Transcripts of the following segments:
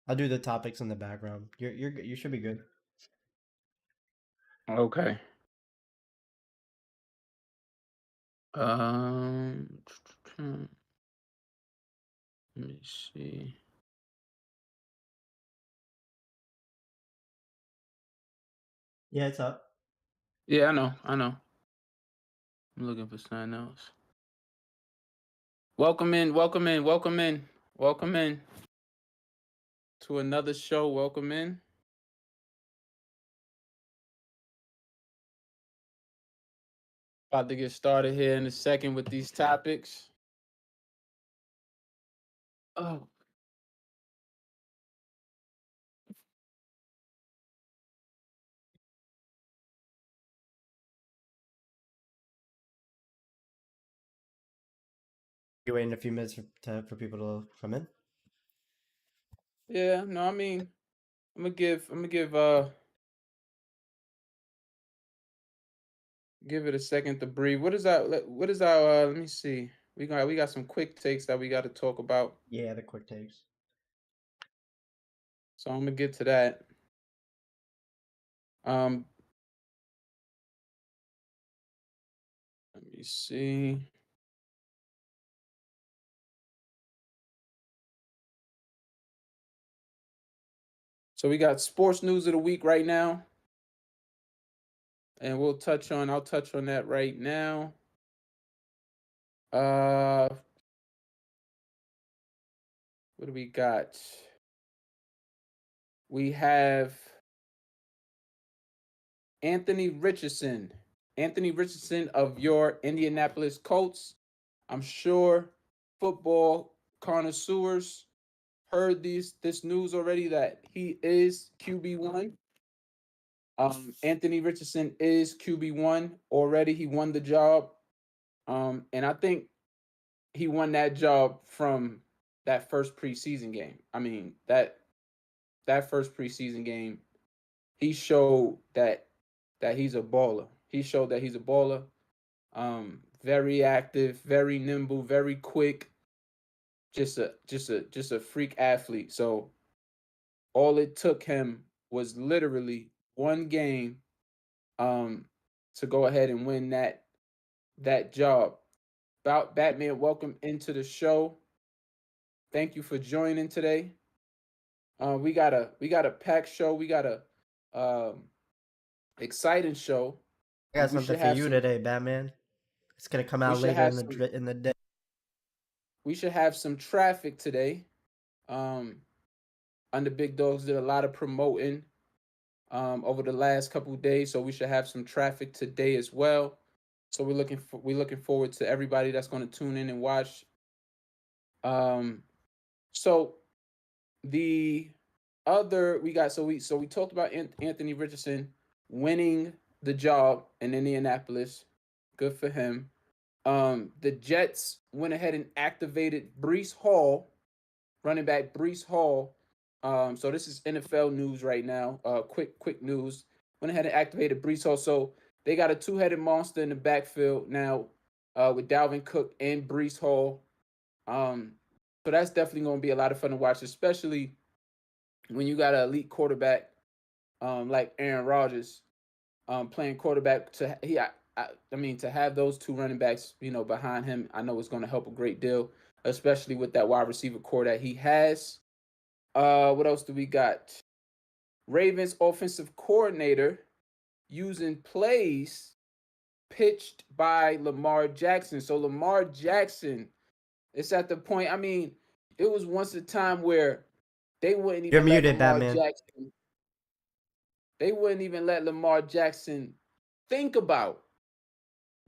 I'll do the topics in the background. You should be good. Okay. Let me see. Yeah, it's up. Yeah, I know. I'm looking for something else. Welcome in to another show. Welcome in. About to get started here in a second with these topics. Oh, You waiting a few minutes for people to come in. yeah, no, I mean, I'm gonna give it a second to breathe. What is our let me see. We got some quick takes that we got to talk about. Yeah, the quick takes. So I'm gonna get to that. Um, let me see. So we got sports news of the week right now, and I'll touch on that right now. Uh, what do we got? We have Anthony Richardson. Anthony Richardson of your Indianapolis Colts. I'm sure football connoisseurs heard this news already that he is QB1. Anthony Richardson is QB1 already. He won the job. And I think he won that job from that first preseason game. I mean, that first preseason game, he showed that he's a baller. He showed that he's a baller. Very active, very nimble, very quick. Just a freak athlete. So all it took him was literally one game um to go ahead and win that job. About Batman, welcome into the show. Thank you for joining today. We got a packed show. We got a um exciting show. I got We something should for have you some today, Batman. It's gonna come we out should later have in some the day. we should have some traffic today. Um Under Big Dogs did a lot of promoting over the last couple of days, so we should have some traffic today as well. So we're looking forward to everybody that's going to tune in and watch. Um so the other we got so we talked about Anthony Richardson winning the job in Indianapolis. Good for him. The Jets went ahead and activated Breece Hall, running back Breece Hall. So this is NFL news right now. Quick news. Went ahead and activated Breece Hall. So they got a two-headed monster in the backfield now, with Dalvin Cook and Breece Hall. Um, so that's definitely going to be a lot of fun to watch, especially when you got an elite quarterback like Aaron Rodgers playing quarterback. I mean, to have those two running backs, behind him, I know it's going to help a great deal, especially with that wide receiver core that he has. What else do we got? Ravens offensive coordinator using plays pitched by Lamar Jackson. So Lamar Jackson, it's at the point. I mean, it was once a time where they wouldn't You're even let muted, Lamar Batman. Jackson. They wouldn't even let Lamar Jackson think about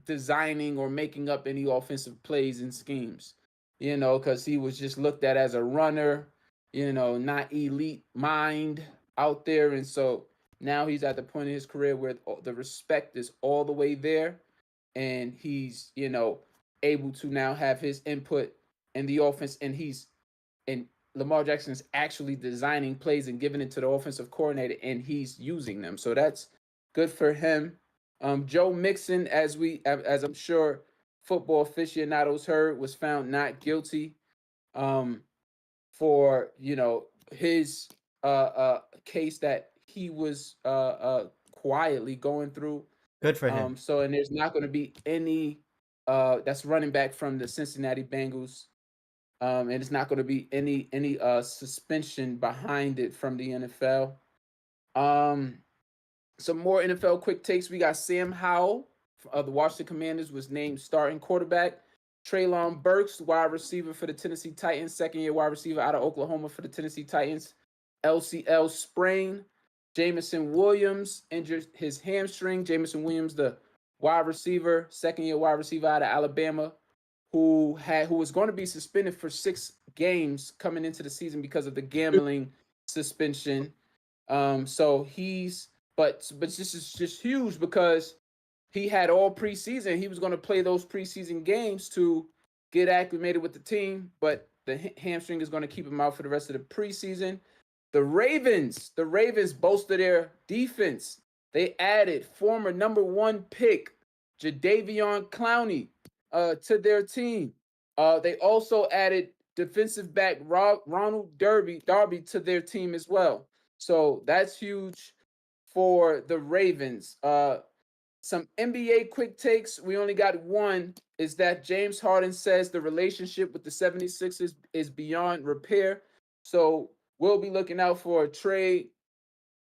designing or making up any offensive plays and schemes, because he was just looked at as a runner, not elite mind out there. And so now he's at the point in his career where the respect is all the way there. And he's, able to now have his input in the offense. And Lamar Jackson is actually designing plays and giving it to the offensive coordinator, and he's using them. So that's good for him. Joe Mixon, as I'm sure football aficionados heard, was found not guilty for his case that he was quietly going through. Good for him. So and there's not going to be any that's running back from the Cincinnati Bengals. And it's not going to be any suspension behind it from the NFL. Some more NFL quick takes. We got Sam Howell of the Washington Commanders was named starting quarterback. Treylon Burks, wide receiver for the Tennessee Titans, second-year wide receiver out of Oklahoma for the Tennessee Titans. LCL sprain. Jameson Williams injured his hamstring. Jameson Williams, the wide receiver, second-year wide receiver out of Alabama, who was going to be suspended for 6 games coming into the season because of the gambling suspension. So he's but this is just huge because he had all preseason. He was going to play those preseason games to get acclimated with the team, but the hamstring is going to keep him out for the rest of the preseason. The Ravens bolster their defense. They added former number 1 pick Jadeveon Clowney to their team. They also added defensive back Ronald Darby to their team as well. So that's huge for the Ravens. Some NBA quick takes. We only got one. Is that James Harden says the relationship with the 76ers is beyond repair. So we'll be looking out for a trade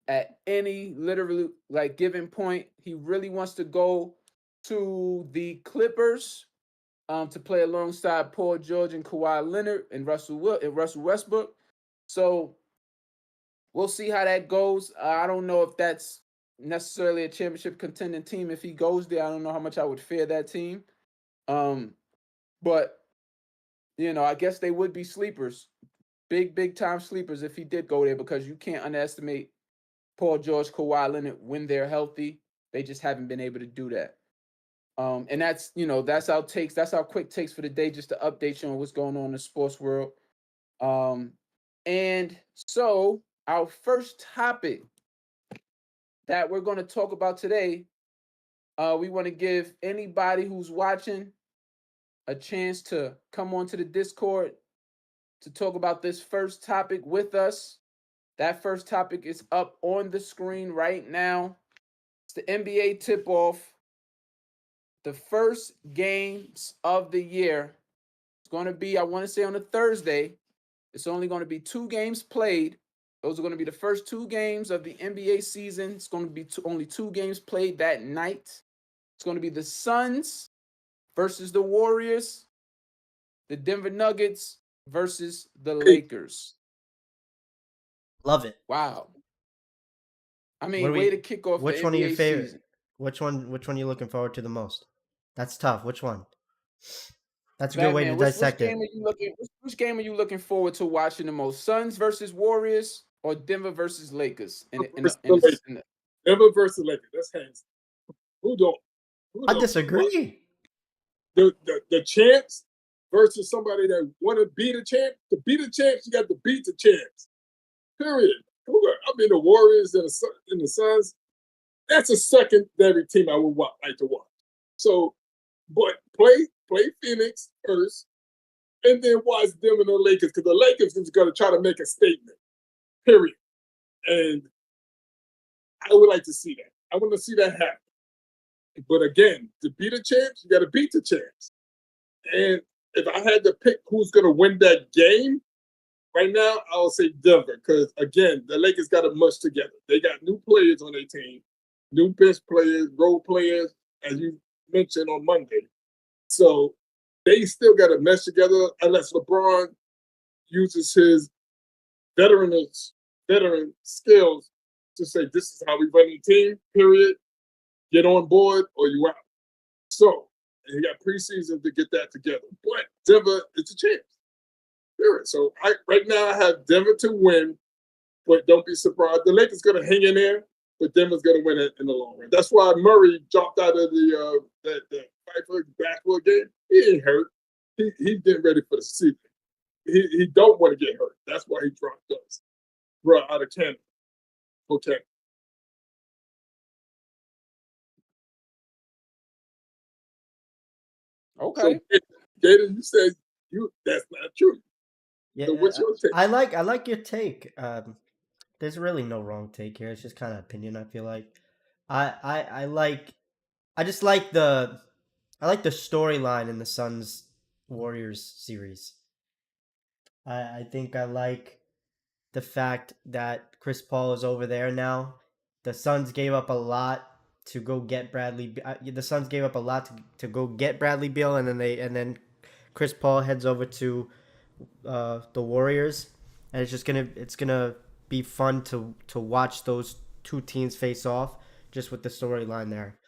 at any literally given point. He really wants to go to the Clippers to play alongside Paul George and Kawhi Leonard and Russell Westbrook. So we'll see how that goes. I don't know if that's necessarily a championship contending team. If he goes there, I don't know how much I would fear that team. But I guess they would be sleepers, big time sleepers if he did go there, because you can't underestimate Paul George, Kawhi Leonard when they're healthy. They just haven't been able to do that. And that's our takes. That's our quick takes for the day, just to update you on what's going on in the sports world. And so our first topic that we're going to talk about today, we want to give anybody who's watching a chance to come onto the Discord to talk about this first topic with us. That first topic is up on the screen right now. It's the NBA tip-off. The first games of the year. It's going to be, I want to say, on a Thursday. It's only going to be 2 games played. Those are going to be the first 2 games of the NBA season. It's going to be only 2 games played that night. It's going to be the Suns versus the Warriors, the Denver Nuggets versus the Lakers. Love it. Wow. I mean, way to kick off the NBA season. Which one are you looking forward to the most? That's tough. Which one? That's a good way to dissect it. Which game are you looking forward to watching the most? Suns versus Warriors or Denver versus Lakers? Denver versus Lakers. That's hands. Who don't? I disagree. The champs versus somebody that want to be the champ. To be the champs, you got to beat the champs. Period. I mean, the Warriors and the Suns. That's a secondary team I would like to watch. So, but play Phoenix first, and then watch them and the Lakers, because the Lakers is going to try to make a statement. Period. And I would like to see that. I want to see that happen. But again, to be the champs, you got to beat the champs. And if I had to pick who's going to win that game, right now, I would say Denver, because again, the Lakers got to mush together. They got new players on their team, new bench players, role players, as you mentioned on Monday. So they still got to mesh together unless LeBron uses his veteran skills to say, this is how we run the team, period. Get on board or you out. So, and he got preseason to get that together. But Denver is a chance. Period. So right now I have Denver to win, but don't be surprised. The Lakers going to hang in there, but Denver's going to win it in the long run. That's why Murray dropped out of the backwood game. He ain't hurt. He's getting ready for the season. He don't want to get hurt. That's why he dropped us. Bro, out of Canada. Okay. Okay. So, Gator, you said that's not true. Yeah, So what's your take? I like your take. There's really no wrong take here. It's just kind of opinion. I feel like I like I just like the I like the storyline in the Suns Warriors series. I think I like the fact that Chris Paul is over there now. The Suns gave up a lot to go get Bradley. The Suns gave up a lot to go get Bradley Beal, and then Chris Paul heads over to the Warriors, and it's gonna be fun to watch those two teams face off just with the storyline there.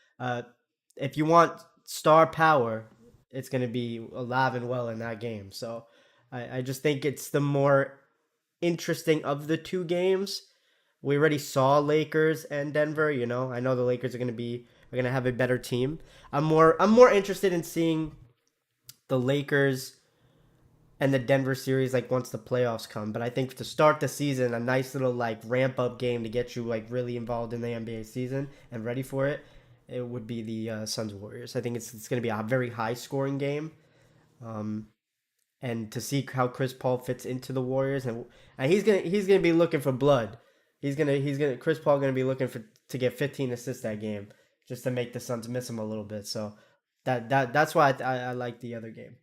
If you want star power, it's gonna be alive and well in that game. So I just think it's the more interesting of the two games. We already saw Lakers and Denver. I know the Lakers are gonna have a better team. I'm more interested in seeing the Lakers and the Denver series like once the playoffs come. But I think to start the season, a nice little like ramp up game to get you like really involved in the NBA season and ready for it. It would be the Suns Warriors. I think it's going to be a very high scoring game. And to see how Chris Paul fits into the Warriors, and he's gonna be looking for blood. Chris Paul gonna be looking for to get 15 assists that game just to make the Suns miss him a little bit. So that's why I like the other game.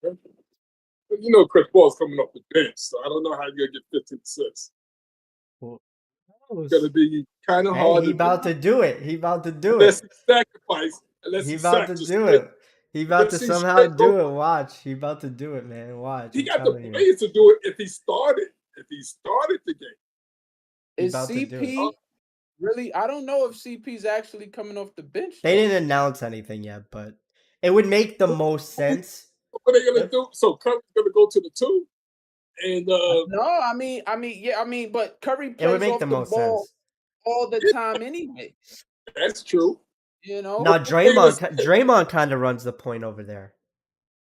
You know, Chris Paul's coming off the bench, so I don't know how you're gonna get 15 assists. It's gonna be kind of hard. He about to do it. He about to do unless it. he sacrifice. Unless He he about to just do straight- it. He about to Unless he somehow straight do go- it. Watch. He about to do it, man. Watch. He I'm got the telling you. players to do it if he started. If he started the game. He Is about to do it. CP really? I don't know if CP's actually coming off the bench. They though. didn't announce anything yet, but it would make the most sense. What are they gonna If- do? So Curry's gonna go to the 2, and No, I mean, but Curry It would plays make off the the most ball sense. all the time anyway. that's true. You know, No, Draymond kind of runs the point over there.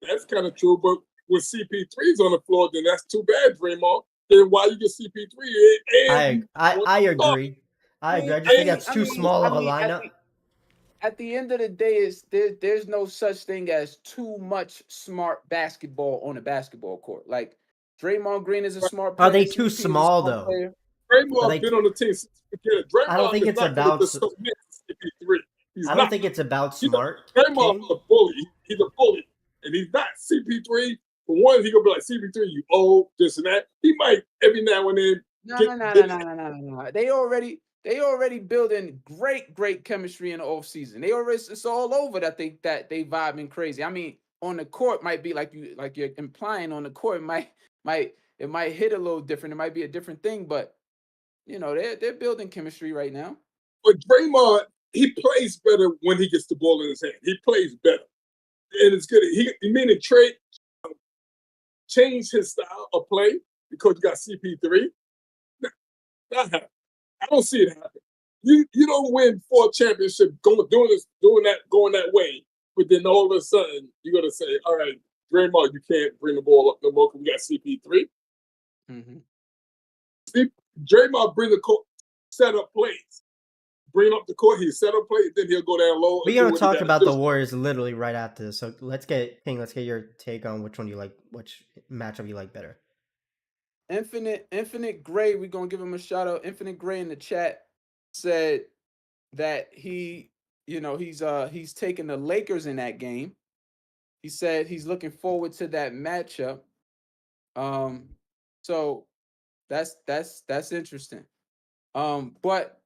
That's kind of true. But with CP3's on the floor, then that's too bad, Draymond. Then why you get CP3? I agree. I agree. I just think that's too small of a lineup. At the end of the day, there's no such thing as too much smart basketball on a basketball court. Like Draymond Green is a smart player. Are they CP too is a small smart though? player. Draymond's been on the team since the beginning. Draymond I don't think is it's not about. gonna submit to CP3. He's I don't not. think it's about You know, smart. Draymond's King. a bully. He's a bully, and he's not. CP3, for one, he gonna be like CP3, you old, this and that. He might every now and then. No. They already building great chemistry in the off season. It's all over that they vibing crazy. I mean, on the court might be like you're implying on the court it might hit a little different. It might be a different thing, but they're building chemistry right now. But Draymond, he plays better when he gets the ball in his hand. He plays better, and it's good. He meaning trade change his style of play because you got CP3. Not happen. I don't see it happen. You don't win 4 championships going that way, but then all of a sudden you're gonna say, all right, Draymond, you can't bring the ball up no more because we got CP3. See, Draymond bring the court, set up plays. Bring up the court, he set up play, then he'll go down low. We're gonna talk about the Warriors literally right after this. So let's get your take on which one you like, which matchup you like better. Infinite Gray, we're gonna give him a shout out. Infinite Gray in the chat said that he's taking the Lakers in that game. He said he's looking forward to that matchup. So that's interesting. But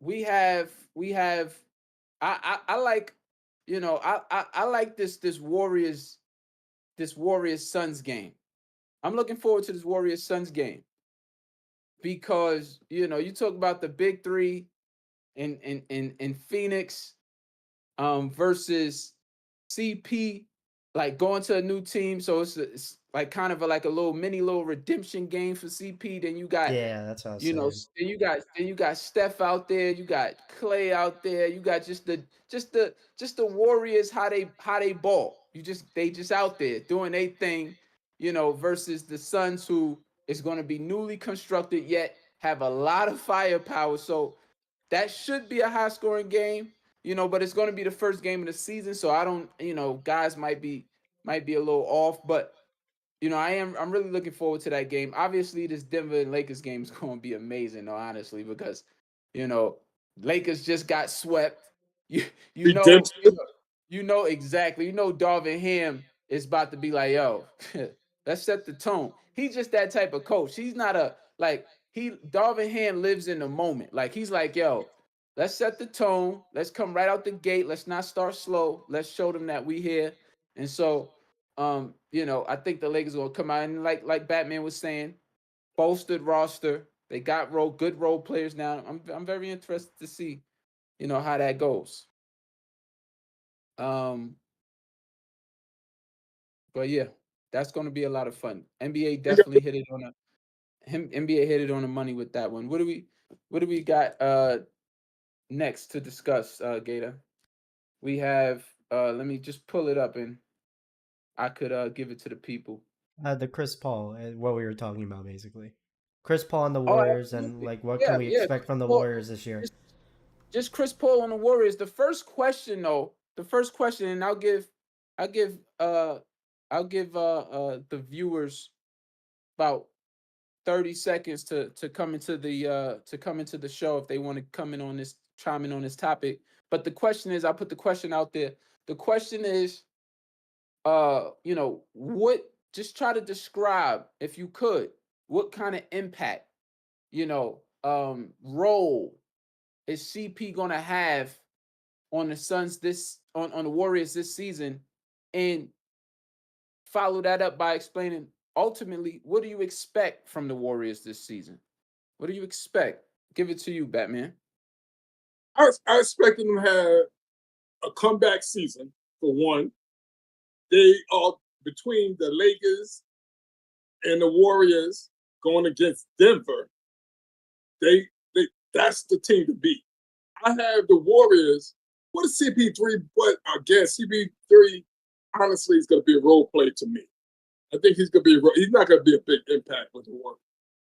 we have I like I like this Warriors Suns game. I'm looking forward to this Warriors Suns game because you talk about the big three in Phoenix versus CP, like going to a new team. So it's like kind of like a little redemption game for CP. Then you got that's what I was saying. Then you got Steph out there, you got Clay out there, you got just the Warriors how they ball. They just out there doing their thing, versus the Suns who is going to be newly constructed yet have a lot of firepower. So that should be a high scoring game, but it's going to be the first game of the season. So I don't, guys might be, might be a little off, but I'm really looking forward to that game. Obviously, this Denver and Lakers game is going to be amazing, though, honestly, because you know Lakers just got swept. You you know Redemption. you know, you know exactly. You know Darvin Ham is about to be like, yo, let's set the tone. He's just that type of coach. He's not a like he Darvin Ham lives in the moment. Like he's like, yo, let's set the tone. Let's come right out the gate. Let's not start slow. Let's show them that we here. And so I think the Lakers will come out and like Batman was saying, bolstered roster. They got good role players now. I'm very interested to see, how that goes. But yeah, that's going to be a lot of fun. NBA definitely hit it on NBA hit it on the money with that one. What do we got next to discuss, Gator? We have let me just pull it up and I could give it to the people. The Chris Paul, what we were talking about, basically. Chris Paul and the Oh, Warriors, and absolutely. like, what can Yeah, we yeah. expect Chris from the Paul, Warriors this year? just Chris Paul on the Warriors. The first question, though, and I'll give the viewers about 30 seconds to come into the show if they want to chime in on this topic. But the question is, I put the question out there. The question is, what just try to describe, if you could, what kind of impact, role is CP gonna have on the Suns on the Warriors this season, and follow that up by explaining ultimately what do you expect from the Warriors this season? What do you expect? Give it to you, Batman. I expect them to have a comeback season for one. They are between the Lakers and the Warriors going against Denver. They that's the team to beat. I have the Warriors. What is CP3? But again, CP3 honestly is going to be a role play to me. I think he's going to be. He's not going to be a big impact with the Warriors,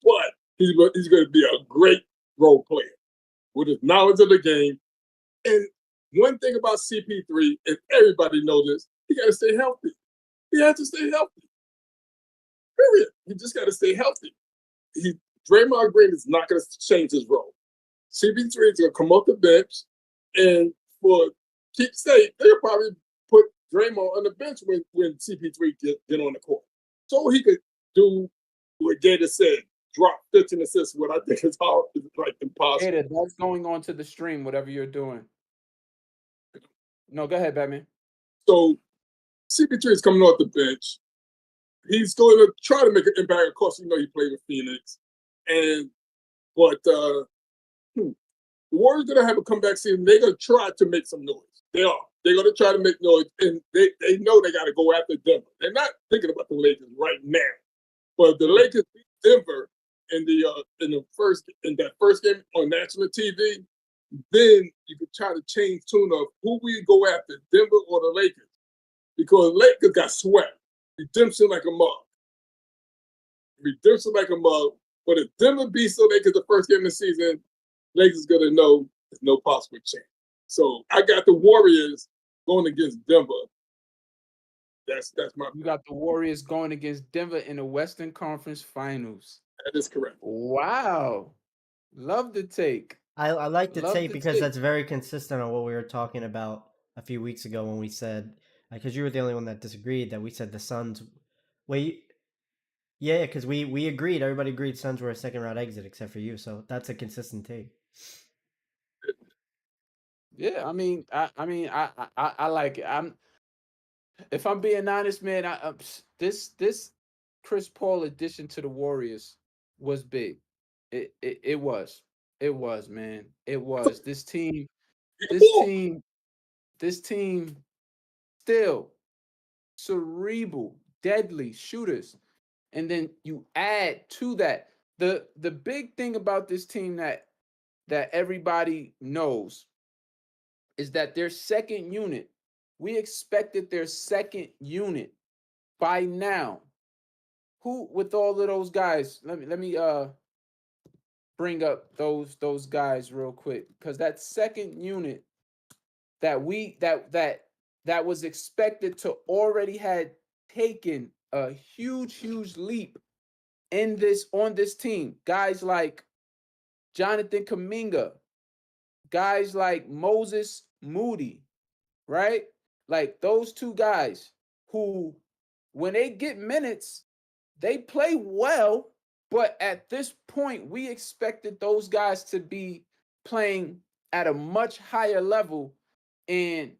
but he's going to be a great role player with his knowledge of the game. And one thing about CP3, and everybody knows this, he got to stay healthy. He has to stay healthy. Period. He just got to stay healthy. Draymond Green is not going to change his role. CP3 is going to come off the bench, and for keep safe, they'll probably put Draymond on the bench when CP3 get on the court, so he could do what Gator said, drop 15 assists. What I think is hard, is like impossible. Gator, that's going on to the stream, whatever you're doing. No, go ahead, Batman. So CP3 is coming off the bench. He's going to try to make an impact. Of course, he played with Phoenix, but the Warriors going to have a comeback season. They're going to try to make some noise. They are. They're going to try to make noise, and they know they got to go after Denver. They're not thinking about the Lakers right now, but the Lakers beat Denver in that first game on national TV. Then you could try to change tune of who we go after, Denver or the Lakers, because Lakers got swept. Redemption like a mug. But if Denver beats the Lakers the first game of the season, Lakers gonna know there's no possible chance. So I got the Warriors going against Denver. That's my. You got the Warriors going against Denver in the Western Conference Finals. That is correct. Wow, love the take. I like the take because that's very consistent on what we were talking about a few weeks ago when we said, because you were the only one that disagreed, that we said the Suns. Yeah, because we agreed. Everybody agreed Suns were a second round exit except for you. So that's a consistent take. Yeah, I like it. If I'm being honest, man, this Chris Paul addition to the Warriors was big. It was, man. It was. This team still cerebral, deadly shooters. And then you add to that the big thing about this team that everybody knows is that their second unit, we expected their second unit by now. Who with all of those guys? Let me bring up those guys real quick, because that second unit that was expected to already had taken a huge leap on this team. Guys like Jonathan Kuminga, guys like Moses Moody, right? Like those two guys who, when they get minutes, they play well, but at this point, we expected those guys to be playing at a much higher level. And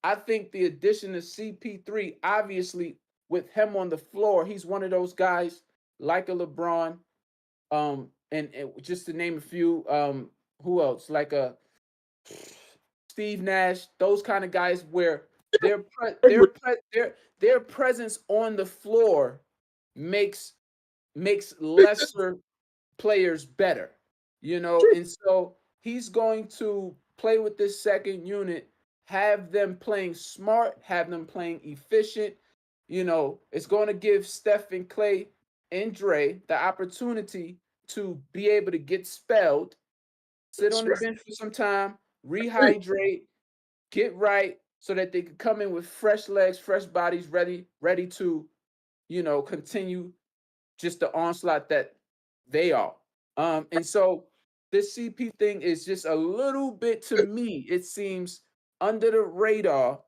I think the addition of CP3, obviously, with him on the floor, he's one of those guys like a LeBron, and just to name a few, who else? Like a Steve Nash, those kind of guys where their their presence on the floor makes lesser players better, you know. True. And so he's going to play with this second unit, have them playing smart, have them playing efficient. You know, it's going to give Steph and Clay and Dre the opportunity to be able to get spelled, sit That's on the right. bench for some time, Agree. rehydrate, get right, so that they could come in with fresh legs, fresh bodies, ready to, you know, continue just the onslaught that they are. And so this CP thing is just a little bit, to me, it seems under the radar.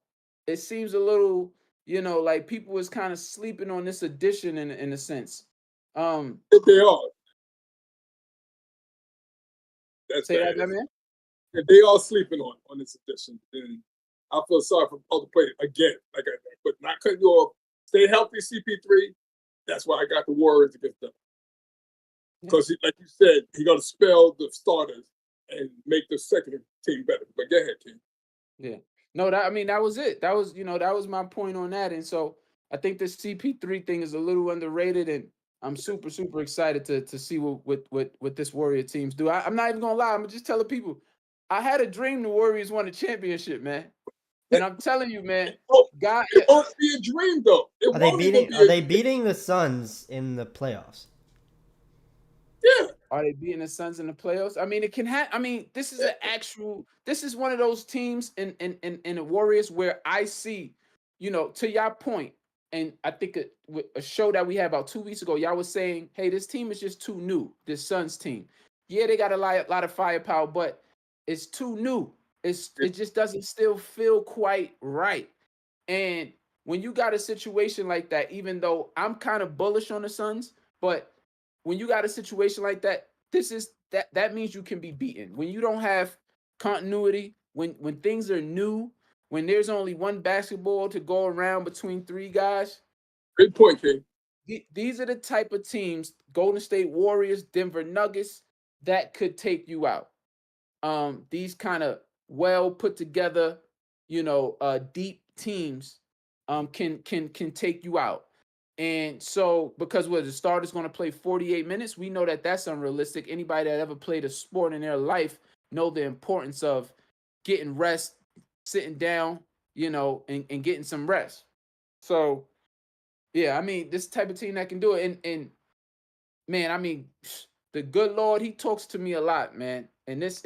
It seems a little, you know, like people was kind of sleeping on this addition in a sense. If they are, that's Say bad. that, man. If they are sleeping on this edition, then I feel sorry for other players again. Like but not cutting you off. Stay healthy, CP3. That's why I got the Warriors against them. Because, like you said, he's going to spell the starters and make the second team better. But go ahead, King. Yeah. No, that, I mean, that was it. That was, you know, that was my point on that. And so I think this CP3 thing is a little underrated, and I'm super excited to see what this Warrior teams do. I'm not even gonna lie. I'm just telling people, I had a dream the Warriors won a championship, man. And I'm telling you, man, God, It won't be a dream, though. It Are they won't even beating? be Are a they dream. beating the Suns in the playoffs? Yeah. are they beating the Suns in the playoffs? I mean, it can happen. I mean, this is an actual. This is one of those teams in the Warriors where I see, you know, to your point, and I think a show that we had about 2 weeks ago, y'all was saying, hey, this team is just too new. This Suns team, yeah, they got a lot of firepower, but it's too new. It just doesn't still feel quite right. And when you got a situation like that, even though I'm kind of bullish on the Suns, but when you got a situation like that, that means you can be beaten. When you don't have continuity, when things are new, when there's only one basketball to go around between three guys, Great point, King. these are the type of teams, Golden State Warriors, Denver Nuggets, that could take you out. These kind of well put together, you know, deep teams can take you out. And so, because the starter's going to play 48 minutes, we know that that's unrealistic. Anybody that ever played a sport in their life know the importance of getting rest, sitting down, you know, and getting some rest. So, yeah, I mean, this type of team that can do it. And man, I mean, the good Lord, he talks to me a lot, man. And this,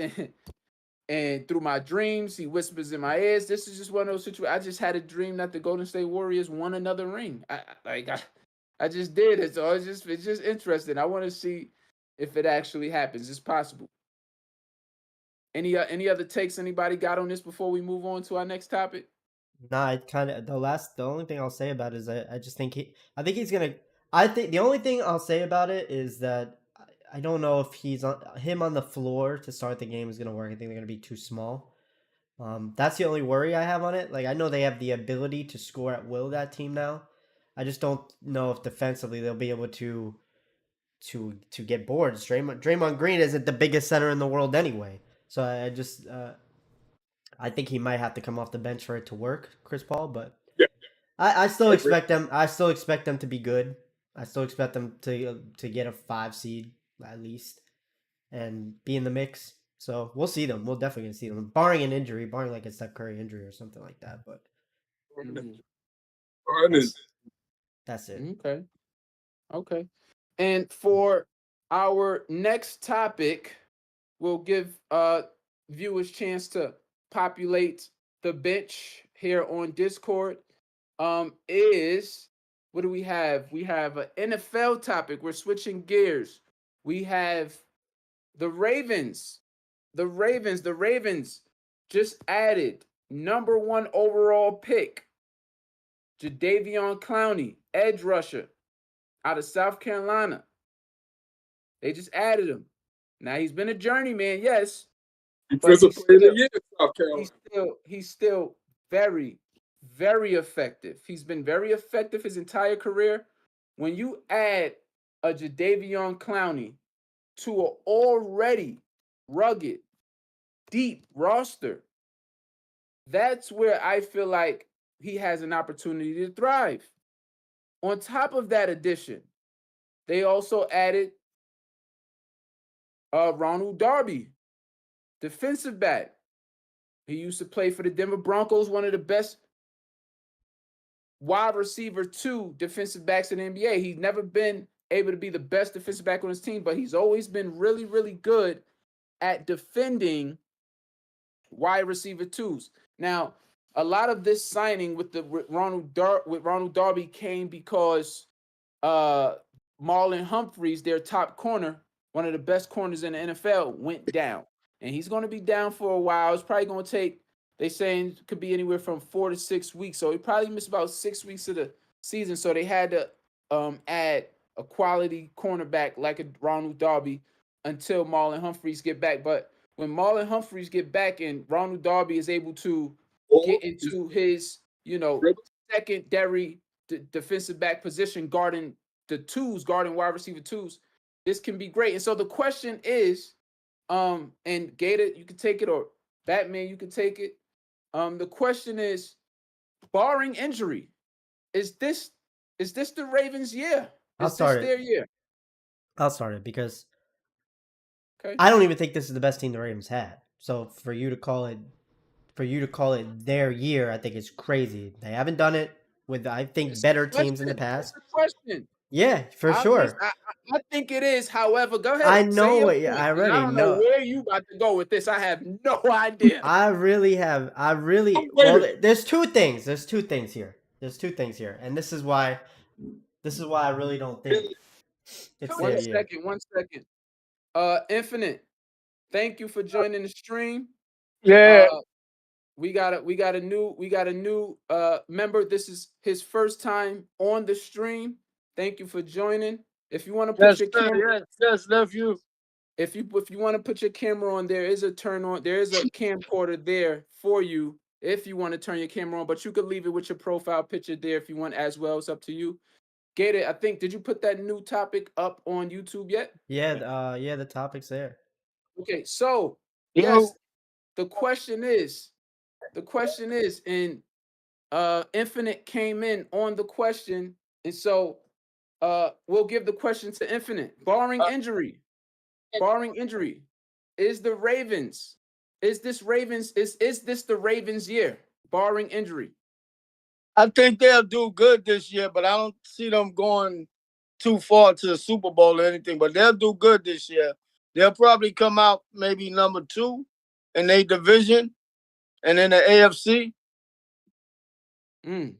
and through my dreams, he whispers in my ears. This is just one of those situations. I just had a dream that the Golden State Warriors won another ring. I just did it. So it's just interesting. I want to see if it actually happens. It's possible. Any other takes anybody got on this before we move on to our next topic? Nah, it kind of the only thing I'll say about it is I just think I think he's gonna. I think the only thing I'll say about it is that I don't know if him on the floor to start the game is gonna work. I think they're gonna be too small. That's the only worry I have on it. Like, I know they have the ability to score at will, that team now. I just don't know if defensively they'll be able to get boards. Draymond Green isn't the biggest center in the world anyway. So I just I think he might have to come off the bench for it to work, Chris Paul. But Yeah. I still I agree. expect them. I still expect them to be good. I still expect them to get a 5 seed at least and be in the mix. So we'll see them. We'll definitely see them, barring an injury, barring like a Steph Curry injury or something like that. But that's it. Okay. And for our next topic, we'll give viewers chance to populate the bench here on Discord. Is what do we have? We have an NFL topic. We're switching gears. We have the Ravens. The Ravens just added #1 overall pick, Jadeveon Clowney, edge rusher out of South Carolina. They just added him. Now he's been a journeyman, yes, but Defensive player of the year in South Carolina. he's still very, very effective. He's been very effective his entire career. When you add a Jadeveon Clowney to an already rugged, deep roster, that's where I feel like he has an opportunity to thrive. On top of that addition, they also added Ronald Darby, defensive back. He used to play for the Denver Broncos, one of the best wide receiver 2 defensive backs in the NBA. He's never been able to be the best defensive back on his team, but he's always been really, really good at defending wide receiver 2s. Now, a lot of this signing with Ronald Darby came because Marlon Humphreys, their top corner, one of the best corners in the NFL, went down. And he's going to be down for a while. It's probably going to take, they saying it could be anywhere from 4 to 6 weeks. So he probably missed about 6 weeks of the season. So they had to add a quality cornerback like a Ronald Darby until Marlon Humphreys get back. But when Marlon Humphreys get back and Ronald Darby is able to get into his, secondary defensive back position, guarding wide receiver 2s, this can be great. And so the question is, and Gator, you can take it, or Batman, you can take it. The question is, barring injury, is this the Ravens' year? Is this their year? I'll start it because Okay. I don't even think this is the best team the Ravens had. So for you to call it their year, I think it's crazy. They haven't done it with, I think, better teams in the past. That's a question. Yeah, for sure. I think it is. However, go ahead. I know it. I already I don't know where you about to go with this. I have no idea. Well, there's two things. There's two things here. And this is why I really don't think it's their year. One second. Infinite, thank you for joining the stream. Yeah. We got a new member. This is his first time on the stream. Thank you for joining. If you want to put your camera, yes, nephew. If you want to put your camera on, there is a camcorder there for you if you want to turn your camera on, but you could leave it with your profile picture there if you want as well. It's up to you. Gator, I think, did you put that new topic up on YouTube yet? Yeah, the topic's there. Okay, so yes, the question is, and Infinite came in on the question, and so we'll give the question to Infinite. Barring injury, is this the Ravens' year? Barring injury. I think they'll do good this year, but I don't see them going too far to the Super Bowl or anything. But they'll do good this year. They'll probably come out maybe number 2 in their division and in the AFC. You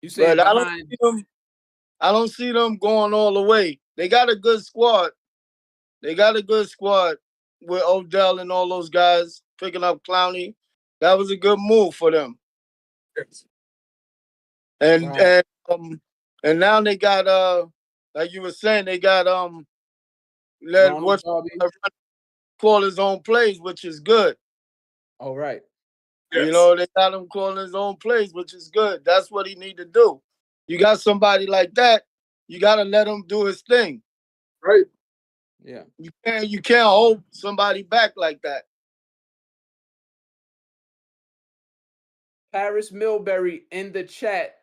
say I don't see them going all the way. They got a good squad. With Odell and all those guys picking up Clowney. That was a good move for them. Yes. And now they got like you were saying, they got call his own plays, which is good. All right. Yes. They got him calling his own plays, which is good. That's what he need to do. You got somebody like that, you gotta let him do his thing. Right. Yeah. You can't hold somebody back like that. Paris Milbury in the chat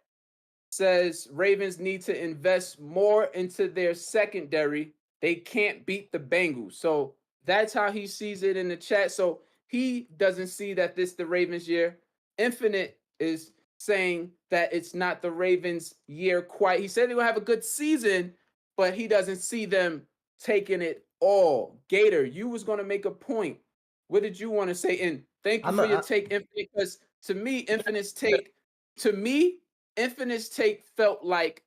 says Ravens need to invest more into their secondary. They can't beat the Bengals. So that's how he sees it in the chat. So he doesn't see that this is the Ravens' year. Infinite is saying that it's not the Ravens' year quite. He said they will have a good season, but he doesn't see them taking it all. Gator, you was going to make a point. What did you want to say? And thank you for your take, Infinite, because to me, Infinite's take, Infinite's take felt like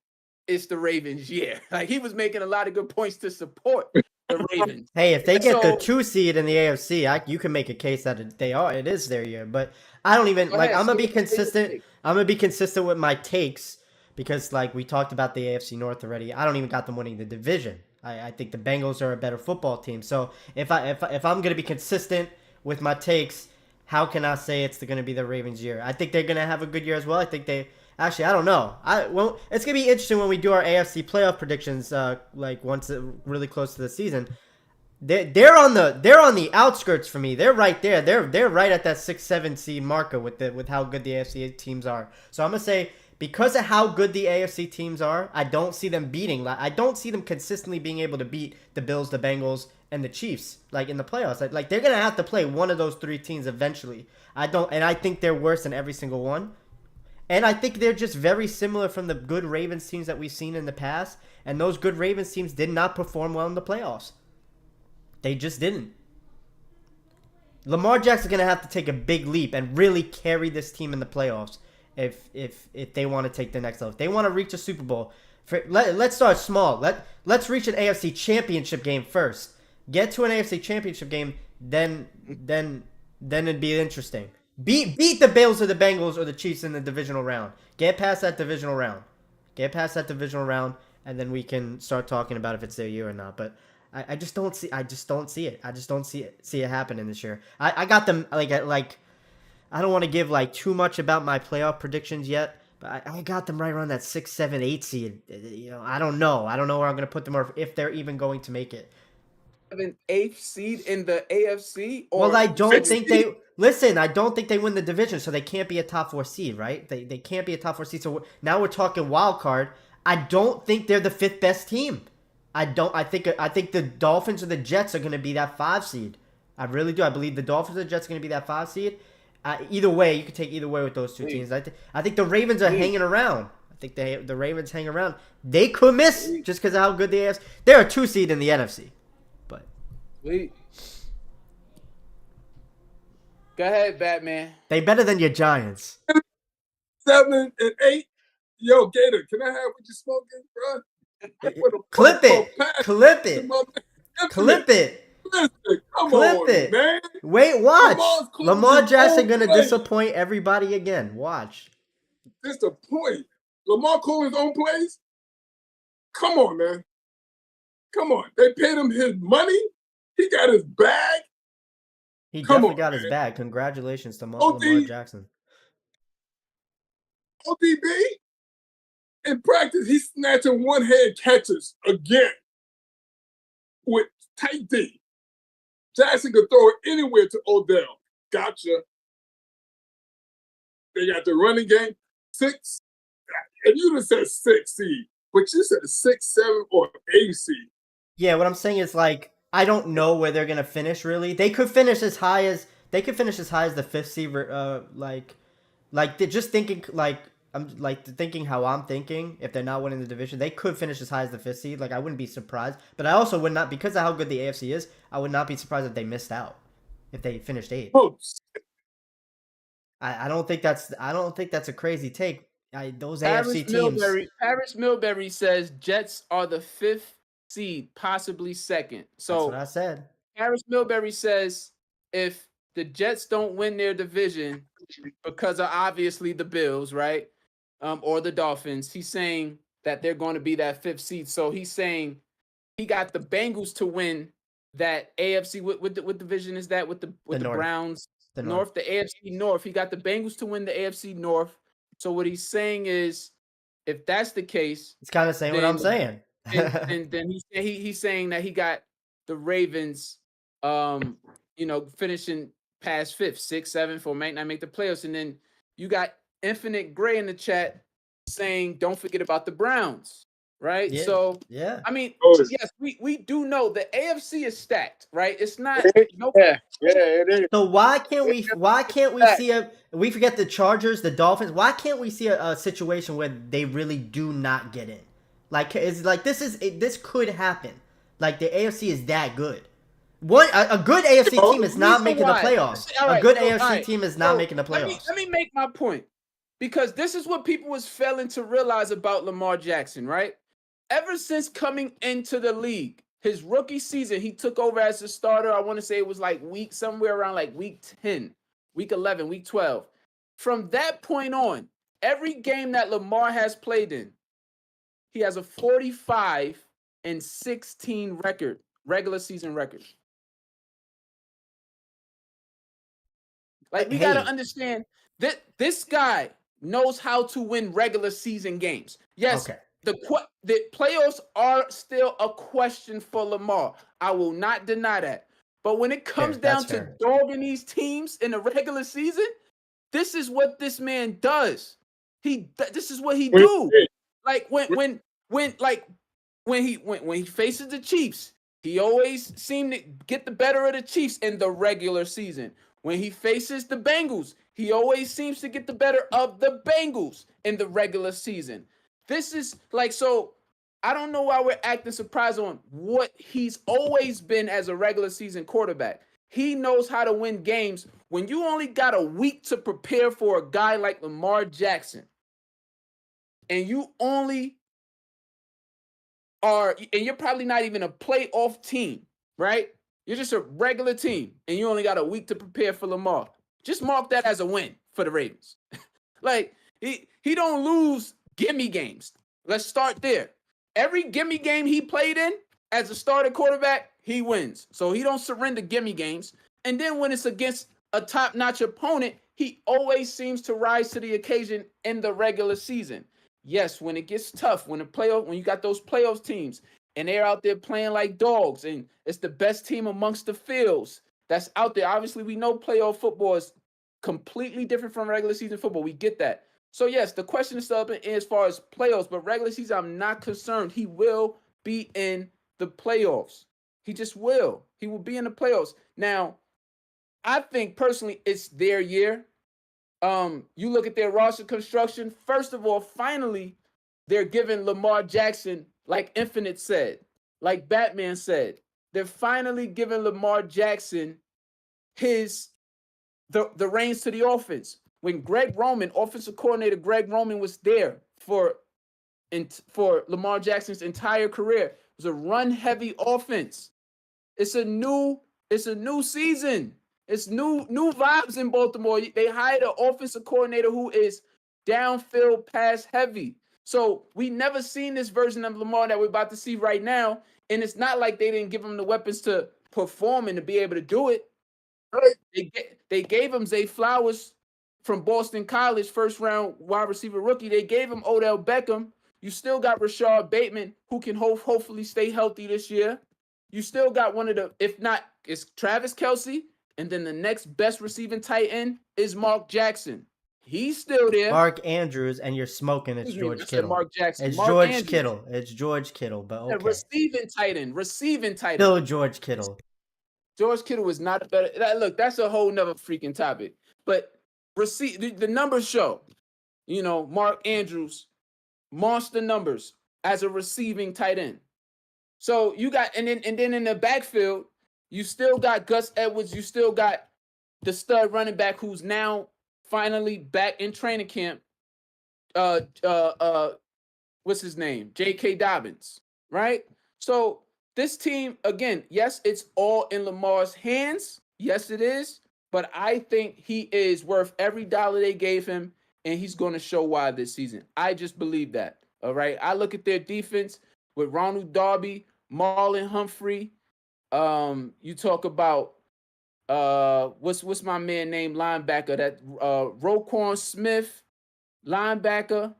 it's the Ravens' year. Like he was making a lot of good points to support the Ravens. Hey, if they get the So 2 seed in the AFC, you can make a case that it is their year. But I don't even go like. ahead, I'm say gonna be your consistent. take. I'm gonna be consistent with my takes because like we talked about the AFC North already. I don't even got them winning the division. I think the Bengals are a better football team. So if I'm gonna be consistent with my takes, how can I say it's gonna be the Ravens' year? I think they're gonna have a good year as well. I think they. Actually, I don't know. It's gonna be interesting when we do our AFC playoff predictions. Like once really close to the season, they're on the outskirts for me. They're right there. They're right at that 6-7 seed marker with how good the AFC teams are. So I'm gonna say because of how good the AFC teams are, I don't see them beating. I don't see them consistently being able to beat the Bills, the Bengals, and the Chiefs like in the playoffs. Like they're gonna have to play one of those 3 teams eventually. I think they're worse than every single one. And I think they're just very similar from the good Ravens teams that we've seen in the past. And those good Ravens teams did not perform well in the playoffs. They just didn't. Lamar Jackson's going to have to take a big leap and really carry this team in the playoffs if they want to take the next level. If they want to reach a Super Bowl, let's start small. Let's reach an AFC championship game first. Get to an AFC championship game, then it'd be interesting. Beat the Bills or the Bengals or the Chiefs in the divisional round. Get past that divisional round. And then we can start talking about if it's their year or not. But I just don't see it. I just don't see it happening this year. I got them like I don't want to give like too much about my playoff predictions yet, but I got them right around that 6, 7, 8 seed. You know, I don't know where I'm gonna put them or if they're even going to make it. An 8th seed in the AFC? Well, I don't think they listen. I don't think they win the division, so they can't be a top 4 seed, right? They can't be a top 4 seed. So now we're talking wild card. I don't think they're the 5th best team. I think the Dolphins or the Jets are going to be that 5 seed. I really do. I believe the Dolphins or the Jets are going to be that 5 seed. Either way, you could take either way with those 2 teams. I think the Ravens are hanging around. I think the Ravens hang around. They could miss just because of how good they are. They're a 2 seed in the NFC. Wait. Go ahead, Batman. They better than your Giants. 7 and 8. Yo, Gator, can I have what you smoking, bro? Clip it. Listen, come Clip on, it. man. Wait, watch. Lamar Jackson gonna play. disappoint everybody again. Watch. Disappoint. Lamar calling his own plays? Come on, man. Come on. They paid him his money. He got his bag. He definitely got his bag. Congratulations to Lamar Jackson. ODB, in practice, he's snatching one-hand catches again with tight D. Jackson could throw it anywhere to Odell. Gotcha. They got the running game. 6. And you just said 6 seed, but you said 6, 7, or 8 seed. Yeah, what I'm saying is like I don't know where they're gonna finish. Really, they could finish as high as the 5th seed. They're just thinking I'm thinking how I'm thinking. If they're not winning the division, they could finish as high as the 5th seed. Like I wouldn't be surprised, but I also would not because of how good the AFC is. I would not be surprised if they missed out if they finished 8th. Oh, I don't think that's a crazy take. Those AFC teams. Paris Milbury says Jets are the 5th seed, possibly 2nd. So that's what I said. Paris Milbury says if the Jets don't win their division because of obviously the Bills, right, or the Dolphins, he's saying that they're going to be that 5th seed. So he's saying he got the Bengals to win that AFC. What division is that? With the Browns, the North, the AFC North. He got the Bengals to win the AFC North. So what he's saying is, if that's the case, it's kind of saying what I'm saying. then he's saying that he got the Ravens, finishing past 5th, 6, 7 for might not make the playoffs, and then you got Infinite Gray in the chat saying don't forget about the Browns, right? Yeah. So yeah, I mean, yes, we do know the AFC is stacked, right? It's not yeah, it is. So why can't we see we forget the Chargers, the Dolphins. Why can't we see a situation where they really do not get in? Like it's like this could happen. Like the AFC is that good. A good AFC team is not making the playoffs. A good AFC team is not making the playoffs. Let me make my point. Because this is what people was failing to realize about Lamar Jackson, right? Ever since coming into the league, his rookie season, he took over as a starter. I want to say it was like somewhere around like week 10, week 11, week 12. From that point on, every game that Lamar has played in, he has a 45-16 record, regular season record. Like, we got to understand that this guy knows how to win regular season games. Yes, Okay. the playoffs are still a question for Lamar. I will not deny that. But when it comes down to dogging these teams in the regular season, this is what this man does. This is what he do. Like when he faces the Chiefs, he always seemed to get the better of the Chiefs in the regular season. When he faces the Bengals, he always seems to get the better of the Bengals in the regular season. This is like, so I don't know why we're acting surprised on what he's always been as a regular season quarterback. He knows how to win games when you only got a week to prepare for a guy like Lamar Jackson. And you only and you're probably not even a playoff team, right? You're just a regular team, and you only got a week to prepare for Lamar. Just mark that as a win for the Ravens. Like, he don't lose gimme games. Let's start there. Every gimme game he played in as a starter quarterback, he wins. So he don't surrender gimme games. And then when it's against a top-notch opponent, he always seems to rise to the occasion in the regular season. Yes, when it gets tough, when you got those playoffs teams and they're out there playing like dogs and it's the best team amongst the fields that's out there. Obviously, we know playoff football is completely different from regular season football. We get that. So, yes, the question is still up as far as playoffs, but regular season, I'm not concerned. He will be in the playoffs. He just will. He will be in the playoffs. Now, I think personally it's their year. You look at their roster construction. First of all, finally, they're giving Lamar Jackson, like Infinite said, like Batman said, they're finally giving Lamar Jackson the reins to the offense. When Greg Roman, offensive coordinator Greg Roman, was there for Lamar Jackson's entire career, it was a run-heavy offense. It's a new season. It's new vibes in Baltimore. They hired an offensive coordinator who is downfield pass heavy. So we never seen this version of Lamar that we're about to see right now. And it's not like they didn't give him the weapons to perform and to be able to do it. Right. They gave him Zay Flowers from Boston College, first-round wide receiver rookie. They gave him Odell Beckham. You still got Rashard Bateman, who can hopefully stay healthy this year. You still got one of the, if not, it's Travis Kelce, and then the next best receiving tight end is Mark Jackson. He's still there. Mark Andrews, and you're smoking. It's George Kittle. Mark Jackson. It's Mark George Andrews. Kittle. It's George Kittle, but okay. Receiving tight end. Still George Kittle. George Kittle is not better. Look, that's a whole nother freaking topic. But the numbers show, Mark Andrews, monster numbers as a receiving tight end. So you got, and then in the backfield, you still got Gus Edwards. You still got the stud running back who's now finally back in training camp. What's his name? J.K. Dobbins, right? So this team, again, yes, it's all in Lamar's hands. Yes, it is. But I think he is worth every dollar they gave him, and he's going to show why this season. I just believe that, all right? I look at their defense with Ronald Darby, Marlon Humphrey. You talk about what's my man named linebacker, that Roquan Smith linebacker.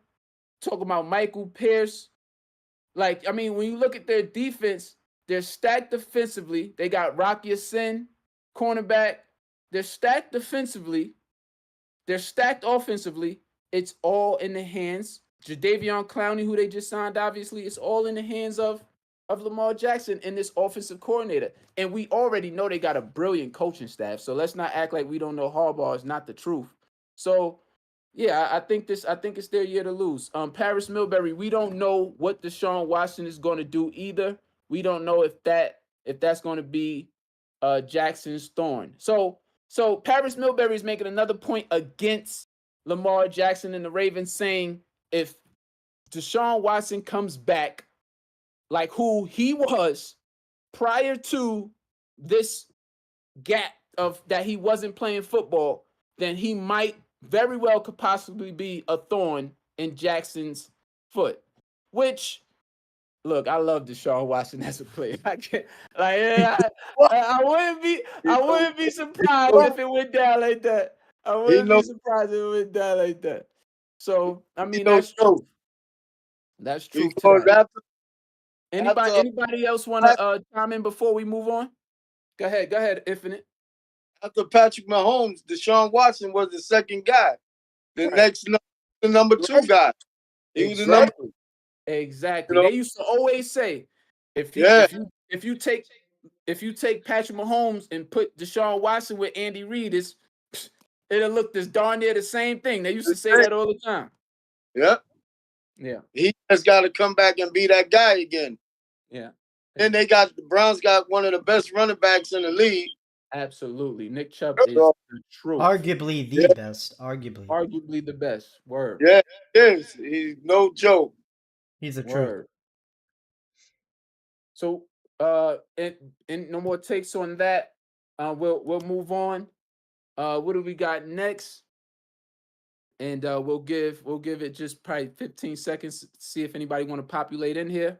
Talk about Michael Pierce. Like, I mean, when you look at their defense, they're stacked defensively. They got Rocky Sin, cornerback. They're stacked defensively. They're stacked offensively. It's all in the hands. Jadeveon Clowney, who they just signed, obviously, it's all in the hands of Lamar Jackson and this offensive coordinator. And we already know they got a brilliant coaching staff. So let's not act like we don't know Harbaugh is not the truth. So, yeah, I think it's their year to lose. Paris Milbury, we don't know what Deshaun Watson is going to do either. We don't know if that's going to be Jackson's thorn. So Paris Milbury is making another point against Lamar Jackson and the Ravens saying if Deshaun Watson comes back like who he was prior to this gap of that he wasn't playing football, then he might very well could possibly be a thorn in Jackson's foot. Which, look, I love Deshaun Watson as a player. I can't, like, yeah, I wouldn't be surprised if it went down like that. I wouldn't be surprised if it went down like that. So, I mean, that's true. That's true. Anybody else want to chime in before we move on? Go ahead, Infinite. After Patrick Mahomes, Deshaun Watson was the second guy. The number 2 guy. He was the number. Exactly. You know? They used to always say, if you take Patrick Mahomes and put Deshaun Watson with Andy Reid, it'll look this darn near the same thing. They used to say that all the time. Yeah. Yeah. He just got to come back and be that guy again. Yeah. And the Browns got one of the best running backs in the league. Absolutely. Nick Chubb is the truth. Arguably the best. Arguably the best. Word. Yeah, he is. He's no joke. He's a truth. So and no more takes on that. We'll move on. What do we got next? And we'll give it just probably 15 seconds to see if anybody want to populate in here.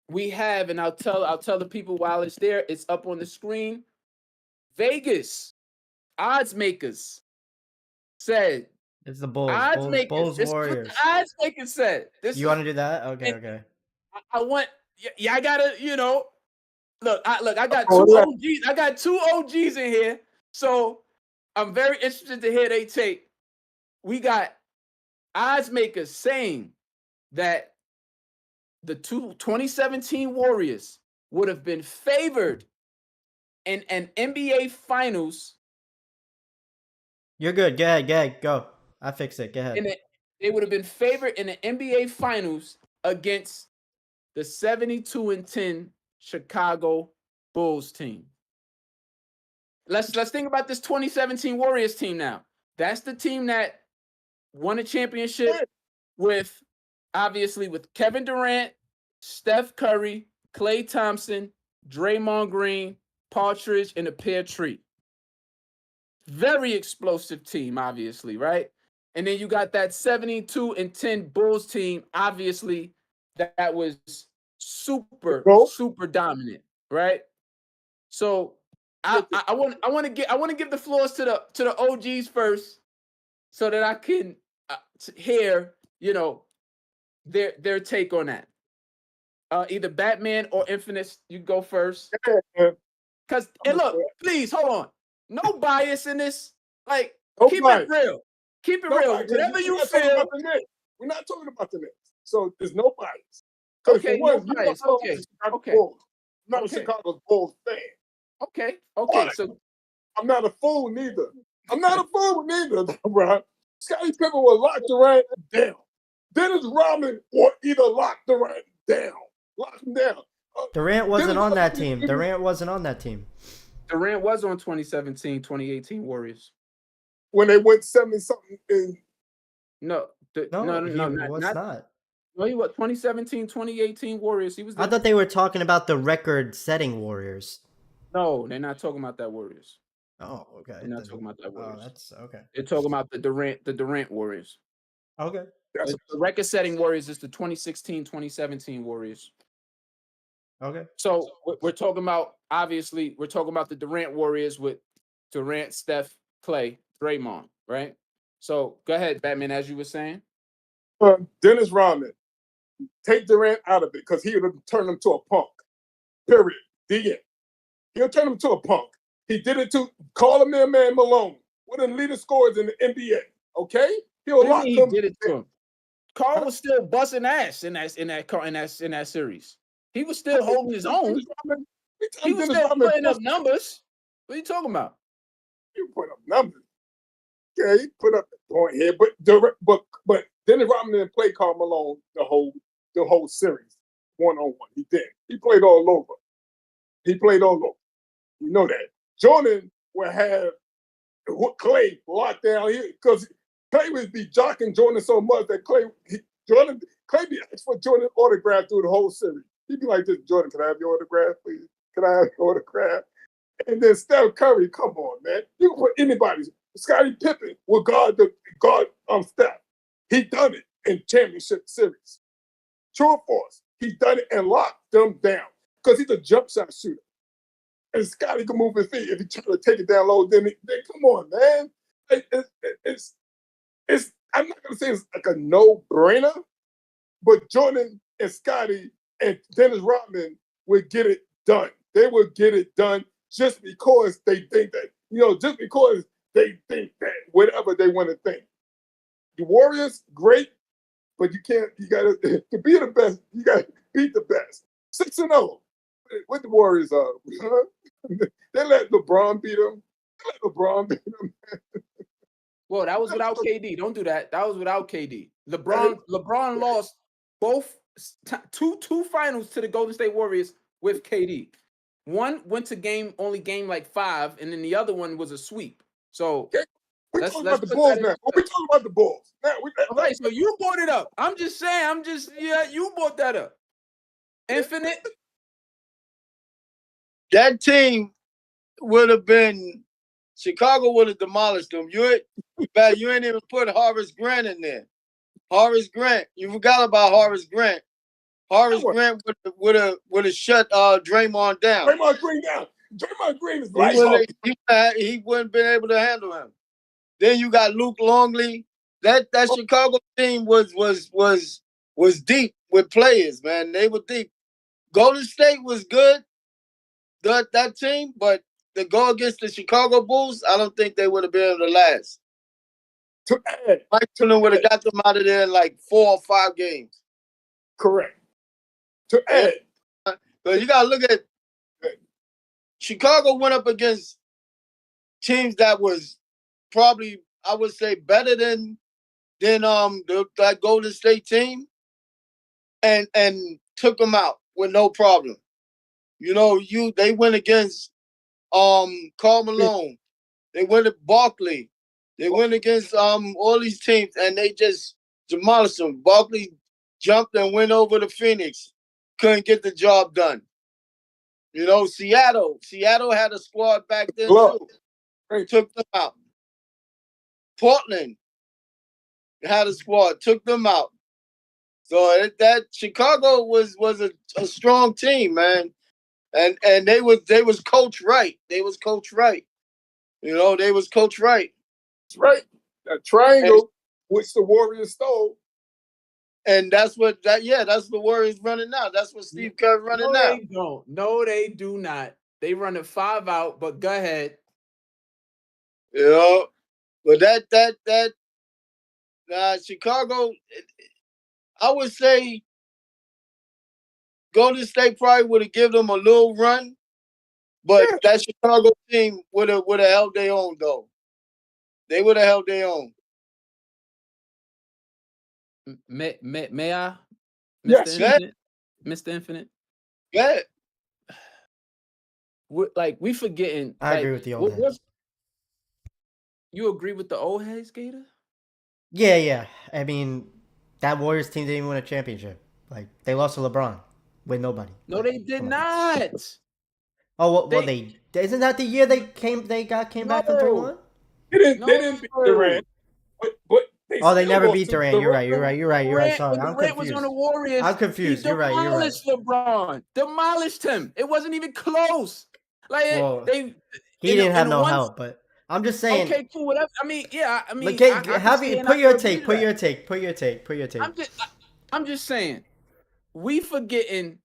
We have, and I'll tell the people while it's there, it's up on the screen. Vegas odds makers said it's the Bulls. Bulls Warriors. The odds makers said. You want to do that? Okay. I want. Yeah, I gotta. Look. I got two OGs. I got 2 OGs in here, so I'm very interested to hear they take. We got odds makers saying that the 2017 Warriors would have been favored in an NBA Finals. You're good. Go ahead. Go. I fix it. Go ahead. They would have been favored in the NBA Finals against the 72-10 Chicago Bulls team. Let's think about this 2017 Warriors team now. That's the team that won a championship with Kevin Durant, Steph Curry, Klay Thompson, Draymond Green, Partridge, and a pear tree. Very explosive team, obviously, right? And then you got that 72-10 Bulls team, obviously, that was super dominant, right? So I want to give the floors to the OGs first, so that I can hear their take on that. Either Batman or Infinite, you go first. Because look, please hold on. No bias in this. Like, keep it real. Keep it real. Whatever you feel. We're not talking about the Knicks. So there's no bias. Okay, no bias. Okay. I'm not a Chicago Bulls fan. Okay. So I'm not a fool neither. Bro. Scottie Pippen will lock Durant down. Dennis Rodman will either lock Durant down. Lock him down. Durant wasn't on that team. Durant was on 2017, 2018 Warriors. When they went 70-something in. No, he was not. No, he was 2017, 2018 Warriors. He was. I thought they were talking about the record-setting Warriors. No, they're not talking about that Warriors. Oh, okay. They're not talking about that Warriors. Oh, that's okay. They're talking about the Durant Warriors. Okay. The record-setting Warriors is the 2016, 2017 Warriors. Okay. So we're talking about, obviously, the Durant Warriors with Durant, Steph, Klay, Draymond, right? So go ahead, Batman, as you were saying. Dennis Rodman, take Durant out of it because he would have turned him to a punk. Period. The end. He'll turn him to a punk. He did it to call him man Malone, one of the leading scorers in the NBA. Okay, he'll lock him. He did it to him. Carl was still busting ass in that series. He was still holding his own. He was still putting up numbers. What are you talking about? You put up numbers. Yeah, he put up the point here, but Dennis Rodman didn't play Karl Malone the whole series 1-on-1. He did. He played all over. You know that. Jordan will have Clay locked down here because Clay would be jocking Jordan so much that Clay be asked for Jordan autograph through the whole series. He'd be like, "This Jordan, can I have your autograph, please? Can I have your autograph?" And then Steph Curry, come on, man. You can put anybody. Scottie Pippen will guard Steph. He done it in championship series. True or false? He done it and locked them down because he's a jump shot shooter. And Scottie can move his feet. If he try to take it down low, then come on, man. It's I'm not gonna say it's like a no-brainer, but Jordan and Scottie and Dennis Rodman would get it done. They would get it done just because they think that, just because they think that whatever they want to think. The Warriors, great, but you gotta to be the best, you gotta beat the best. 6-0. What the Warriors are. They let LeBron beat them. Well, that was without KD. Don't do that. That was without KD. LeBron lost both two finals to the Golden State Warriors with KD. One went to game like 5, and then the other one was a sweep. So we're talking about the Bulls now. We're talking about the Bulls. Now, all right, so you brought it up. I'm just saying. You brought that up. Infinite. That team would have been, Chicago would have demolished them. You ain't even put Horace Grant in there. Horace Grant, you forgot about Horace Grant. Horace Grant would have shut Draymond down. Draymond Green down. Draymond Green is lights off. He wouldn't been able to handle him. Then you got Luke Longley. That Chicago team was deep with players, man. They were deep. Golden State was good, that team, but to go against the Chicago Bulls, I don't think they would have been able to last. Mike Tillman would have got them out of there in like 4 or 5 games. Correct. To add, but you gotta look at Chicago went up against teams that was probably, I would say, better than that Golden State team, and took them out with no problem. They went against Karl Malone. They went to Barkley. They went against all these teams, and they just demolished them. Barkley jumped and went over to Phoenix. Couldn't get the job done. Seattle had a squad back then too. Took them out. Portland had a squad, took them out. So that Chicago was a strong team, man. And they was coached right. They was coached right. They was coached right. That's right. That triangle, which the Warriors stole. And that's the Warriors running now. That's what Steve Kerr running now. They don't. No, they do not. They run a 5 out, but go ahead. But Chicago, I would say Golden State probably would have given them a little run, but that Chicago team would have held their own though. They would have held their own. May I? Mr. Yes. Infinite? Mr. Infinite? Yeah. We forgetting. I agree with the old heads. You agree with the old heads, Gator? Yeah. I mean, that Warriors team didn't even win a championship. Like, they lost to LeBron with nobody. No, they did not. Oh, well, they isn't that the year they came back from 3-1? They didn't beat Durant. But they never beat Durant. You're right. Sorry, I'm Durant was on the Warriors. I'm confused. You're right. Demolished LeBron. Demolished him. It wasn't even close. He didn't have no help, but I'm just saying. Okay, cool. Whatever. I mean, put your take. I'm just saying. We forgetting.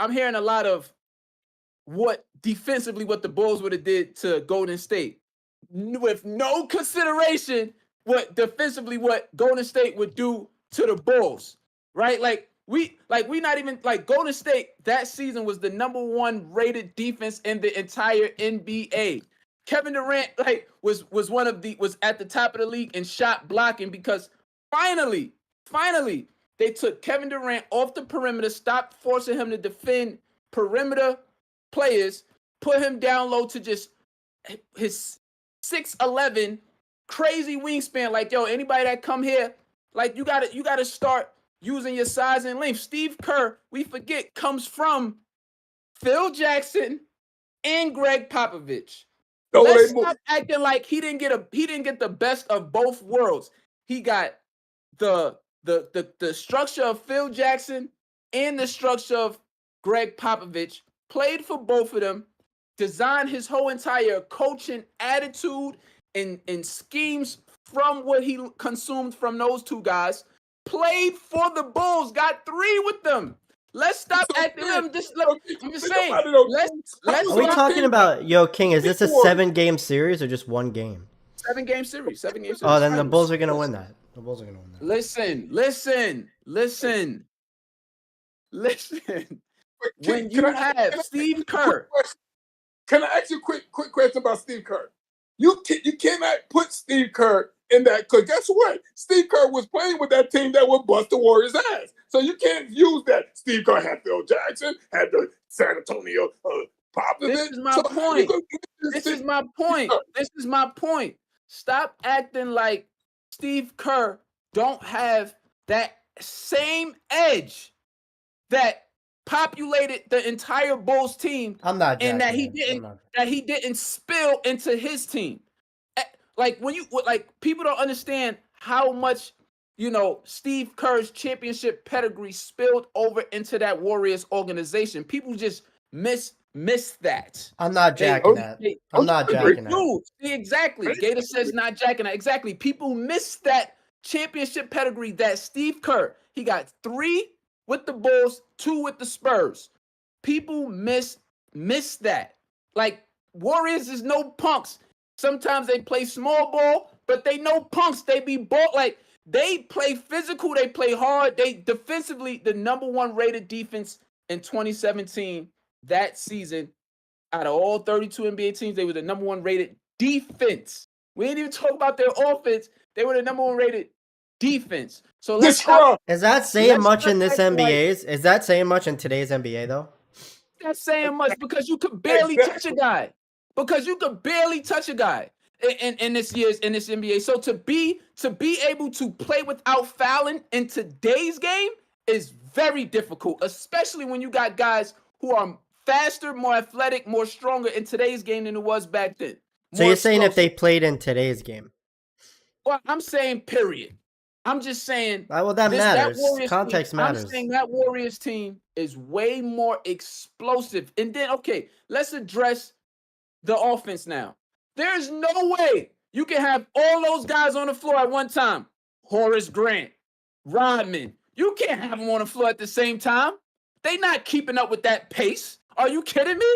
I'm hearing a lot of what defensively what the Bulls would have did to Golden State, with no consideration what defensively what Golden State would do to the Bulls, right? We not even Golden State that season was the #1 rated defense in the entire NBA. Kevin Durant was at the top of the league in shot blocking because finally they took Kevin Durant off the perimeter, stopped forcing him to defend perimeter players, put him down low to just his 6'11", crazy wingspan. Like, yo, anybody that come here, like, you gotta start using your size and length. Steve Kerr, we forget, comes from Phil Jackson and Greg Popovich. No, Let's they move. stop acting like he didn't get the best of both worlds. He got the structure of Phil Jackson and the structure of Greg Popovich, played for both of them, designed his whole entire coaching attitude and schemes from what he consumed from those two guys, played for the Bulls, got 3 with them. Let's stop acting them. I'm just saying. Let's Are we stop talking about, yo, King, is this a Before- 7-game series or just one game? 7-game series. 7-game series. Oh, then the finals. Bulls are going to win that. The Bulls are going to win that. Listen. Can- When can you I- have can I- Steve Kerr, Can I ask you a quick question about Steve Kerr? You cannot put Steve Kerr in that, because guess what? Steve Kerr was playing with that team that would bust the Warriors' ass. So you can't use that. Steve Kerr had Phil Jackson, had the San Antonio Popovich. This is my So point. you go- This is my point. Stop acting like Steve Kerr don't have that same edge that populated the entire Bulls team, I'm not and that jacking it. he didn't spill into his team. Like, when you people don't understand how much, Steve Kerr's championship pedigree spilled over into that Warriors organization. People just miss that. I'm not jacking that. I'm not jacking that. Dude, see, exactly. Gator says not jacking that. Exactly. People miss that championship pedigree that Steve Kerr, he got 3 with the Bulls, 2 with the Spurs. People miss that. Like, Warriors is no punks. Sometimes they play small ball, but they no punks. They be ball, like, they play physical, they play hard. They defensively, the #1 rated defense in 2017, that season, out of all 32 NBA teams, they were the #1 rated defense. We didn't even talk about their offense. They were the #1 rated defense. So let's stop. Is that saying Let's much not in this act like- NBA's? Is that saying much in today's NBA though? That's saying much, because you could barely touch a guy. Because you could barely touch a guy in this NBA. So to be able to play without fouling in today's game is very difficult, especially when you got guys who are faster, more athletic, more stronger in today's game than it was back then. So you're saying if they played in today's game? Well, I'm saying period. I'm just saying. Well, that matters. Context team, matters. I'm saying that Warriors team is way more explosive. And then, okay, let's address the offense now. There's no way you can have all those guys on the floor at one time. Horace Grant, Rodman. You can't have them on the floor at the same time. They not keeping up with that pace. Are you kidding me?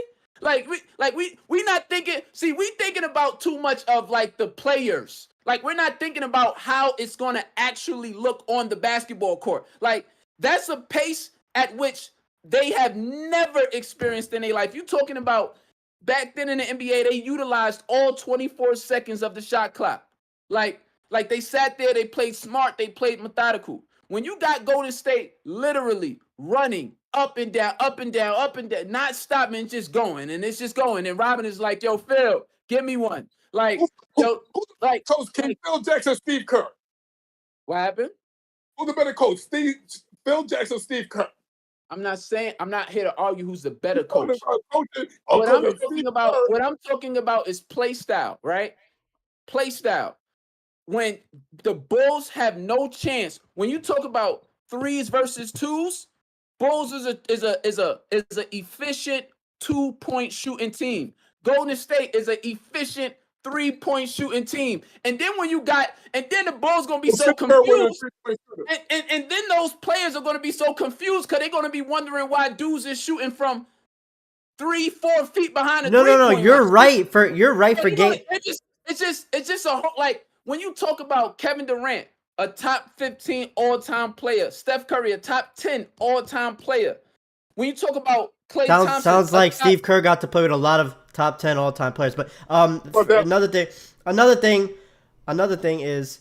We not thinking. See, we thinking about too much of like the players. Like, we're not thinking about how it's going to actually look on the basketball court. Like, that's a pace at which they have never experienced in their life. You talking about back then in the NBA, they utilized all 24 seconds of the shot clock. Like they sat there, they played smart, they played methodical. When you got Golden State literally running up and down, not stopping, just going, and it's just going. And Robin is like, yo, Phil, give me one. Like, yo, like, coach, Phil Jackson, Steve Kerr. What happened? Who's the better coach, Phil Jackson, Steve Kerr? I'm not here to argue who's the better coach. What I'm talking about is play style, right? Play style. When the Bulls have no chance, when you talk about 3s versus 2s, Bulls is a efficient 2-point shooting team. Golden State is an efficient 3-point shooting team. And then the Bulls gonna be so confused. And then those players are gonna be so confused because they're gonna be wondering why dudes is shooting from 3-4 feet behind the No. You're right for game. It's just a like, when you talk about Kevin Durant, a top 15 all-time player, Steph Curry, a top 10 all-time player. When you talk about Klay Thompson, sounds like Steve Kerr got to play with a lot of top 10 all-time players. But another thing is,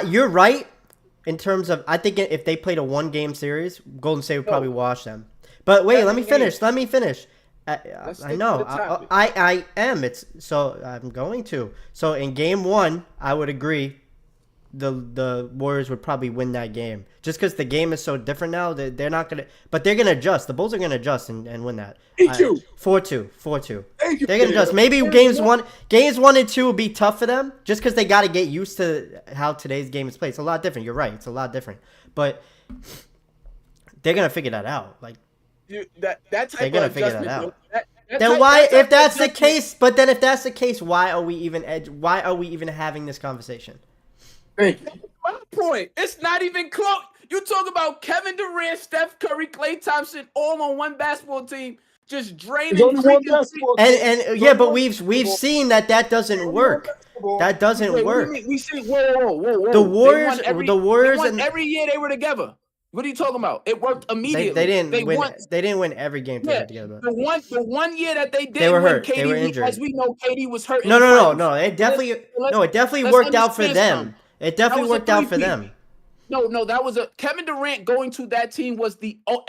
you're right in terms of, I think if they played a 1-game series, Golden State would probably wash them. But wait, let me finish. Let's I stick to know. the topic. I am. It's so I'm going to. So in game one, I would agree. The Warriors would probably win that game just because the game is so different now. They're not gonna, but they're gonna adjust. The Bulls are gonna adjust and win that. Thank you. 4-2, 4-2. Thank you. They're gonna adjust. Maybe games one and two will be tough for them just because they got to get used to how today's game is played. It's a lot different. You're right. It's a lot different, but they're gonna figure that out. Like That they're type gonna of figure that adjustment. out. That Then type- why, that type if that's of the adjustment- case, but then if that's the case, why are we even having this conversation? Thank you. My point. It's not even close. You talk about Kevin Durant, Steph Curry, Klay Thompson, all on one basketball team, just draining. There's only one freaking- basketball team. And yeah, but we've seen that doesn't work. That doesn't Wait, what do you work. mean? We see. Whoa. The They Warriors, won every- the Warriors, they won and every year they were together. What are you talking about? It worked immediately. they didn't win. Won. They didn't win every game Yeah, together. the one year that they did, They were when hurt. KD, They were injured. as we know, KD was hurt. No. in the finals. No. It definitely let's worked out for understand them. something. It definitely was a worked out for three-peat. them. No, that was a Kevin Durant going to that team was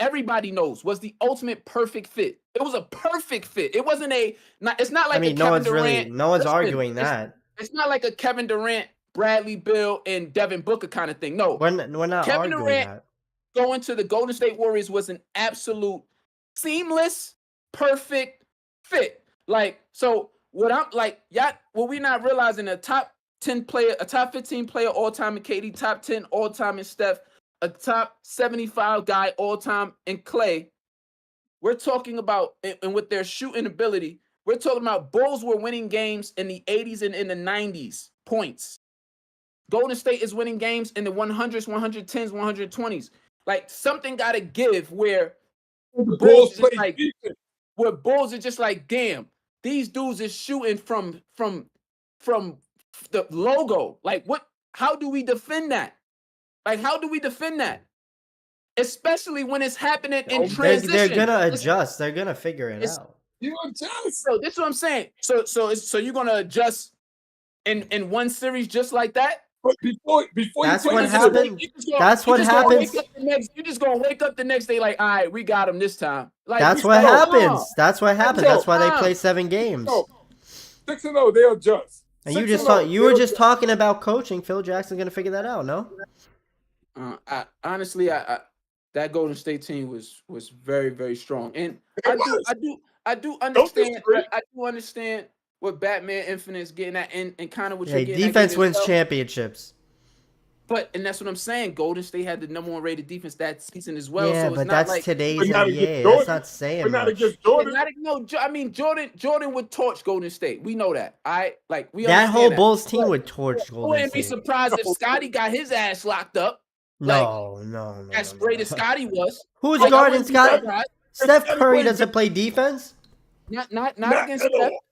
everybody knows was the ultimate perfect fit. It was a perfect fit. It wasn't it's not like I mean, a Kevin no Durant. one's listen, arguing it's- that. It's not like a Kevin Durant, Bradley Beal, and Devin Booker kind of thing. No, We're not Kevin arguing Durant that. going to the Golden State Warriors was an absolute seamless, perfect fit. Like, so what I'm like, what we're not realizing, a top 10 player, a top 15 player all time in KD, top 10 all time in Steph, a top 75 guy all time in Klay. We're talking about, and with their shooting ability, we're talking about Bulls were winning games in the 80s and in the 90s points. Golden State is winning games in the 100s, 110s, 120s. Like, something got to give where The Bulls Bulls is play like, defense. where Bulls are just like, damn, these dudes is shooting from the logo. Like, what? How do we defend that? Like, how do we defend that? Especially when it's happening in transition. They're gonna adjust. They're gonna figure it out. You adjust. So this is what I'm saying. So you're gonna adjust in one series just like that? But before That's you play what the happened. That's what happens. You're just gonna wake up the next day like, all right, we got him this time. Like, That's we what still happens. wrong. That's what happens. Until That's why they now. play 7 games. 6-0, they'll adjust. And you 6-0, you were they'll just adjust. talking about coaching. Phil Jackson's gonna figure that out. No. Honestly, that Golden State team was very, very strong, and It I do understand. disagree. I do understand what Batman Infinite is getting at, and kind of what Hey, you're getting defense at wins yourself. championships. And that's what I'm saying. Golden State had the #1 rated defense that season as well. Yeah, so it's but not that's like, today's But not NBA. against That's Jordan. not saying But not much. against Jordan. I mean, Jordan would torch Golden State. We know that. We That whole understand Bulls team would torch I Golden wouldn't be State. surprised if Scotty got his ass locked up. No. As great as Scotty was. Who's Like, I guarding wouldn't be Scott? surprised. Steph Scotty Curry plays doesn't play defense. Not Not against at Steph. all.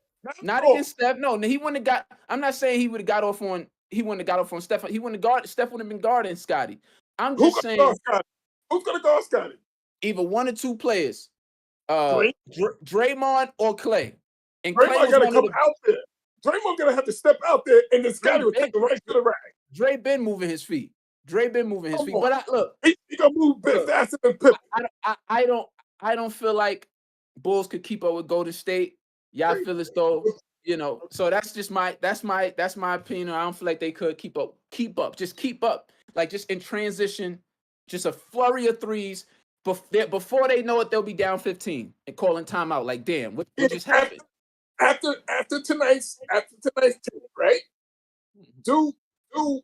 Not at all. against Steph. No, he wouldn't have got. I'm not saying he would have got off on. He wouldn't have got off on Steph. He wouldn't have guarded. Steph would have been guarding Scotty. I'm Who's just gonna saying guard Scotty? Who's gonna guard Scotty? either one or two players, Dray- Draymond or Klay. And Klay Draymond was gotta one of come the. out there. Draymond gonna have to step out there, and then Scotty will take the right to the rack. Dre been moving his feet. Come on. But look, He gonna move Look. faster than Pippen. I don't feel like Bulls could keep up with Golden State. Y'all feel as though, so that's just my opinion. I don't feel like they could keep up. Just keep up. Like, just in transition, just a flurry of threes. Before they know it, they'll be down 15 and calling timeout. Like, damn, what just happened? After tonight's tape, right? Do go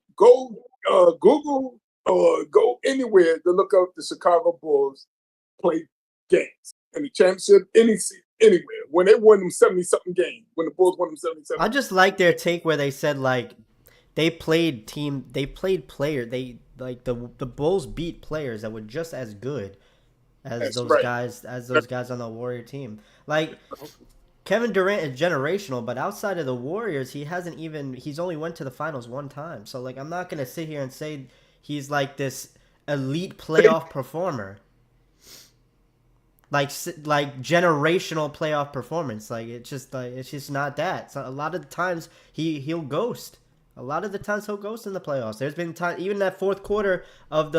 Google or go anywhere to look up the Chicago Bulls play games in the championship anywhere when they won them 70-something games, when the Bulls won them 70-something. I just like their take where they said like they played player. They like the Bulls beat players that were just as good as That's those right. guys on the Warrior team. Like Kevin Durant is generational, but outside of the Warriors, he's only went to the finals one time. So like I'm not gonna sit here and say he's like this elite playoff performer. Like generational playoff performance. Like it's just not that. So a lot of the times he'll ghost. A lot of the times he'll ghost in the playoffs. There's been time, even that fourth quarter of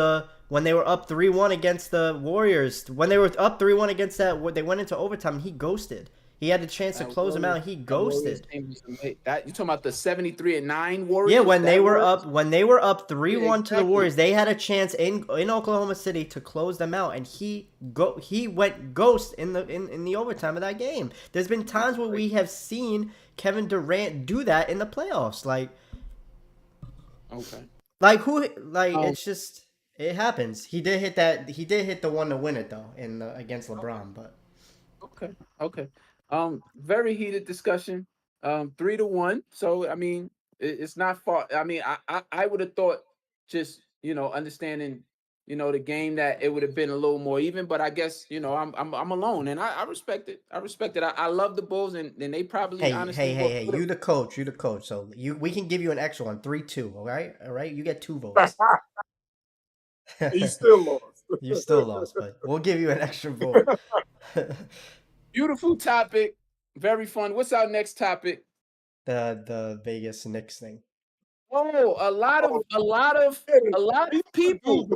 when they were up 3-1 against the Warriors. When they were up 3-1 against they went into overtime. He ghosted. He had a chance to close them out. He ghosted. You talking about the 73-9 Warriors? Yeah, when they were up 3-1 to the Warriors, they had a chance in Oklahoma City to close them out, and he went ghost in the overtime of that game. There's been times where we have seen Kevin Durant do that in the playoffs, it's just it happens. He did hit that. He did hit the one to win it though against LeBron, but okay. Very heated discussion. 3-1. So I mean, it's not far. I mean, I would have thought just understanding the game that it would have been a little more even. But I guess I'm alone, and I respect it. I respect it. I love the Bulls, and they probably honestly. Hey! You the coach. So we can give you an extra one, 3-2. All right. You get 2 votes. You still lost. You still lost, but we'll give you an extra vote. Beautiful topic, very fun. What's our next topic? The Vegas Knicks thing. Oh, a lot of people.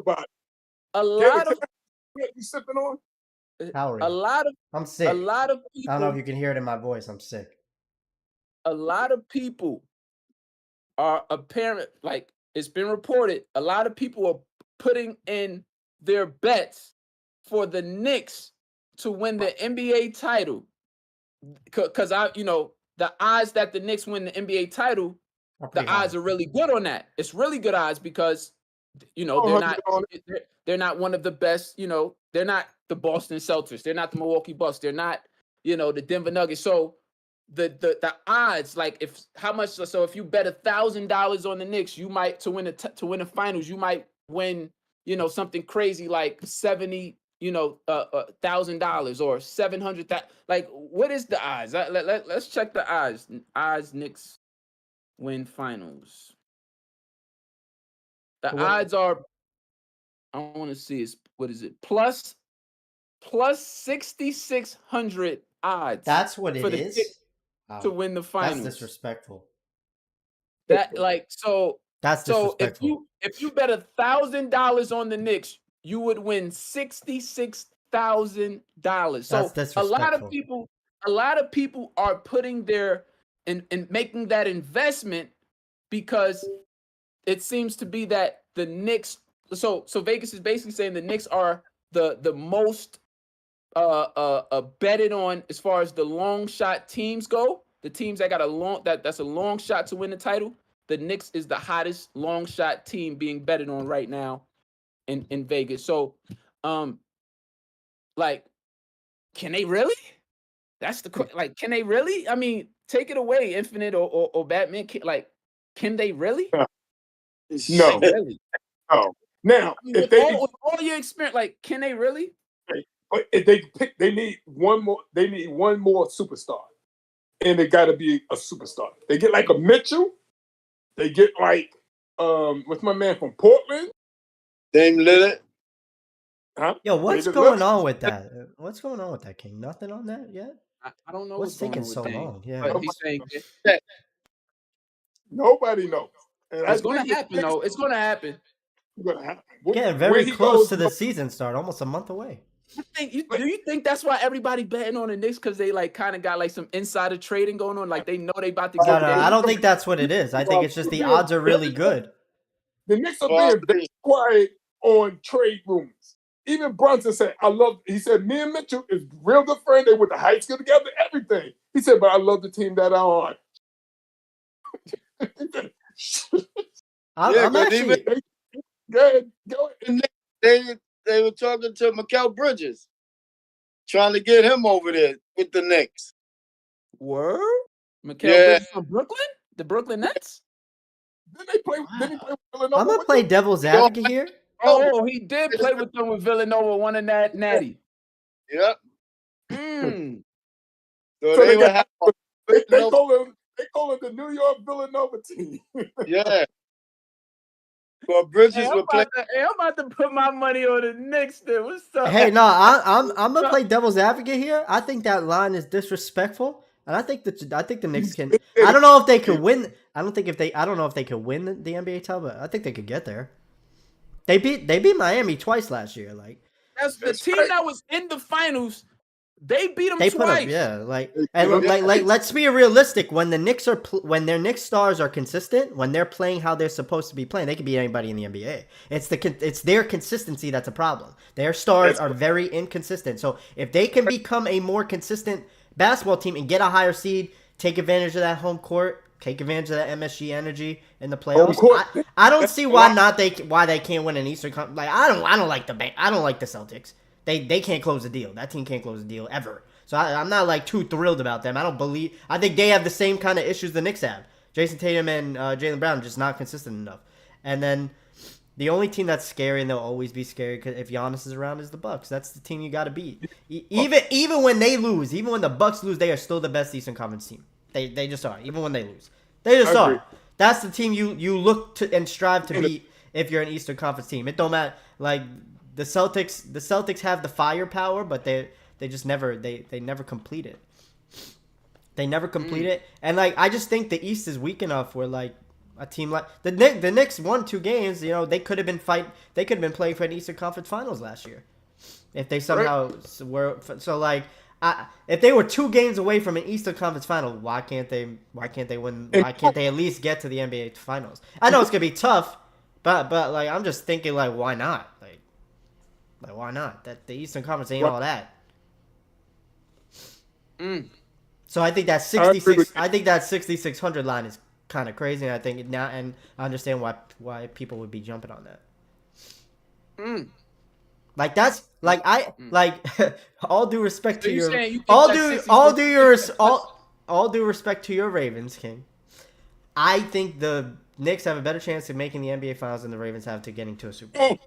You sipping on? Powerade. I'm sick. A lot of people. I don't know if you can hear it in my voice. I'm sick. A lot of people are apparent. Like it's been reported, a lot of people are putting in their bets for the Knicks to win the NBA title. Because the odds that the Knicks win the NBA title, the odds are really good on that. It's really good odds because they're not one of the best. They're not the Boston Celtics. They're not the Milwaukee Bucks. They're not the Denver Nuggets. So the odds, like if you bet $1,000 on the Knicks, you might to win the finals, you might win something crazy like $70,000 or $700,000. Like, what is the odds? Let's check the odds. Odds Knicks win finals. The odds are, I want to see what is it? Plus 6,600 odds. That's what it is. To win the finals. That's disrespectful. That's disrespectful. So if you bet $1,000 on the Knicks, you would win $66,000. So a lot of people are putting their and making that investment because it seems to be that the Knicks. So Vegas is basically saying the Knicks are the most betted on as far as the long shot teams go. The teams that got that's a long shot to win the title. The Knicks is the hottest long shot team being betted on right now in Vegas. So, can they really? That's the can they really? I mean, take it away, Infinite or Batman. Can they really? No. Really? No. Now, with all your experience, can they really? But if they need one more. They need one more superstar, and it got to be a superstar. They get like a Mitchell. They get what's my man from Portland? Dame Lillard. Huh? Yo, what's going on with that? What's going on with that, King? Nothing on that yet? I don't know what's taking so long. Yeah, but he's saying nobody knows. And it's going to happen, though. It's going to happen. Yeah, very close to the season start, almost a month away. Do you think that's why everybody betting on the Knicks because they kind of got some insider trading going on? Like they know they about to get. No, I don't think that's what it is. I think it's just the odds are really good. The Knicks are being very quiet on trade rumors. Even Brunson said, he said, me and Mitchell is real good friends. They went to high school together, everything. He said, but I love the team that I'm on. I'm actually... Go ahead. They were talking to Mikal Bridges, trying to get him over there with the Knicks. Word? Mikal Bridges from Brooklyn? The Brooklyn Nets? Didn't he play with Villanova? I'm going to play devil's advocate here. Oh, he did play with them with Villanova, won a natty. Yep. Mm. So they call it the New York Villanova team. Yeah. Well, Bridges will play. I'm about to put my money on the Knicks. Then what's up? Hey, no, I'm gonna play devil's advocate here. I think that line is disrespectful. And I think the Knicks can. I don't know if they could win. I don't know if they could win the NBA title, but I think they could get there. They beat Miami twice last year. Like That's the That's team right. that was in the finals. They beat them they put twice. up, yeah. Like They and put up- like let's be realistic. When the Knicks when their Knicks stars are consistent, when they're playing how they're supposed to be playing, they can beat anybody in the NBA. It's their consistency that's a problem. Their stars are very inconsistent. So if they can become a more consistent basketball team and get a higher seed, take advantage of that home court, take advantage of that MSG energy in the playoffs. court. I don't see why they can't win an Eastern Conference. Like I don't like the Celtics. They can't close the deal. That team can't close the deal ever. So I'm not like too thrilled about them. I think they have the same kind of issues the Knicks have. Jason Tatum and Jaylen Brown are just not consistent enough. And then the only team that's scary, and they'll always be scary if Giannis is around, is the Bucks. That's the team you got to beat. Even when they lose, even when the Bucks lose, they are still the best Eastern Conference team. They just are. Even when they lose, they just I agree. are. That's the team you look to and strive to beat if you're an Eastern Conference team. It don't matter. Like the Celtics have the firepower, but they just never complete it. They never complete it, and like I just think the East is weak enough where like a team like the Knicks won 2 games. You know they could have been playing for an Eastern Conference Finals last year, if they somehow were. So like if they were 2 games away from an Eastern Conference Final, why can't they win? Why can't they at least get to the NBA Finals? I know it's gonna be tough, but like I'm just thinking like why not? Like why not? That the Eastern Conference ain't all that. So I think that 66. I think that 6,600 line is kind of crazy. And I think now, and I understand why people would be jumping on that. Like that's like all due respect So to you your saying you think all that due 66 all due your all due respect to your Ravens, King. I think the Knicks have a better chance of making the NBA Finals than the Ravens have to getting to a Super Bowl.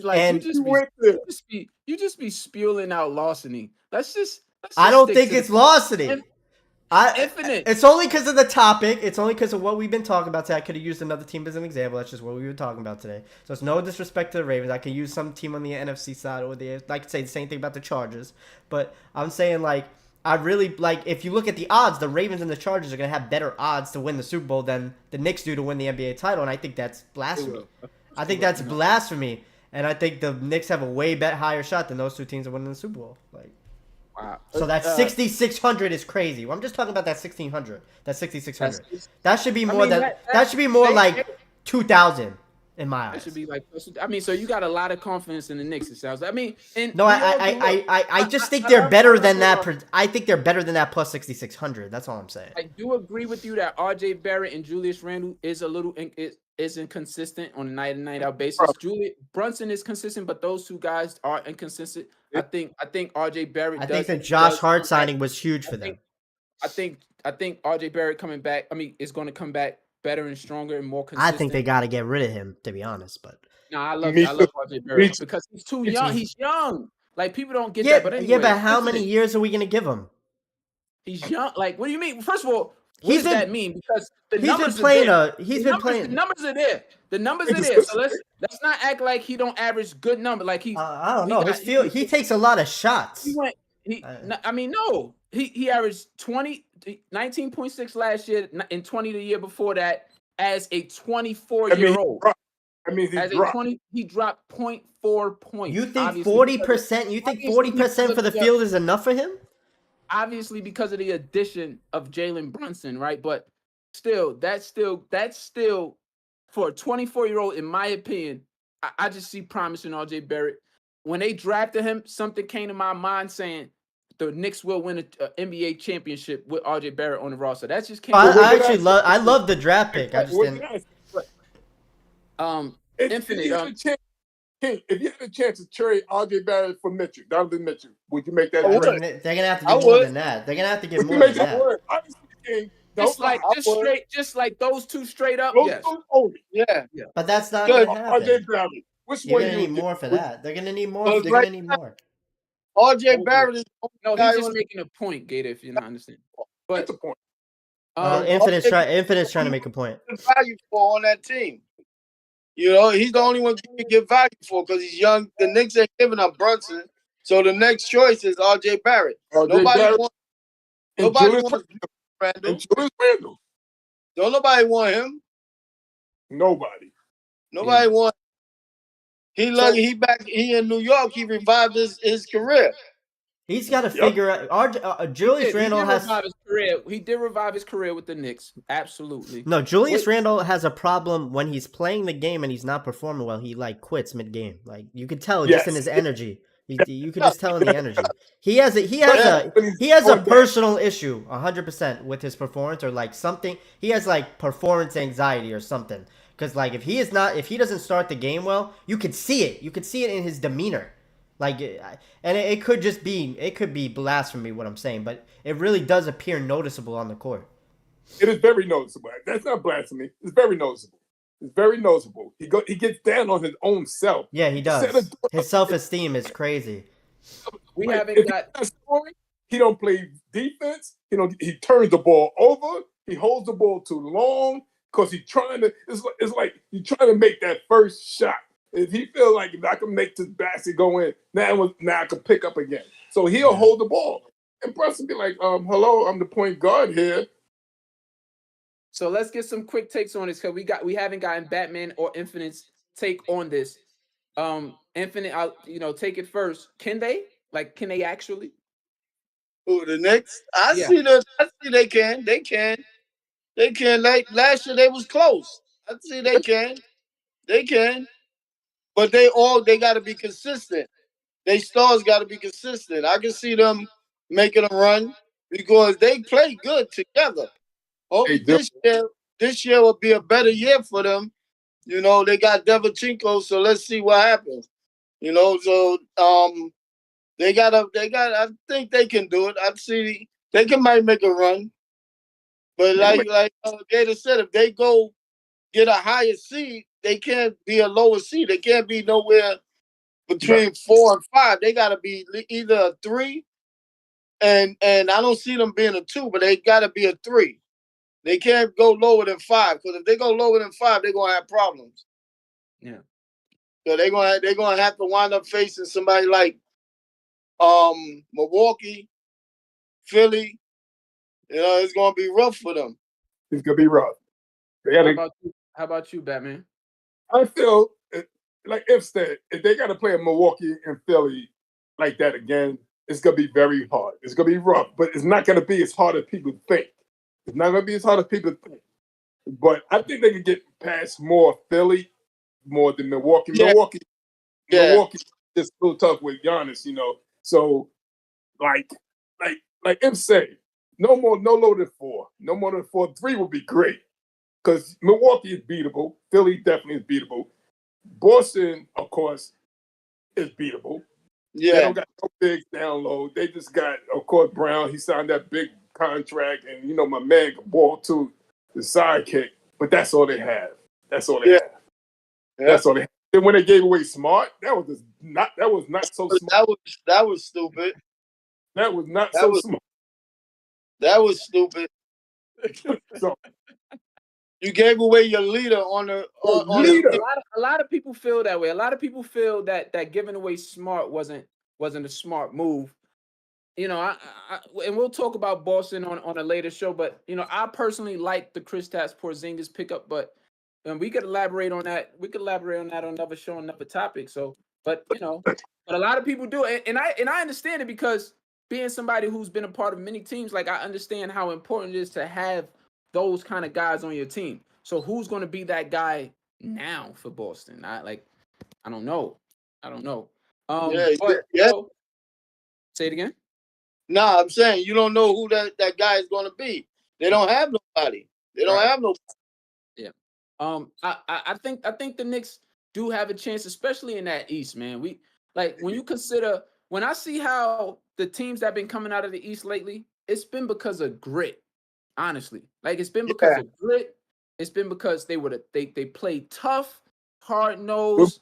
Like And you just be spewing out larceny. Let's just I don't stick think to it's the larceny. infinite. It's only because of the topic. It's only because of what we've been talking about today. I could have used another team as an example. That's just what we were talking about today. So it's no disrespect to the Ravens. I could use some team on the NFC side, or I could say the same thing about the Chargers. But I'm saying like I really like if you look at the odds, the Ravens and the Chargers are gonna have better odds to win the Super Bowl than the Knicks do to win the NBA title, and I think that's blasphemy. I think that's blasphemy, and I think the Knicks have a way higher shot than those 2 teams of winning the Super Bowl. Like. Wow. So that 6,600 is crazy. Well, I'm just talking about that 1,600. That 6,600. That should be more that should be more like 2,000 in my eyes. That should be like. I mean, so you got a lot of confidence in the Knicks. It sounds. I mean, and No, I just think they're better than that. I think they're better than that plus 6,600. That's all I'm saying. I do agree with you that R.J. Barrett and Julius Randle is a little is inconsistent on a night-in, night-out basis. Julius Brunson is consistent, but those 2 guys are inconsistent. I think R.J. Barrett. I think the Josh Hart signing was huge for them. I think R.J. Barrett coming back. I mean, is going to come back better and stronger and more consistent. I think they got to get rid of him, to be honest. But no, I love R.J. Barrett because he's too young. He's young. Like people don't get that. But anyway, but how many years are we gonna give him? He's young. Like, what do you mean? First of all, what does that mean? Because the numbers been playing are there. The numbers are there. The numbers are there. So let's not act like he don't average good number. Like I don't know. He takes a lot of shots. I mean, no. He averaged 19.6 last year and 20 the year before that as a 24-year-old. He dropped 0.4 points. You think 40%? You think 40% for the field is enough for him? Obviously, because of the addition of Jalen Brunson, right? But still, that's still for a 24-year-old, in my opinion. I just see promise in R.J. Barrett. When they drafted him, something came to my mind saying the Knicks will win an NBA championship with R.J. Barrett on the roster. That's just came. I love the draft pick. I just didn't. Infinite. If you had a chance to trade R.J. Barrett for Mitchell, Donovan Mitchell, would you make that trade? They're gonna have to give more than that. They're gonna have to give more than that. Just like those 2 straight up. Those Yes. Yeah. But that's not gonna happen. R.J. Barrett. Which You're one gonna you need more for that. They're gonna need more. Well, They're gonna need more. R.J. Barrett is No, he's just making a point, Gator, if you're not understanding. But That's a point. Infinite's trying to make a point. value for on that team. You know, he's the only one you can get value for because he's young. The Knicks ain't giving up Brunson, So the next choice is R.J. Barrett. R.J. Barrett and Nobody Julius wants Randle. and Julius Randle. Don't nobody want him. Nobody. Nobody want. He lucky. He back. He in New York. He revived his career. He's got to figure out. Julius Randle has. Revive his career. He did revive his career with the Knicks. Absolutely. No, Julius Randle has a problem when he's playing the game and he's not performing well. He like quits mid game. Like you could tell just in his energy. You could just tell in the energy. He has a personal issue 100% with his performance or like something. He has like performance anxiety or something. Because like if he doesn't start the game well, you could see it. You could see it in his demeanor. Like, and it could be blasphemy what I'm saying, but it really does appear noticeable on the court. It is very noticeable. That's not blasphemy. It's very noticeable. It's very noticeable. He gets down on his own self. Yeah, he does. His self-esteem is crazy. We haven't got. He don't play defense. He turns the ball over. He holds the ball too long because he's trying to. It's like he's trying to make that first shot. If he feels like if I can make this basket go in, now I can pick up again. So he'll hold the ball. And Preston be like, hello, I'm the point guard here. So let's get some quick takes on this because we haven't gotten Batman or Infinite's take on this. Infinite, I'll take it first. Can they actually? Who, the Knicks? I see they can. They can. Like last year they was close. I see they can. They can. But they got to be consistent. They stars got to be consistent. I can see them making a run because they play good together. Hopefully this year will be a better year for them. They got Devchenko, so let's see what happens. So they got I think they can do it. I see they might make a run. But like Gator said, if they go get a higher seed, they can't be a lower seed. They can't be nowhere between 4 and 5. They got to be either a 3, and I don't see them being a 2, but they got to be a 3. They can't go lower than 5 because if they go lower than 5, they're gonna have problems. Yeah. So they're gonna have to wind up facing somebody like Milwaukee, Philly. It's gonna be rough for them. It's gonna be rough. How about you, Batman? I feel like if they got to play a Milwaukee and Philly like that again, it's gonna be very hard. It's gonna be rough, but it's not gonna be as hard as people think. It's not gonna be as hard as people think. But I think they can get past more Philly more than Milwaukee. Yeah. Milwaukee is a little tough with Giannis, So like M say, no lower than 4. No more than 4. 3 would be great. Because Milwaukee is beatable. Philly definitely is beatable. Boston, of course, is beatable. Yeah. They don't got no bigs down low. They just got, of course, Brown. He signed that big contract, and my man can ball to the sidekick. But that's all they have. That's all they have. Yeah. That's all they have. And when they gave away Smart, that was not so smart. That was stupid. That was not so smart. That was stupid. So, you gave away your leader on the leader. A lot of people feel that way. A lot of people feel that giving away Smart wasn't a smart move. And we'll talk about Boston on a later show. But I personally like the Kristaps Porzingis pickup. But we could elaborate on that. We could elaborate on that on another show, another topic. So, but a lot of people do, and I understand it because being somebody who's been a part of many teams, like I understand how important it is to have those kind of guys on your team. So who's going to be that guy now for Boston? I don't know. Say it again. No, I'm saying you don't know who that guy is going to be. They don't have nobody. They don't have nobody. Yeah. I think the Knicks do have a chance, especially in that East, man. When I see how the teams that have been coming out of the East lately, it's been because of grit. Honestly, it's been because of grit. It's been because they played tough, hard nosed.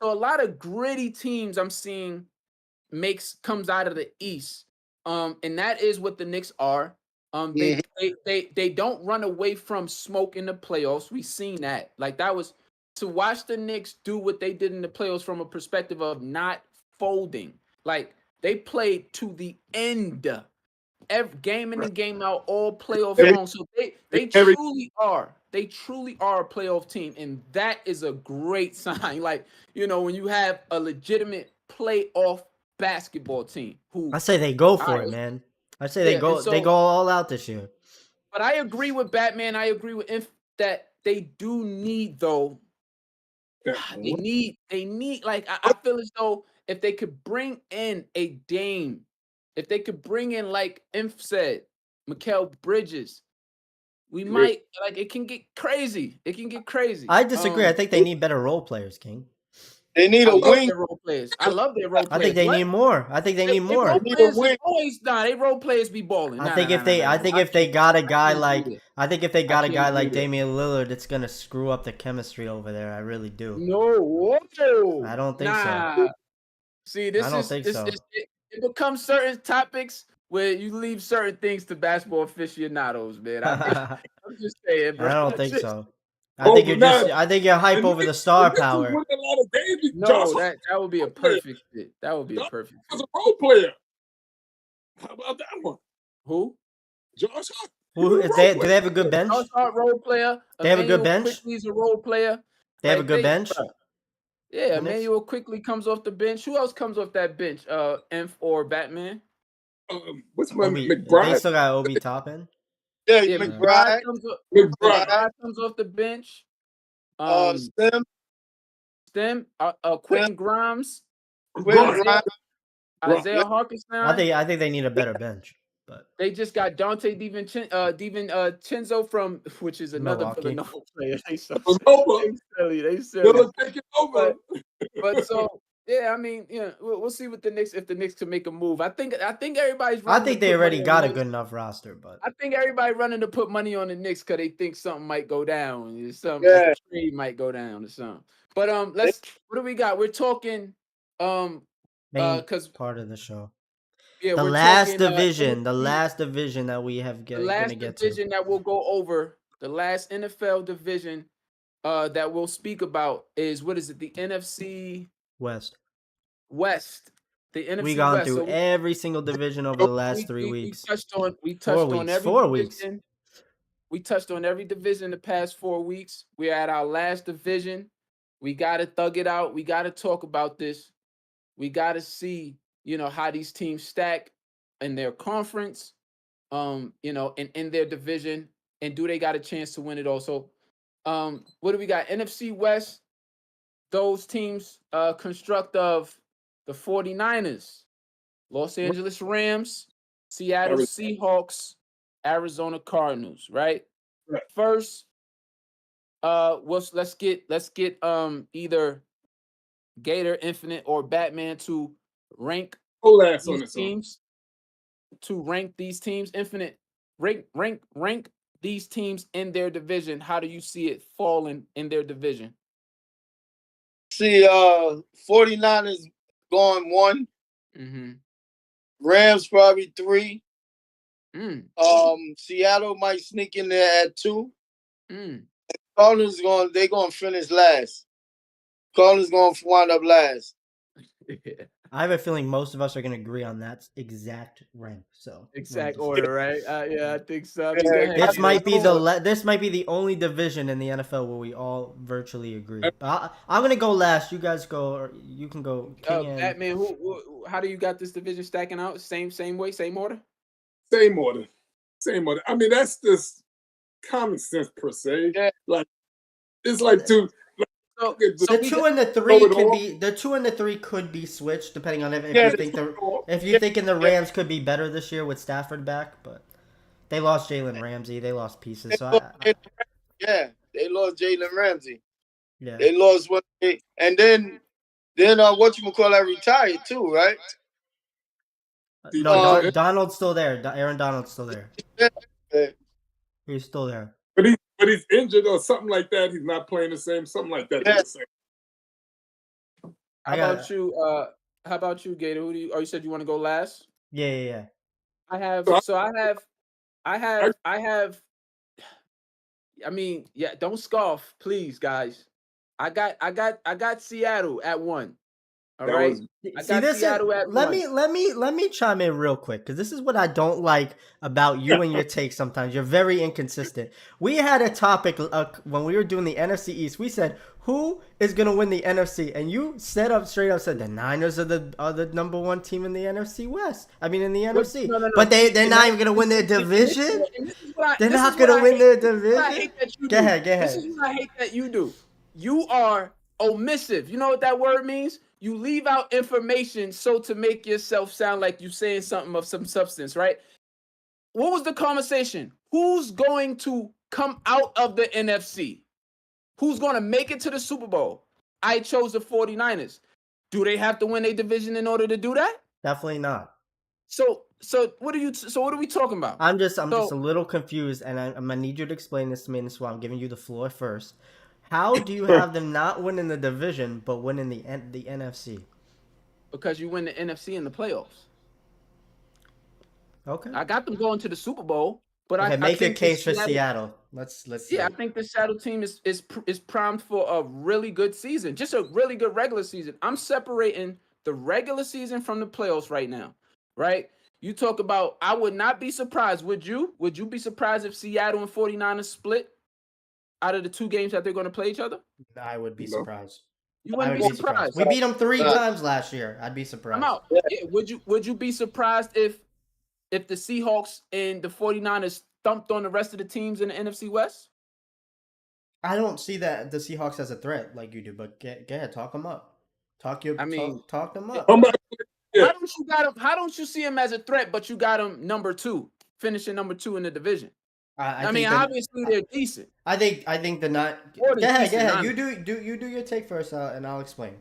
So a lot of gritty teams I'm seeing comes out of the East. And that is what the Knicks are. They don't run away from smoke in the playoffs. We've seen that. That was to watch the Knicks do what they did in the playoffs from a perspective of not folding. They played to the end. Every game in and game out, all playoff Every, long. So they every truly are. They truly are a playoff team, and that is a great sign. Like, when you have a legitimate playoff basketball team who, I say they go all for it, right, man. I say yeah, and they so, go all out this year. but I agree with Batman. I agree with Inf that they do need though. They need like I feel as though if they could bring in a Dame, if they could bring in like Inf said, Mikal Bridges, we might like it can get crazy. It can get crazy. I disagree. I think they need better role players, King. They need I a love wing. their role players. I love their role I players. think they What? need more. I think they need They role more. They need a players is wing. always they role players be balling. I think if they I got a guy can't like do that. I think if they I got a can't guy do like that. Damian Lillard, it's gonna screw up the chemistry over there. I really do. No, whoa. I don't think so. Nah. See, I don't think so. It becomes certain topics where you leave certain things to basketball aficionados, man. I'm just saying, bro. I don't think so. I Oh, think but you're now I think you're hype the over the Knicks, star the Knicks is power. winning a lot of games. No, Josh that would be a Hart player. perfect fit. That would be a Josh perfect was fit. a role player. How about that one? Who? Josh Hart. He Who was a is role they? Do player. they have a good bench? Josh Hart role player. They have a good Emmanuel bench? Quickly's a role player. They have a Like good bench. yeah, The Knicks? Emmanuel Quickly comes off the bench. Who else comes off that bench? Inf or Batman? What's my Obi, they McBride? still got Obi Toppin. Yeah, Yeah, McBride. McBride. Comes off the bench. Stem. Quentin Grimes, Quentin Grimes. Isaiah Harkistan. I think they need a better bench. But They just got Dante DiVincenzo from, which is another Milwaukee. Villanova player. They Nova. silly. Miller taking over. But so yeah, I mean, we'll see what if the Knicks can make a move. I think everybody's. I think they already got a good. good enough roster, but I think everybody running to put money on the Knicks because they think something might go down. Something Yeah. like a trade might go down or something. But what do we got? We're talking main because part of the show. yeah, The we're last talking, division, the NFC last division that we have the last division that we'll go over, the last NFL division that we'll speak about is what is it? The NFC West. West. The NFC We gone West. through So every single division over the last 3 weeks. We touched on every 4 division. weeks. We touched on every division the past 4 weeks. We're at our last division. We gotta thug it out. We gotta talk about this. We gotta see, how these teams stack in their conference, and in their division, and do they got a chance to win it also? What do we got? NFC West, those teams construct of the 49ers, Los Angeles Rams, Seattle Seahawks, Arizona Cardinals, right? Right. First, let's get either Gator Infinite or Batman to rank these teams. To rank these teams, Infinite, rank these teams in their division. How do you see it falling in their division? See, 49ers going 1. Mm-hmm. Rams probably 3. Mm. Seattle might sneak in there at 2. Mm. Cardinals they're gonna finish last. Cardinals gonna wind up last. I have a feeling most of us are going to agree on that exact rank. So Exact order, right? Yeah, I think so. This might be the only division in the NFL where we all virtually agree. I'm going to go last. You guys go, or you can go. Batman, how do you got this division stacking out? Same way, same order? Same order. I mean, that's just common sense per se. Yeah. Like it's like two. So the 2 and the 3 can be the 2 and the 3 could be switched depending on if you think the Rams could be better this year with Stafford back, but they lost Jalen Ramsey, they lost pieces. So they lost Jalen Ramsey. Yeah, they lost and then whatchamacallit retired too, right? No, Donald's still there. Aaron Donald's still there. Yeah. He's still there. But he's injured or something like that. He's not playing the same. Something like that. Yeah. How about you, Gator? Who do you? Oh, you said you want to go last? Yeah. I have. I mean, yeah. Don't scoff, please, guys. I got Seattle at 1. All That right. was I See, got this is Seattle at let 1. me chime in real quick because this is what I don't like about you and your take. Sometimes you're very inconsistent. We had a topic when we were doing the NFC East. We said who is gonna win the NFC, and you straight up said the Niners are the number one team in the NFC West. I mean in the NFC, No. but they're And not that- even gonna win their and this division. and this is what I, They're this not is what gonna I win hate. their This is what I division. hate that you Go do. ahead. This is what I hate that you do. You are omissive. You know what that word means? You leave out information so to make yourself sound like you're saying something of some substance, right? What was the conversation? Who's going to come out of the NFC? Who's going to make it to the Super Bowl? I chose the 49ers. Do they have to win a division in order to do that? Definitely not. So what are we talking about? I'm just a little confused, and I'm gonna need you to explain this to me. And this is why I'm giving you the floor first. How do you have them not winning the division but winning the NFC? Because you win the NFC in the playoffs. Okay. I got them going to the Super Bowl, but Okay, I make think a case for Seattle. Let's see. Yeah, I think the Seattle team is primed for a really good season, just a really good regular season. I'm separating the regular season from the playoffs right now, right? You talk about, I would not be surprised. Would you? Would you be surprised if Seattle and 49ers split out of the 2 games that they're going to play each other? I would be No. surprised. You I wouldn't would be surprised. We beat them 3 times last year. I'd be surprised. I'm out. Yeah, would you be surprised if the Seahawks and the 49ers thumped on the rest of the teams in the NFC West? I don't see that the Seahawks as a threat like you do, but go ahead, talk them up. Talk them up. Yeah. How don't you see him as a threat, but you got him number 2, finishing number 2 in the division? I mean, obviously they're decent. I think the not. Go ahead. You do your take first, and I'll explain.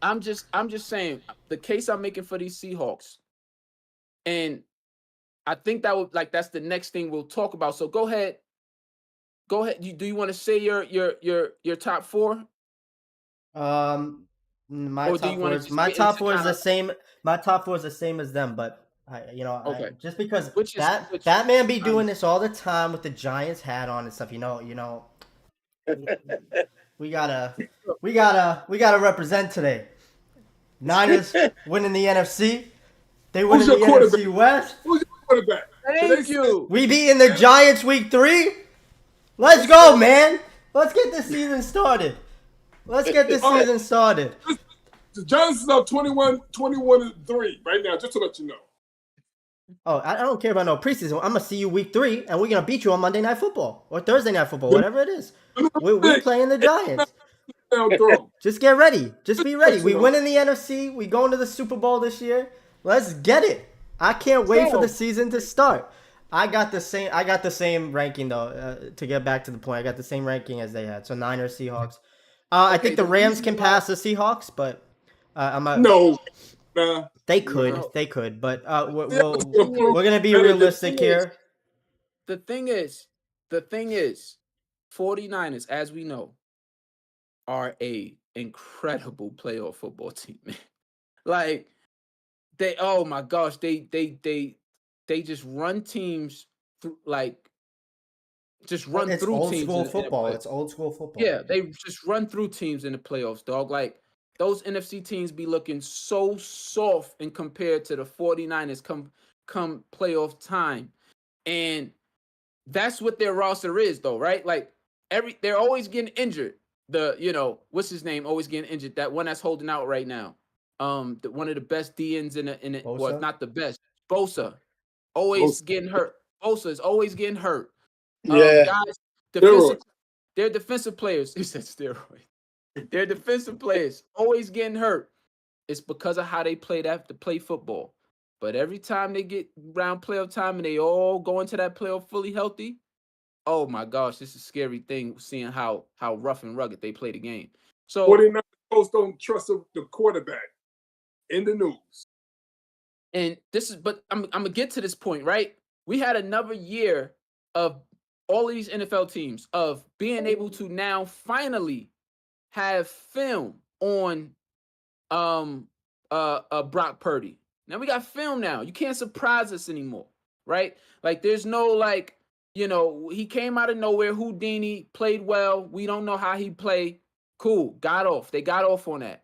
I'm just saying the case I'm making for these Seahawks, and I think that's the next thing we'll talk about. So go ahead. Do you want to say your top 4? My top four is the same. My top 4 is the same as them, but Okay. just because Which that man be doing this all the time with the Giants hat on and stuff. We gotta represent today. Niners winning the NFC. They winning the NFC West. Who's your quarterback? Thank you. We beating the Giants week 3. Let's go, man. Let's get this season started. The Giants is up 21-3 right now, just to let you know. Oh, I don't care about no preseason. I'm gonna see you week 3, and we're gonna beat you on Monday Night Football or Thursday Night Football, whatever it is. We're playing the Giants. Just get ready. Just be ready. We winning the NFC. We going to the Super Bowl this year. Let's get it. I can't wait for the season to start. I got the same ranking though. To get back to the point, I got the same ranking as they had. So Niners, Seahawks. I think the Rams can pass the Seahawks, but No. Nah. They could, but we're gonna be realistic here. The thing is, 49ers, as we know, are a incredible playoff football team, man. Like oh my gosh, they just run teams through, like just run it's through old teams. School football. It's old school football. Yeah, they just run through teams in the playoffs, dog. Like those NFC teams be looking so soft and compared to the 49ers come playoff time. And that's what their roster is, though, right? Like they're always getting injured. What's his name? Always getting injured. That one that's holding out right now. One of the best DNs in it. Well, not the best. Bosa. Always getting hurt. Bosa is always getting hurt. Yeah. Guys, they're defensive players. He said steroid. They're defensive players. Always getting hurt. It's because of how they play football. But every time they get around playoff time and they all go into that playoff fully healthy, oh my gosh, this is a scary thing seeing how rough and rugged they play the game. So 49ers folks don't trust the quarterback in the news. And but I'm gonna get to this point, right? We had another year of all of these NFL teams of being able to now finally have film on Brock Purdy. Now we got film now. You can't surprise us anymore, right? Like there's no he came out of nowhere. Houdini played well. We don't know how he played. Cool. Got off. They got off on that.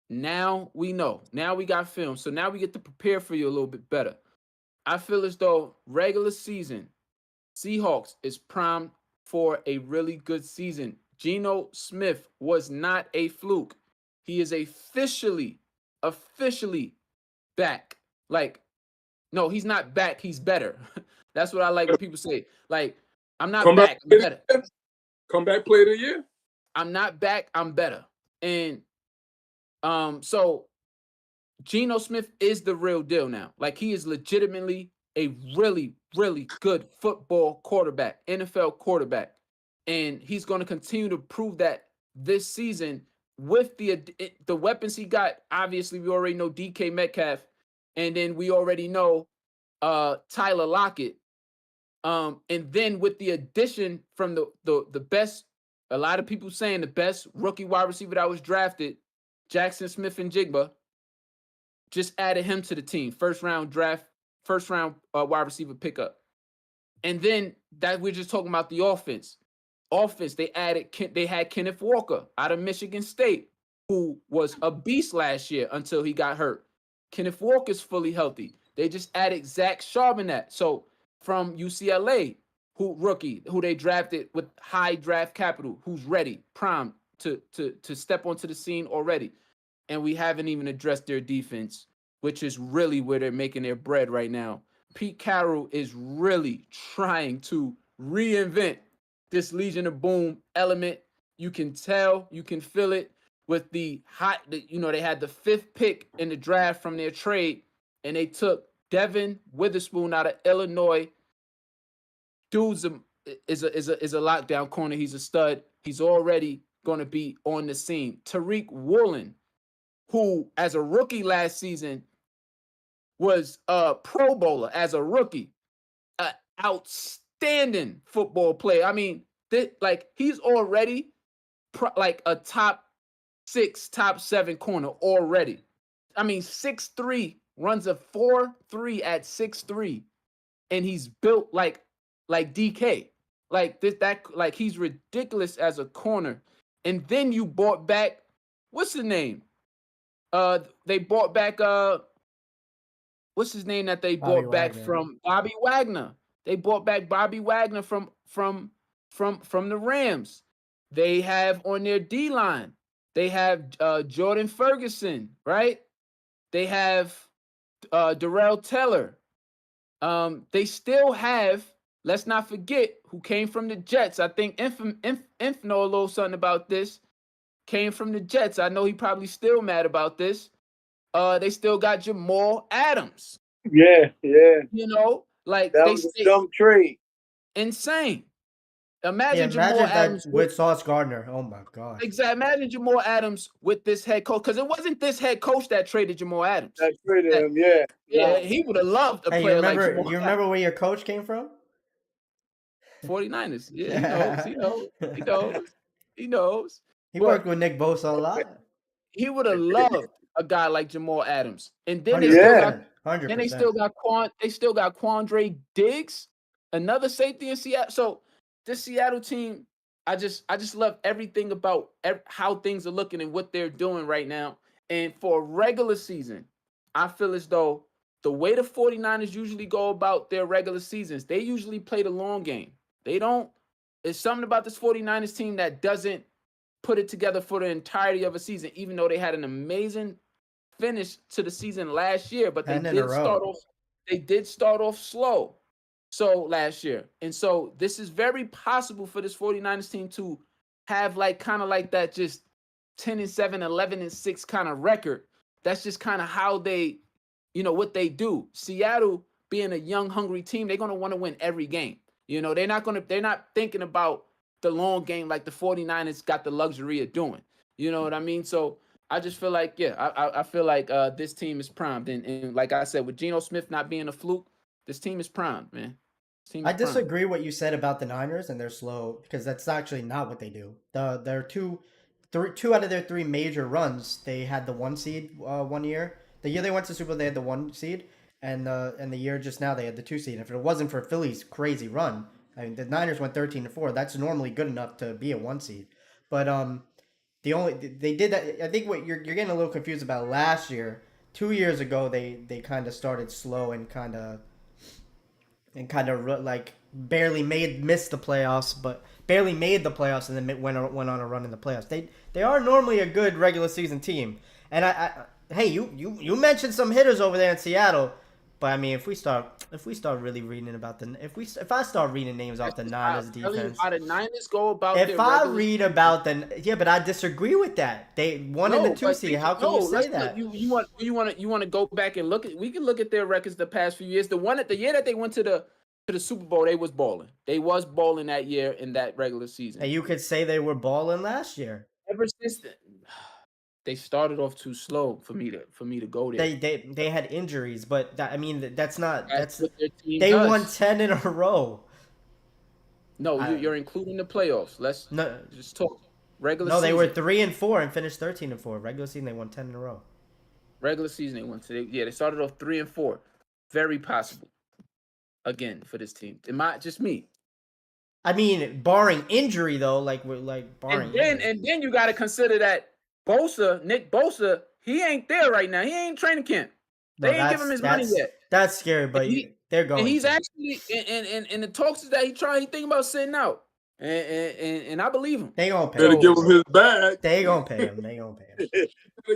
Now we know. Now we got film. So now we get to prepare for you a little bit better. I feel as though regular season, Seahawks is primed for a really good season. Geno Smith was not a fluke. He is officially back. Like, no, he's not back. He's better. That's what I like when people say. Like, I'm not Come back. back, I'm better. comeback player of the year. I'm not back. I'm better. And so Geno Smith is the real deal now. Like, he is legitimately a really, really good football quarterback, NFL quarterback. And he's going to continue to prove that this season with the weapons he got. Obviously, we already know DK Metcalf, and then we already know Tyler Lockett. And then with the addition from the best, a lot of people saying the best rookie wide receiver that was drafted, Jackson Smith-Njigba, just added him to the team. First round wide receiver pickup. And then that we're just talking about the offense. They had Kenneth Walker out of Michigan State, who was a beast last year until he got hurt. Kenneth Walker's fully healthy. They just added Zach Charbonnet. So from UCLA, who they drafted with high draft capital, who's ready, primed to step onto the scene already. And we haven't even addressed their defense, which is really where they're making their bread right now. Pete Carroll is really trying to reinvent this Legion of Boom element. You can tell, you can feel it with they had the 5th pick in the draft from their trade, and they took Devin Witherspoon out of Illinois. Dude's is a lockdown corner. He's a stud. He's already going to be on the scene. Tariq Woolen, who as a rookie last season was a Pro Bowler as a rookie, outstanding football player. I mean, he's already like a top 6, top 7 corner already. I mean, 6'3", runs a 4.3 at 6'3", and he's built like DK. Like he's ridiculous as a corner. And then you bought back, what's his name? They bought back what's his name that they bought back from Bobby Wagner? They bought back Bobby Wagner from the Rams. They have on their D-line, they have Jordan Ferguson, right? They have Darrell Taylor. They still have, let's not forget, who came from the Jets. I think Inf know a little something about this. Came from the Jets. I know he probably still mad about this. They still got Jamal Adams. Yeah. You know, like that was a dumb trade. Insane. Imagine Jamal Adams with Sauce Gardner. Oh my gosh. Exactly. Imagine Jamal Adams with this head coach, because it wasn't this head coach that traded Jamal Adams. That traded him, yeah. Yeah, he would have loved a player like Jamal Adams. You remember where your coach came from? 49ers. Yeah, he knows. He worked with Nick Bosa a lot. He would have loved a guy like Jamal Adams. And then they still got Quandre Diggs, another safety in Seattle. So this Seattle team, I just love everything about how things are looking and what they're doing right now. And for a regular season, I feel as though the way the 49ers usually go about their regular seasons, they usually play the long game. There's something about this 49ers team that doesn't put it together for the entirety of a season, even though they had an amazing finish to the season last year, but they did start off slow. So last year. And so this is very possible for this 49ers team to have kind of that just 10-7, 11-6 kind of record. That's just kind of how they, what they do. Seattle being a young, hungry team, they're going to want to win every game. They're not thinking about the long game like the 49ers got the luxury of doing. You know what I mean? So I just feel like, I feel like this team is primed. And like I said, with Geno Smith not being a fluke, this team is primed, man. I disagree what you said about the Niners and they're slow, because that's actually not what they do. There are two out of their 3 major runs. They had the 1 seed 1 year. The year they went to Super Bowl, they had the 1 seed, and the year just now they had the 2 seed. If it wasn't for Philly's crazy run, I mean, the Niners went 13-4. That's normally good enough to be a 1 seed. But they did that. I think what you're getting a little confused about last year. 2 years ago, they kind of started slow and kind of like barely missed the playoffs, but barely made the playoffs and then went on a run in the playoffs. They are normally a good regular season team. And hey, you mentioned some hitters over there in Seattle, but I mean, if we start really reading about if I start reading names off the Niners defense, how the Niners go about if their I regular read season. about but I disagree with that. They won in the 2 but seed. How can you say let's that? look. You want to go back and look at. We can look at their records the past few years. The year that they went to the Super Bowl, they was balling. They was balling that year in that regular season. And you could say they were balling last year. Ever since then, they started off too slow for me to go there. They had injuries, but that's what their team they does. won 10 in a row. No, you're including the playoffs. Let's just talk regular. No, season. they were 3-4 and finished 13-4. Regular season, they won 10 in a row. Regular season, they won. They started off 3-4. Very possible. Again, for this team, just me. I mean, barring injury though, barring. And then you got to consider that Nick Bosa, he ain't there right now. He ain't training camp. They ain't give him his money yet. That's scary, but they're going. And he's actually in the talks that he thinking about sitting out. And I believe him. They gonna pay Better him. give him his bag. They gonna pay him.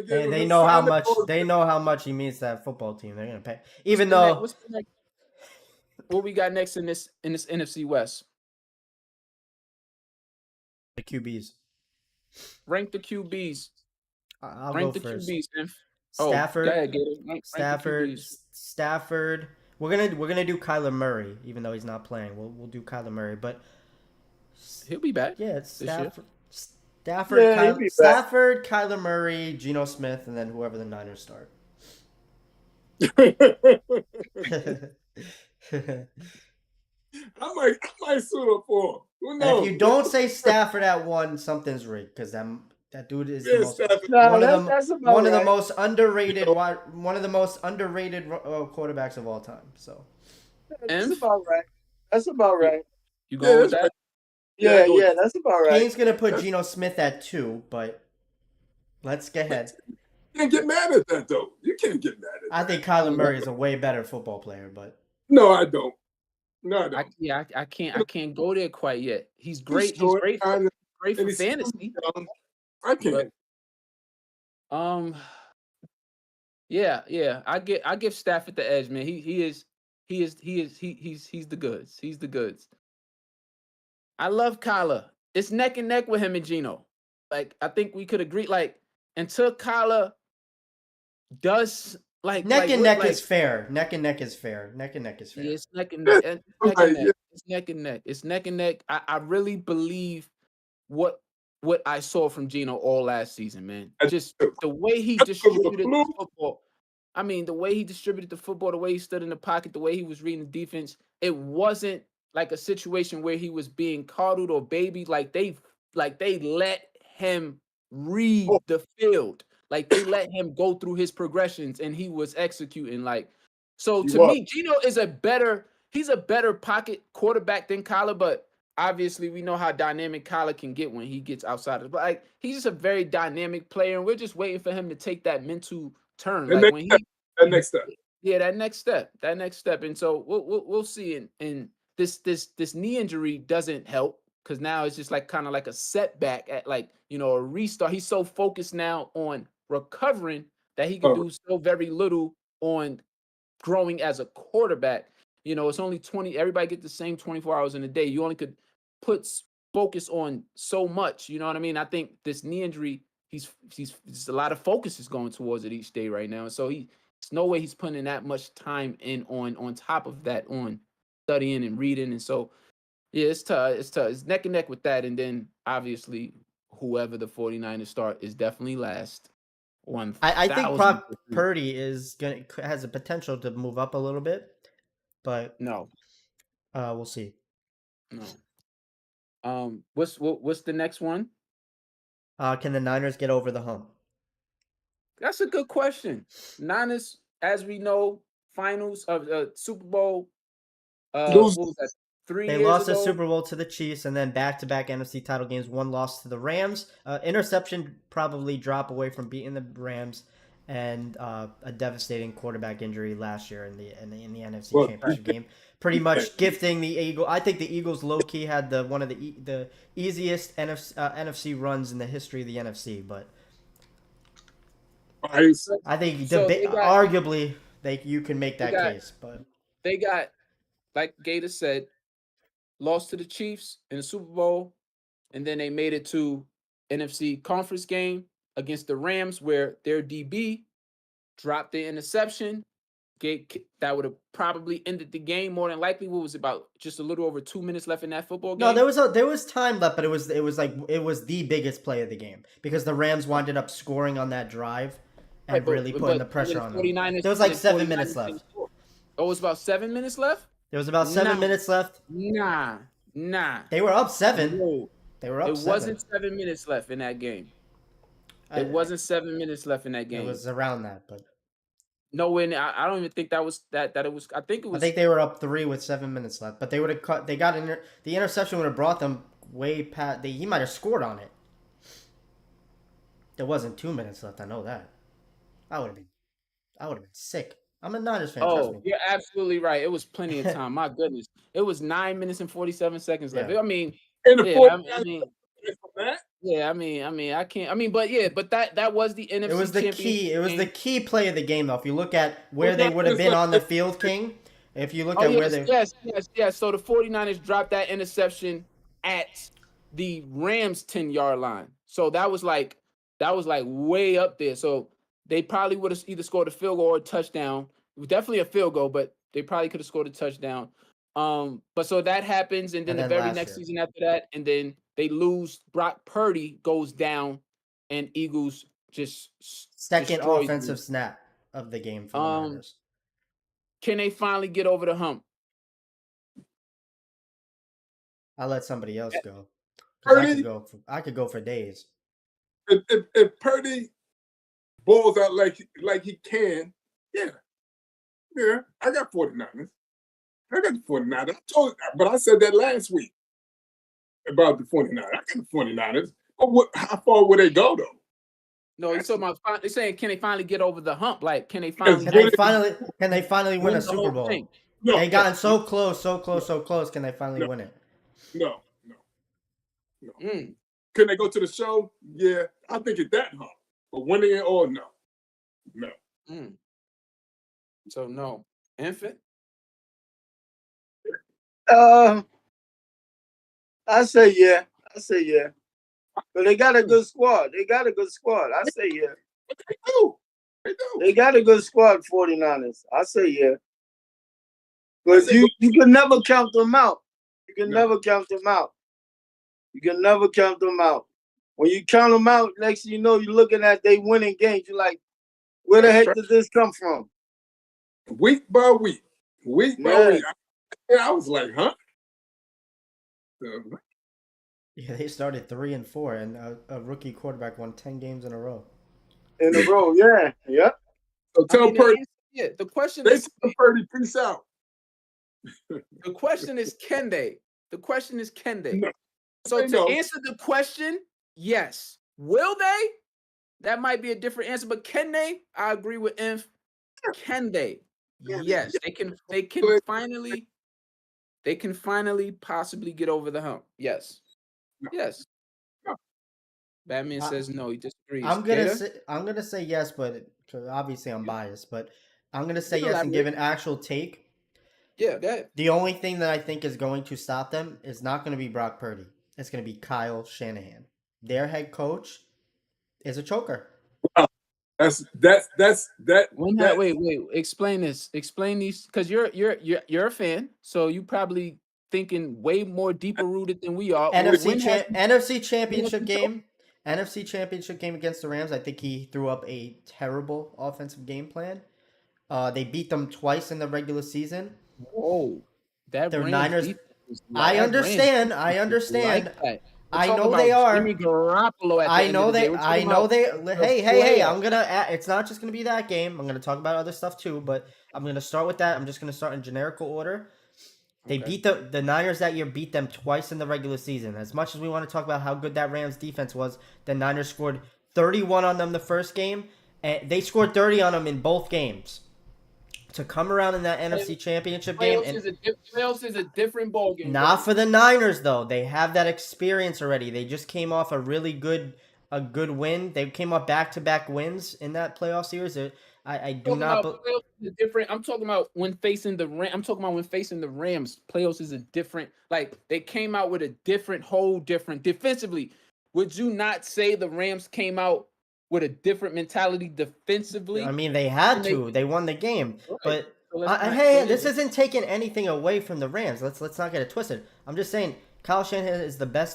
They know how much. They know how much he means to that football team. They're gonna pay. Even though. What we got next in this NFC West? The QBs. Rank the QBs. I'll Rank go the first. QBs. Stafford. Go ahead, Gator. Stafford. We're gonna do Kyler Murray, even though he's not playing. We'll do Kyler Murray, but he'll be back. Yeah, it's Stafford. Stafford, Stafford, Kyler Murray, Geno Smith, and then whoever the Niners start. I might suit up for him. Who knows? If you don't say Stafford at 1, something's rigged because that dude is one of the most underrated quarterbacks of all time. So that's about right. That's about right. You going with that? Yeah, that's about right. Kane's gonna put Geno Smith at 2, but let's get ahead. You can't get mad at that though. You can't get mad at that. I think Kyler Murray is a way better football player, but no, I don't. No, I don't. I can't go there quite yet. He's great. He's great for fantasy. I can't. But, yeah. I give Stafford the edge, man. He's the goods. He's the goods. I love Kyler. It's neck and neck with him and Geno. Like, I think we could agree. Like, until Kyler does neck and neck is fair. Neck and neck is fair. Yeah, it's neck and neck. It's neck and neck. It's neck and neck. I really believe what I saw from Geno all last season, man. Just the way he distributed the football. I mean, the way he distributed the football, the way he stood in the pocket, the way he was reading the defense. It wasn't like a situation where he was being coddled or babied. Like they let him read the field. Like they let him go through his progressions and he was executing. So to me, Geno is he's a better pocket quarterback than Kyler, but obviously we know how dynamic Kyler can get when he gets outside of it. But he's just a very dynamic player, and we're just waiting for him to take that mental turn. That next step. Yeah, that next step. And so we'll see. And this knee injury doesn't help because now it's just kind of like a setback at a restart. He's so focused now on recovering that he can do so very little on growing as a quarterback. It's only 20. Everybody get the same 24 hours in a day. You only could put focus on so much. You know what I mean? I think this knee injury, he's a lot of focus is going towards it each day right now. And so there's no way he's putting that much time in on top of that on studying and reading. And so, yeah, it's tough. It's neck and neck with that. And then obviously whoever the 49ers start is definitely last. I think Brock Purdy has a potential to move up a little bit, but no, we'll see. No. What's the next one? Can the Niners get over the hump? That's a good question. Niners, as we know, finals of Super Bowl. What was that? 3 They years lost the ago. Super Bowl to the Chiefs, and then back-to-back NFC title games. One loss to the Rams. Interception probably drop away from beating the Rams, and a devastating quarterback injury last year in the NFC Well, Championship game. Pretty much gifting the Eagles. I think the Eagles low-key had one of the easiest NFC runs in the history of the NFC. But I I think So they got- arguably you can make that got- case. But They got, like Gator said, lost to the Chiefs in the Super Bowl, and then they made it to NFC conference game against the Rams, where their DB dropped the interception. That would have probably ended the game more than likely. What was it, about just a little over 2 minutes left in that football game? no, there was time left, but it was the biggest play of the game because the Rams winded up scoring on that drive and Right, but- really putting the but pressure then on them. 49ers There was like then 7 49ers minutes didn't left. score. Oh, it was about 7 minutes left? There was about 7 Nah. minutes left. Nah. They were up 7. No. They were up It 7. wasn't 7 minutes left in that game. It wasn't 7 minutes left in that game. It was around that, but No, and I don't even think that was that it was. I think it I was. think they were up 3 with 7 minutes left. But they would have cut. They got the interception would have brought them way past. He might have scored on it. There wasn't 2 minutes left. I know that. I would have been sick. I'm a Niners fan. Trust Oh, me. you're absolutely right. It was plenty of time. My goodness, it was 9 minutes and 47 seconds left. Yeah. I mean, in the yeah, fourth, I mean, from that, yeah, I mean, I can't. I mean, but yeah, but that was the NFC. It was the championship key. It was game. the key play of the game, though. If you look at where Well, they that would have was been like- on the field, King. If you look Oh at where yes, they, yes. So the 49ers dropped that interception at the Rams 10-yard line. So that was like way up there. So they probably would have either scored a field goal or a touchdown. It was definitely a field goal, but they probably could have scored a touchdown. But so that happens, and then And the then very last next year. season after that, and then they lose. Brock Purdy goes down, and Eagles just second destroys offensive them. snap of the game for the Um, Niners. Can they finally get over the hump? I'll let somebody else go. 'Cause Purdy- I could go for days. if Purdy balls out like he can, yeah, I got 49ers. I got the 49ers. But I said that last week about the 49ers. I got the 49ers. But how far would they go though? No, he's talking about. They're saying, can they finally get over the hump? Like, can they finally? Can Yes. they finally win a the Super whole Bowl? thing? No, They gotten so close. Can they finally No. win it? no. Mm. Can they go to the show? Yeah, I think it's that hump. But winning it or no. Mm. So no, infant. I say yeah. But they got a good squad. I say yeah. They do. They got a good squad, 49ers. I say yeah. But you can never count them out. You can No. never count them out. When you count them out, next thing you know, you're looking at they winning games. You're like, where the That's heck right. did this come from? Week by week. Yeah. I was like, huh? Yeah, they started 3-4, and a rookie quarterback won 10 games in a row. In a row, yeah. So I tell mean, Purdy, the question they is, tell Purdy, peace out. the question is, can they? The question is, can they? No. So They to know. answer the question, yes. Will they? That might be a different answer, but can they? I agree with Inf. Can they? Yeah. Yes, they can. They can But- finally. They can finally possibly get over the hump. Yes. No. Yes. No. Batman I- says no. He disagrees. I'm Gator? gonna say yes, but 'cause obviously I'm biased. But I'm gonna say You yes can and give an actual take. Yeah. That. The only thing that I think is going to stop them is not going to be Brock Purdy. It's going to be Kyle Shanahan. Their head coach is a choker. That. Wait. Explain this. Explain these, because you're a fan, so you probably thinking way more deeper rooted than we are. NFC Championship game. NFC Championship game against the Rams. I think he threw up a terrible offensive game plan. They beat them twice in the regular season. Whoa, that They're Rams Niners- defense is I that understand. Rams I defense is understand. like that. We're I talking know they about are. Jimmy Garoppolo at the I end know of the day. they. We're I talking know about they. a Hey. player. I'm gonna. It's not just gonna be that game. I'm gonna talk about other stuff too, but I'm gonna start with that. I'm just gonna start in generical order. They Okay. beat the Niners that year, beat them twice in the regular season. As much as we want to talk about how good that Rams defense was, the Niners scored 31 on them the first game, and they scored 30 on them in both games. To come around in that NFC Championship game, and Playoffs is a different ball game. not for the Niners though. They have that experience already. They just came off a good win. They came off back-to-back wins in that playoff series. I do not. Playoffs is a different. I'm talking about when facing the Rams. I'm talking about when facing the Rams. Playoffs is a different. Like they came out with a whole different defensively. Would you not say the Rams came out with a different mentality defensively? I mean, they had to. They won the game, Right. but So hey, this isn't taking anything away from the Rams. Let's not get it twisted. I'm just saying Kyle Shanahan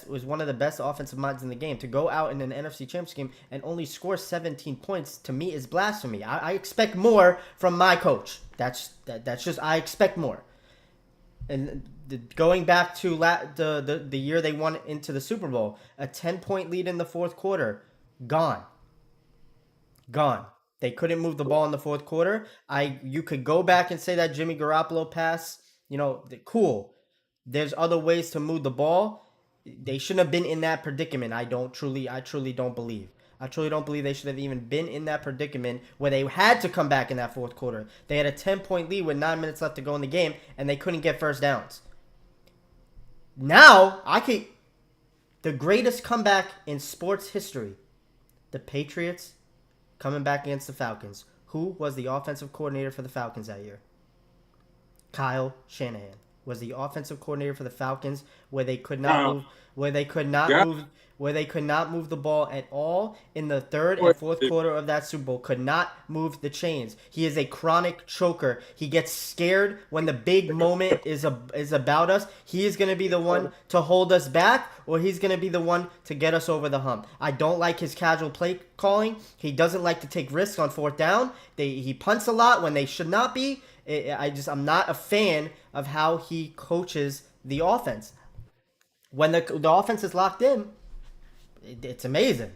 was one of the best offensive minds in the game. To go out in an NFC Championship game and only score 17 points, to me, is blasphemy. I expect more from my coach. That's just, I expect more. And going back to the year they won into the Super Bowl, a 10-point lead in the fourth quarter, gone. They couldn't move the ball in the fourth quarter. You could go back and say that Jimmy Garoppolo pass, cool. There's other ways to move the ball. They shouldn't have been in that predicament. I truly don't believe. I truly don't believe they should have even been in that predicament where they had to come back in that fourth quarter. They had a 10-point lead with 9 minutes left to go in the game, and they couldn't get first downs. Now, the greatest comeback in sports history, the Patriots coming back against the Falcons. Who was the offensive coordinator for the Falcons that year? Kyle Shanahan was the offensive coordinator for the Falcons, where they could not move the ball at all in the third and fourth quarter of that Super Bowl. Could not move the chains. He is a chronic choker. He gets scared when the big moment is about us. He is going to be the one to hold us back, or he's going to be the one to get us over the hump. I don't like his casual play calling. He doesn't like to take risks on fourth down. He punts a lot when they should not be. I'm not a fan of how he coaches the offense. When the offense is locked in, it's amazing.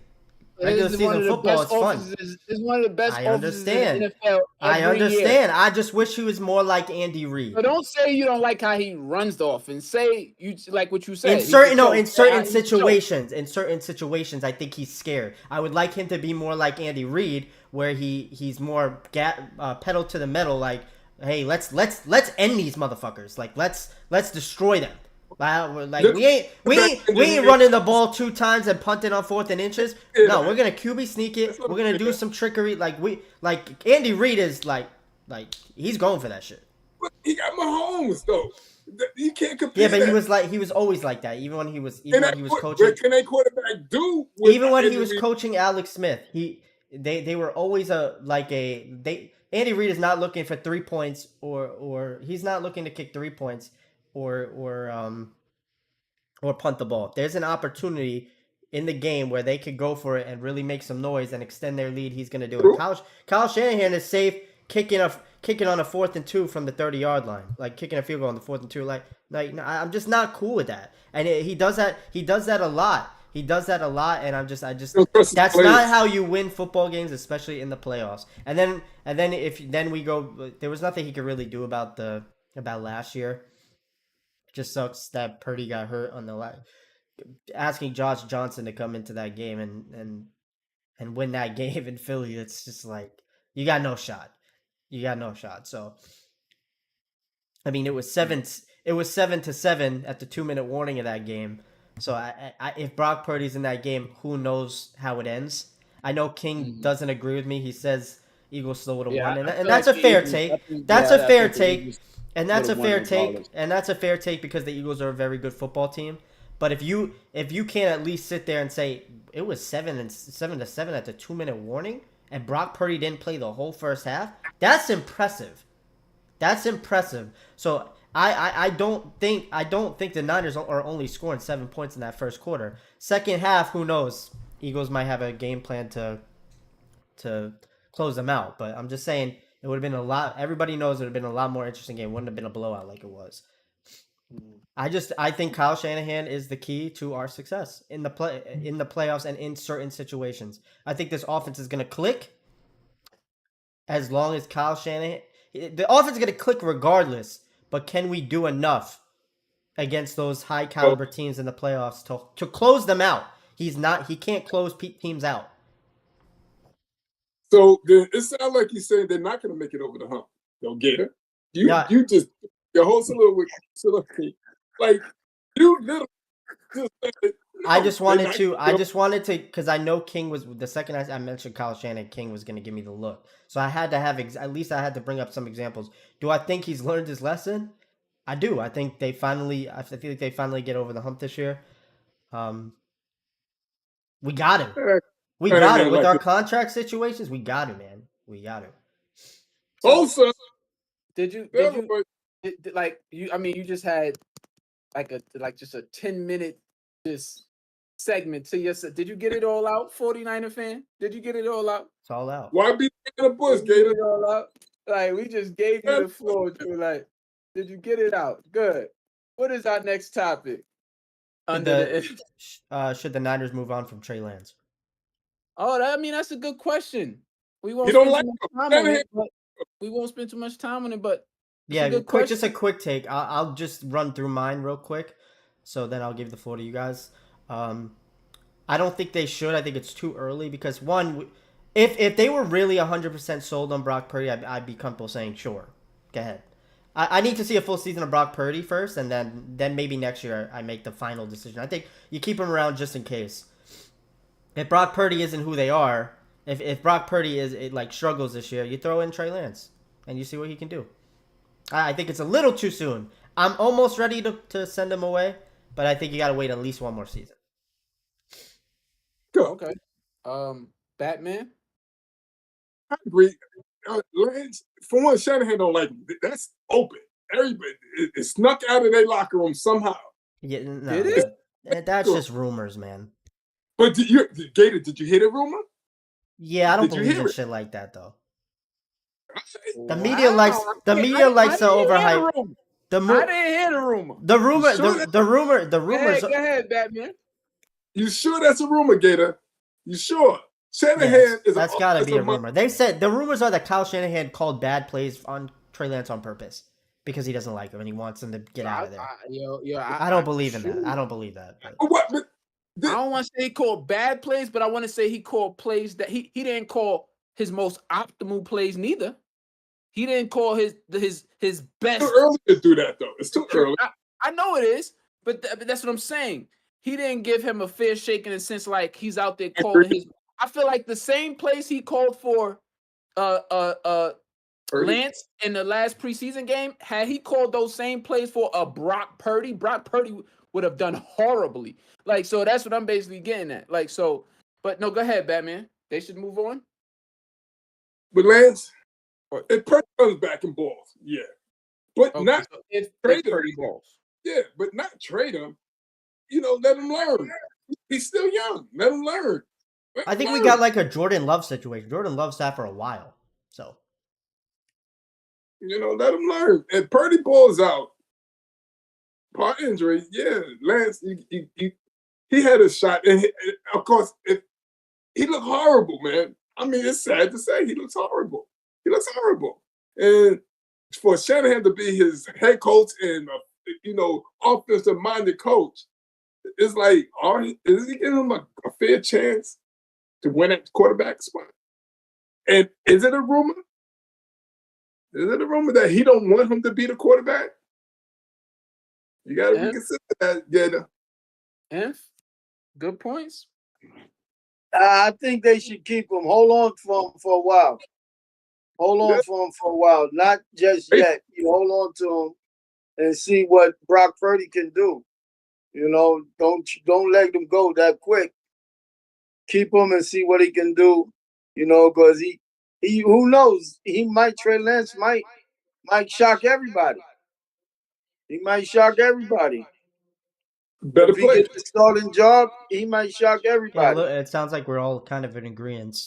Regular season football is fun. It's one of the best offenses in the NFL. I understand. I just wish he was more like Andy Reid. So don't say you don't like how he runs the offense. Say you like what you said. In certain situations, I think he's scared. I would like him to be more like Andy Reid, where he's more pedal to the metal. Like, hey, let's end these motherfuckers. Like, let's destroy them. Like we ain't running the ball 2 times and punting on 4th and inches. No, we're gonna QB sneak it. We're gonna do some trickery. Like Andy Reid is like he's going for that shit. But he got Mahomes though. You can't compare. Yeah, but he was always like that. Even when he was coaching. What can a quarterback do? Even when he was coaching Alex Smith, they were always Andy Reid is not looking for 3 points or he's not looking to kick 3 points. Or punt the ball. There's an opportunity in the game where they could go for it and really make some noise and extend their lead. He's going to do it. Kyle Shanahan is safe kicking on a 4th and 2 from the 30-yard line, like kicking a field goal on the 4th and 2. Like I'm just not cool with that. And he does that. He does that a lot. And I just that's not how you win football games, especially in the playoffs. And then we go. There was nothing he could really do about last year. Just sucks that Purdy got hurt on the asking Josh Johnson to come into that game and win that game in Philly. It's just like you got no shot. So I mean, it was 7-7 at the 2-minute warning of that game. So if Brock Purdy's in that game, who knows how it ends? I know King doesn't agree with me. He says Eagles still would have won, and that's a fair take. That's a fair take. And that's a fair take because the Eagles are a very good football team. But if you can't at least sit there and say it was 7-7 at the 2-minute warning and Brock Purdy didn't play the whole first half, that's impressive. So I don't think the Niners are only scoring 7 points in that first quarter. Second half, who knows? Eagles might have a game plan to close them out. But I'm just saying. It would have been a lot. Everybody knows it would have been a lot more interesting game. It wouldn't have been a blowout like it was. I think Kyle Shanahan is the key to our success in the playoffs and in certain situations. I think this offense is going to click as long as Kyle Shanahan. The offense is going to click regardless. but can we do enough against those high caliber teams in the playoffs to close them out? He can't close teams out. So it sounds like he's saying they're not going to make it over the hump. They'll get it. You just your whole soliloquy, like you literally just said, no, I just wanted to, because I know King was the second I mentioned Kyle Shanahan, King was going to give me the look. So I had to have at least I had to bring up some examples. Do I think he's learned his lesson? I do. I think I feel like they finally get over the hump this year. We got him. We got him with our contract situations. We got him, man. We got him. Also, you just had just a 10-minute segment to yourself. Did you get it all out, 49er fan? Did you get it all out? It's all out. Why be in the bush, Gator? It all out? Like, we just gave you the floor, Drew. Like, did you get it out? Good. What is our next topic? Should the Niners move on from Trey Lance? Oh, that's a good question. We won't spend too much time on it, but yeah, just a quick take. I'll just run through mine real quick, so then I'll give the floor to you guys. I don't think they should. I think it's too early because one, if they were really 100% sold on Brock Purdy, I'd be comfortable saying sure, go ahead. I need to see a full season of Brock Purdy first, and then maybe next year I make the final decision. I think you keep him around just in case. If Brock Purdy isn't who they are, if Brock Purdy struggles this year, you throw in Trey Lance and you see what he can do. I think it's a little too soon. I'm almost ready to send him away, but I think you got to wait at least one more season. Go. Okay. Batman? I agree. Lance, for one, Shanahan don't like him. That's open. Everybody, it snuck out of their locker room somehow. Yeah, no, that's just rumors, man. But Gator, did you hear the rumor? Yeah, I don't believe in shit like that though. The media likes to overhype. I didn't hear the rumor. The rumors. Go ahead, Batman. You sure that's a rumor, Gator? You sure? Shanahan that's got to be a rumor. They said the rumors are that Kyle Shanahan called bad plays on Trey Lance on purpose because he doesn't like him and he wants him to get out of there. I don't believe in that. I don't believe that. I don't want to say he called bad plays, but I want to say he called plays that he didn't call his most optimal plays neither. He didn't call his best. It's too early to do that though. It's too early. I know it is, but that's what I'm saying. He didn't give him a fair shake in a sense like he's out there calling his. I feel like the same plays he called for Lance in the last preseason game, had he called those same plays for a Brock Purdy would have done horribly. Like, so that's what I'm basically getting at. Like, so, but no, go ahead, Batman. They should move on. But Lance, if Purdy comes back and balls, yeah. But not so if Purdy balls. Yeah, but not trade him. Let him learn. He's still young. Let him learn. I think we got like a Jordan Love situation. Jordan Love's that for a while. So. Let him learn. If Purdy balls out, part injury, yeah, Lance, he had a shot. And of course, he looked horrible, man. I mean, it's sad to say he looks horrible. And for Shanahan to be his head coach and, offensive-minded coach, it's like, is he giving him a fair chance to win at the quarterback spot? And is it a rumor? Is it a rumor that he don't want him to be the quarterback? You got to reconsider that, Gator. Good points. I think they should keep him. Hold on for a while. Hold on for him for a while. Not just yet. You hold on to him and see what Brock Purdy can do. Don't let him go that quick. Keep him and see what he can do. Because he who knows? Trey Lance might shock everybody. He might shock everybody. Better if he gets the starting job, he might shock everybody. Yeah, it sounds like we're all kind of in agreement.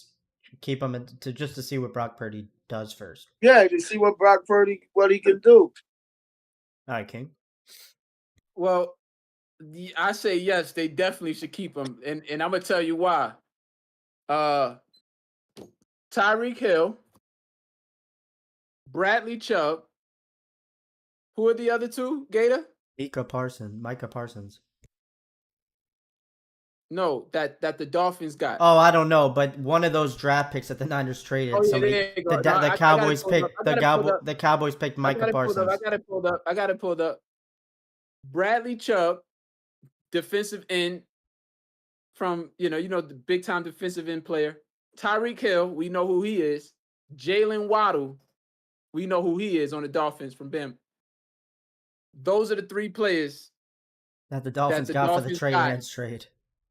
Keep him just to see what Brock Purdy does first. Yeah, to see what Brock Purdy he can do. All right, King. Well, I say yes. They definitely should keep him, and I'm gonna tell you why. Tyreek Hill, Bradley Chubb, Who are the other two, Gator? Micah Parsons. No, that the Dolphins got. Oh, I don't know, but one of those draft picks that the Niners traded. Oh, yeah, somebody, there you go. the No, the I Cowboys got it pulled up. picked I got it pulled up. the Cowboys picked Micah Parsons. I got it pulled up. Bradley Chubb, defensive end from the big time defensive end player. Tyreek Hill, we know who he is. Jalen Waddle, we know who he is on the Dolphins from Bama. Those are the three players That the Dolphins got for the Trey Lance trade.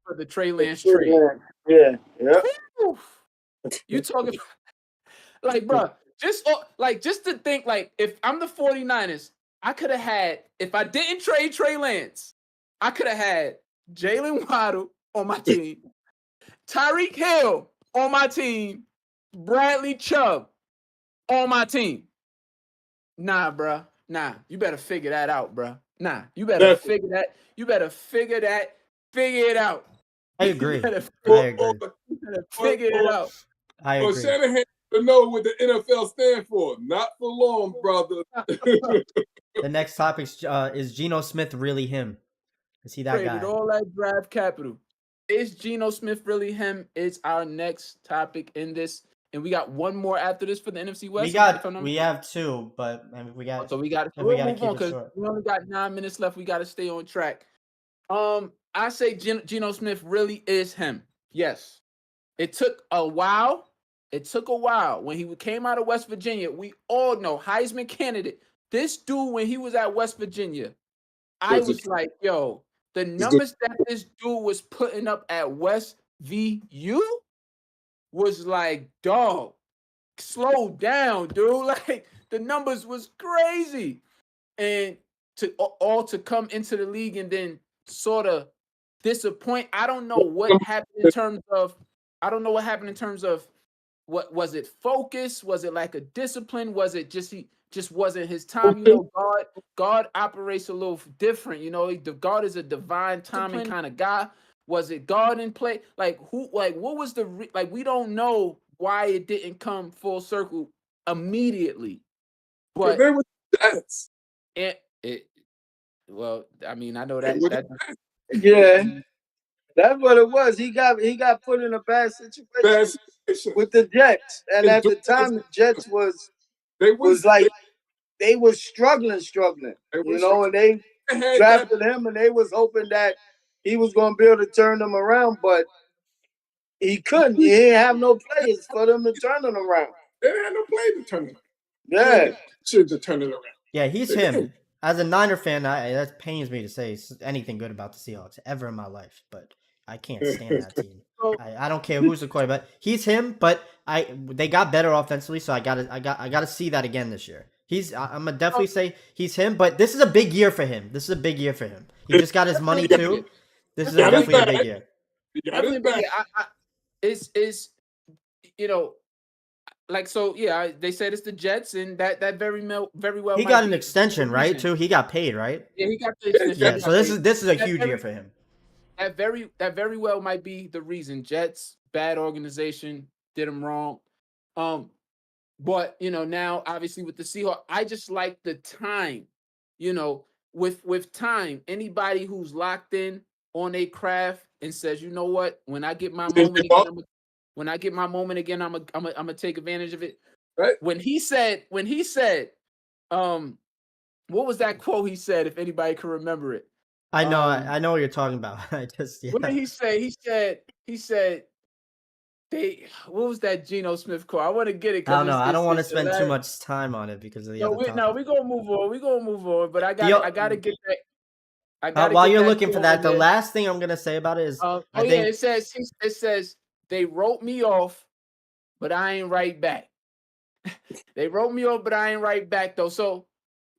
For the Trey Lance trade. Yeah. You talking like, bro, just to think, like, if I'm the 49ers, I could have had, if I didn't trade Trey Lance, I could have had Jalen Waddle on my team, Tyreek Hill on my team, Bradley Chubb on my team. Nah, bro. Nah, you better figure that out, bro. Nah, you better figure that. You better figure it out. I agree. You better figure it out. I agree. Shanahan to know what the NFL stand for. Not for long, brother. The next topic is Geno Smith really him? Is he that Traded guy? all that draft capital. Is Geno Smith really him? It's our next topic in this. And we got one more after this for the NFC West. We have two, but I mean, we got to move on because we only got 9 minutes left. We got to stay on track. I say Geno Smith really is him. Yes. It took a while. When he came out of West Virginia. We all know Heisman candidate. This dude, when he was at West Virginia, I was like, yo, the numbers that this dude was putting up at West VU was like, dog, slow down, dude. Like, the numbers was crazy. And to come into the league and then sort of disappoint. I don't know what happened in terms of what was it, focus? Was it like a discipline? Was it just he just wasn't his time? God operates a little different. God is a divine timing kind of guy. Was it God in play? Like what was we don't know why it didn't come full circle immediately. But they were Jets. Well, I mean, I know that. Yeah, that's what it was. He got put in a bad situation with the Jets, and at the time, the Jets was struggling. And they drafted him, and they was hoping that he was going to be able to turn them around, but he couldn't. He didn't have no players for them to turn them around. They didn't have no players to turn it around. Yeah, to turn it around. Yeah, he's him. As a Niner fan, that pains me to say anything good about the Seahawks ever in my life, but I can't stand that team. I don't care who's the quarterback. He's him, but they got better offensively, so I gotta see that again this year. I'm gonna definitely say he's him, but this is a big year for him. He just got his money too. This is definitely a big year. They said it's the Jets, and that very well. He got an extension, right? Too. He got paid, right? Yeah, he got the extension. Yeah, so this is a huge year for him. That very well might be the reason. Jets, bad organization, did him wrong. But now obviously with the Seahawks, I just like the time. With time, anybody who's locked in on a craft and says, you know what, when I get my moment again, I'm gonna take advantage of it. Right. When he said, what was that quote he said? If anybody can remember it. I know what you're talking about. What did he say? He said, what was that Geno Smith quote? I want to get it. I don't know. I don't want to spend too much time on it because of the other topic. No, we're gonna move on. But I gotta get that. While you're looking for that, the last thing I'm gonna say about it is, it says they wrote me off, but I ain't right back. They wrote me off, but I ain't right back though. So,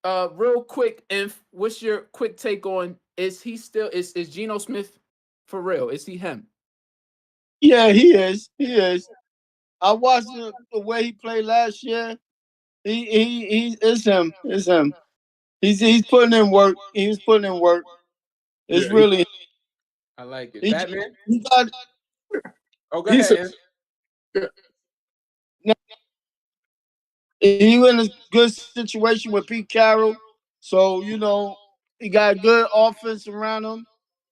real quick, what's your quick take on? Is Geno Smith for real? Is he him? Yeah, he is. I watched the way he played last year. He is him. It's him. He's putting in work. He's putting in work. It's really. I like it. Batman. Go ahead. He was in a good situation with Pete Carroll. So, he got good offense around him.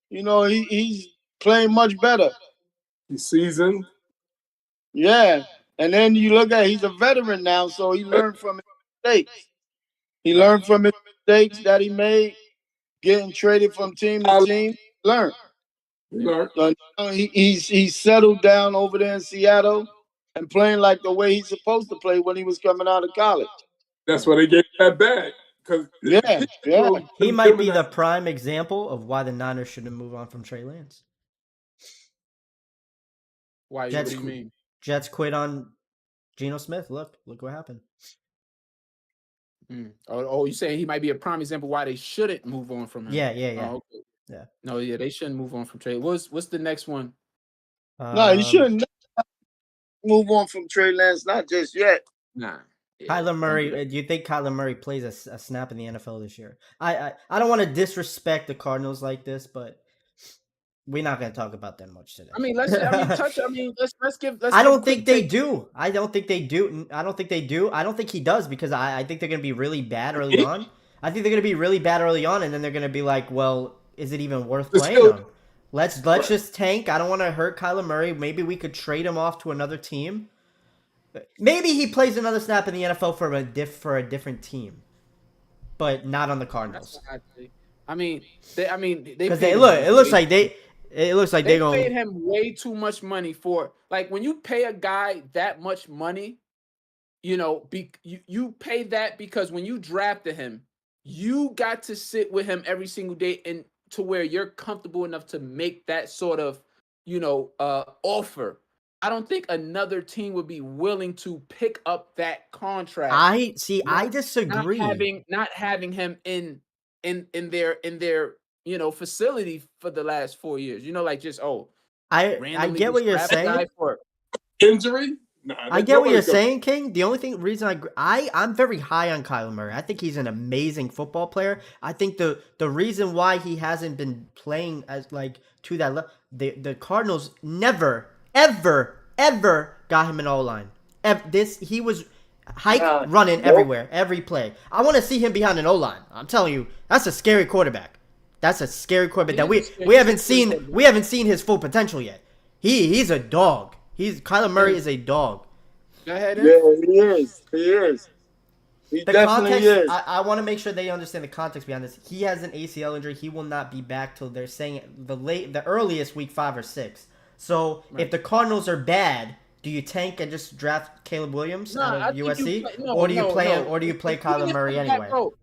He's playing much better. He's seasoned. Yeah. And then you look at he's a veteran now, so he learned from his mistakes. He learned from his mistakes that he made, getting traded from team to team. Learn. So he's settled down over there in Seattle and playing like the way he's supposed to play when he was coming out of college. That's why they gave that back. Because he might be the prime example of why the Niners shouldn't move on from Trey Lance. Why? What do you mean? Jets quit on Geno Smith. Look what happened. Oh, you saying he might be a prime example why they shouldn't move on from him? Yeah. Oh, okay. Yeah. No, yeah, they shouldn't move on from Trey. What's the next one? No, you shouldn't move on from Trey Lance, not just yet. Nah. Yeah, Kyler Murray. Do you think Kyler Murray plays a snap in the NFL this year? I don't want to disrespect the Cardinals like this, but we're not going to talk about them much today. Let's give. I don't think they do. I don't think they do. I don't think he does because I think they're going to be really bad early on. I think they're going to be really bad early on, and then they're going to be like, well, is it even worth playing them? Let's just tank. I don't want to hurt Kyler Murray. Maybe we could trade him off to another team. Maybe he plays another snap in the NFL for a different team, but not on the Cardinals. It looks like they paid him way too much money for, like, when you pay a guy that much money, you pay that because when you drafted him, you got to sit with him every single day and to where you're comfortable enough to make that sort of offer. I don't think another team would be willing to pick up that contract. I disagree. Not having him in their facility for the last 4 years. I get what you're saying. For injury. I get what you're saying, King. The only reason I'm very high on Kyler Murray. I think he's an amazing football player. I think the reason why he hasn't been playing as like to that level, the Cardinals never ever got him an O-line. He was running everywhere, every play. I want to see him behind an O-line. I'm telling you, that's a scary quarterback. That's a scary quarterback that we haven't seen. We haven't seen his full potential yet. He's a dog. Kyler Murray is a dog. Go ahead. Yeah, he is. He definitely is. I want to make sure they understand the context behind this. He has an ACL injury. He will not be back till they're saying the earliest week 5 or 6. So if the Cardinals are bad, do you tank and just draft Caleb Williams out of USC, or do you play Kyler Murray anyway? Bro,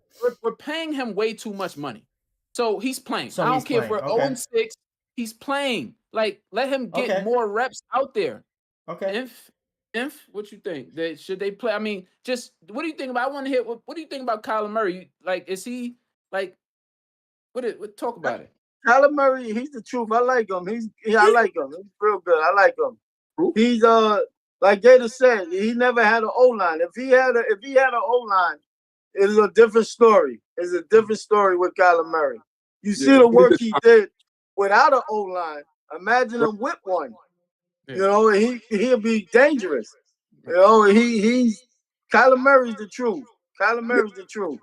we're paying him way too much money, so he's playing. I don't care if we're 0-6. He's playing. Like, let him get more reps out there. Okay. Inf, what you think? Should they play? Just what do you think about? I want to hear what do you think about Kyler Murray? Is he like? What talk about it? Kyler Murray, he's the truth. I like him. I like him. He's real good. I like him. He's like Gator said, he never had an O-line. If he had an O-line, it's a different story. It's a different story with Kyler Murray. You see the work he did without an O-line. Imagine him with one. He'll be dangerous. He's Kyler Murray's the truth. Kyler Murray's the truth.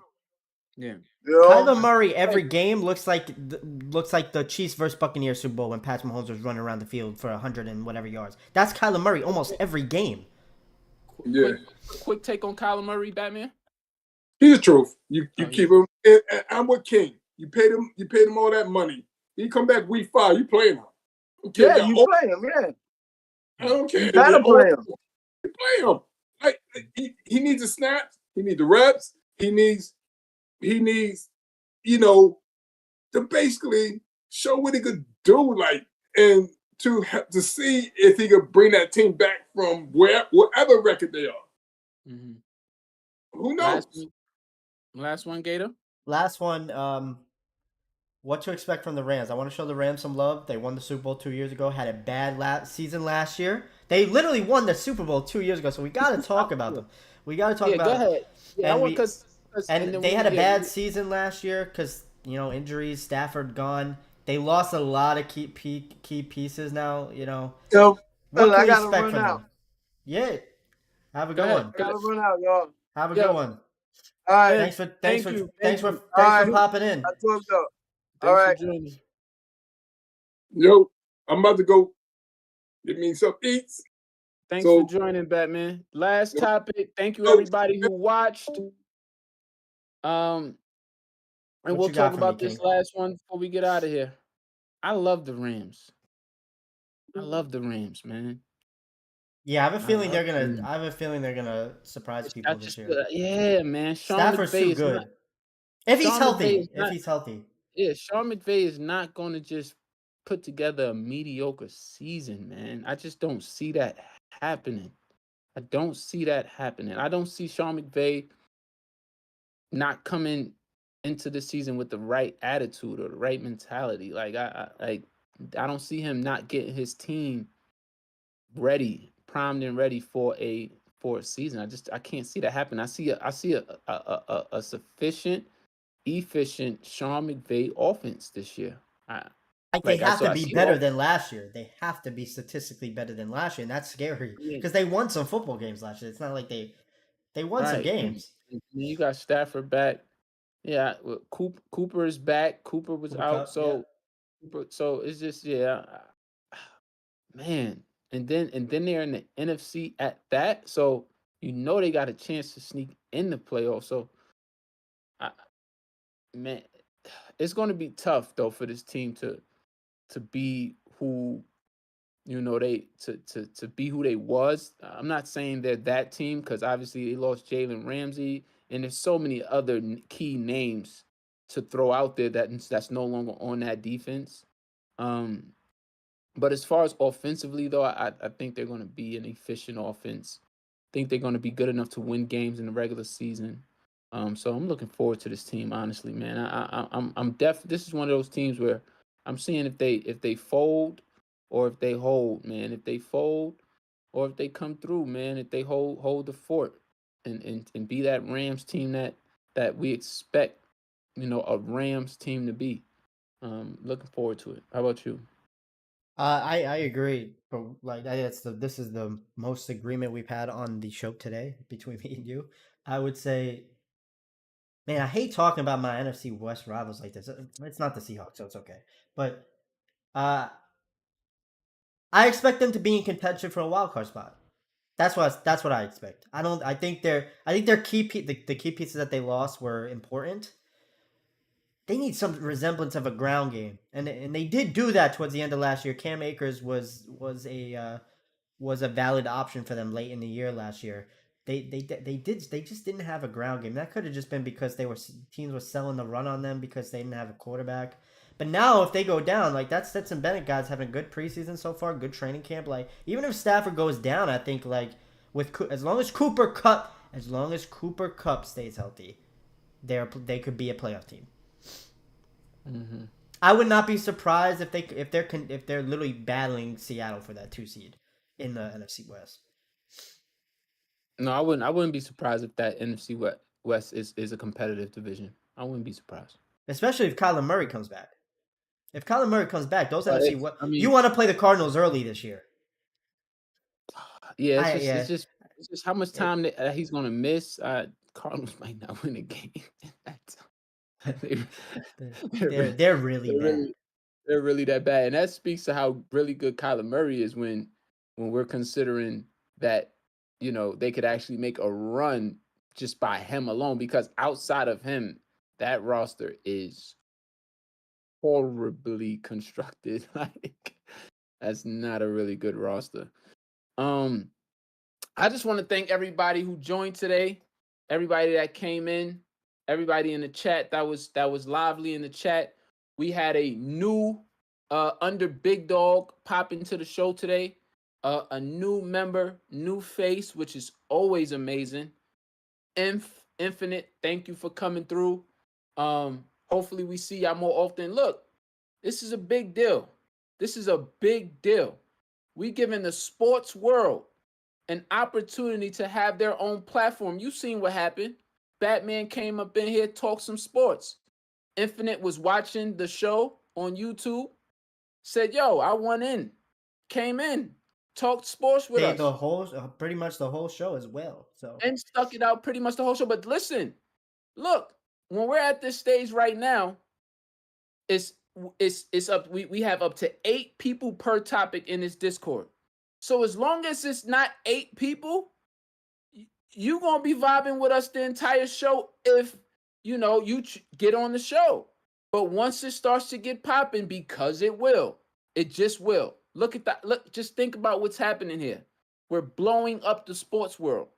Yeah. Kyler Murray every game looks like the Chiefs versus Buccaneers Super Bowl when Patrick Mahomes was running around the field for 100 and whatever yards. That's Kyler Murray almost every game. Yeah. Quick take on Kyler Murray, Batman. He's the truth. You keep him. And I'm with King. You paid him all that money. He come back week 5. You playing him. Yeah, you play him. Yeah. I don't care. You gotta play him. You play him. Like he needs the snaps. He needs the reps. He needs, to basically show what he could do, and to see if he could bring that team back from whatever record they are. Mm-hmm. Who knows? Last one, Gator. Last one. What to expect from the Rams? I want to show the Rams some love. They won the Super Bowl 2 years ago. Had a bad season last year. They literally won the Super Bowl 2 years ago. So we got to talk about them. We got to talk about. Go ahead. Yeah, and they had a bad season last year because injuries. Stafford gone. They lost a lot of key pieces now. So what can I we gotta expect run from out. them? Yeah. Have a good one. Gotta run out, y'all. Have a good one. All right. Thanks for Thank you. Thank you. popping in. That's what's up. All Thanks for right. joining. Yo, I'm about to go get me some eats. Thanks So- for joining, Batman. Last Yep. topic. Thank you, Yo. everybody who watched. And What we'll you got talk for me, about this King? last one before we get out of here. I love the Rams. I love the Rams, man. Yeah, I have a feeling love they're them. gonna surprise It's people not this just year. yeah, man. Sean Stafford's McVay too is good. not. If he's Sean McVay healthy. is not. Yeah, Sean McVay is not going to just put together a mediocre season, man. I just don't see that happening. I don't see that happening. I don't see Sean McVay not coming into the season with the right attitude or the right mentality. Like I don't see him not getting his team ready, primed and ready for a season. I can't see that happen. I see a sufficient, efficient Sean McVay offense this year. They have to I be see better all- than last year. They have to be statistically better than last year, and that's scary Yeah. because they won some football games last year. It's not like they won some Right. games. And you got Stafford back. Yeah, well, Cooper is back. Cooper was Cooper out, Kupp, yeah. so it's just man. And then they're in the NFC at that, so you know they got a chance to sneak in the playoffs. So, man, it's going to be tough though for this team to be who they to be who they was. I'm not saying they're that team because obviously they lost Jalen Ramsey, and there's so many other key names to throw out there that's no longer on that defense. But as far as offensively though, I think they're going to be an efficient offense. I think they're going to be good enough to win games in the regular season. So I'm looking forward to this team, honestly, man. I'm This is one of those teams where I'm seeing if they fold or if they hold, man. If they fold or if they come through, man. If they hold the fort and be that Rams team that we expect, a Rams team to be. Looking forward to it. How about you? I agree, but like this is the most agreement we've had on the show today between me and you. I would say, man, I hate talking about my NFC West rivals like this. It's not the Seahawks, so it's okay. But I expect them to be in contention for a wild card spot. That's what I expect. I think their the key pieces that they lost were important. They need some resemblance of a ground game, and they did do that towards the end of last year. Cam Akers was a valid option for them late in the year last year. They just didn't have a ground game. That could have just been because teams were selling the run on them because they didn't have a quarterback. But now if they go down, like that Stetson Bennett guy's having a good preseason so far, good training camp. Like even if Stafford goes down, I think like as long as Cooper Kupp stays healthy, they could be a playoff team. Mm-hmm. I would not be surprised if they're literally battling Seattle for that 2 seed in the NFC West. No, I wouldn't be surprised if that NFC West is a competitive division. I wouldn't be surprised. Especially if Kyler Murray comes back. If Kyler Murray comes back, those NFC West, you mean, want to play the Cardinals early this year. Yeah, it's just how much time that he's gonna miss. Cardinals might not win a game. They're really bad. They're really that bad, and that speaks to how really good Kyler Murray is when we're considering that they could actually make a run just by him alone. Because outside of him, that roster is horribly constructed. Like that's not a really good roster. I just want to thank everybody who joined today, everybody that came in, everybody in the chat that was lively in the chat. We had a new under Big Dog pop into the show today. A new member, new face, which is always amazing. Infinite, thank you for coming through. Hopefully we see y'all more often. Look, this is a big deal. This is a big deal. We giving the sports world an opportunity to have their own platform. You seen what happened. Batman came up in here, talked some sports. Infinite was watching the show on YouTube, said, yo, I went in, came in, talked sports with us. The whole, pretty much the whole show as well. So and stuck it out pretty much the whole show. But listen, look, when we're at this stage right now, it's up. We have up to 8 people per topic in this Discord. So as long as it's not 8 people, you gonna be vibing with us the entire show if you know you get on the show. But once it starts to get popping, because it just will. Look at that. Look, just think about what's happening here. We're blowing up the sports world.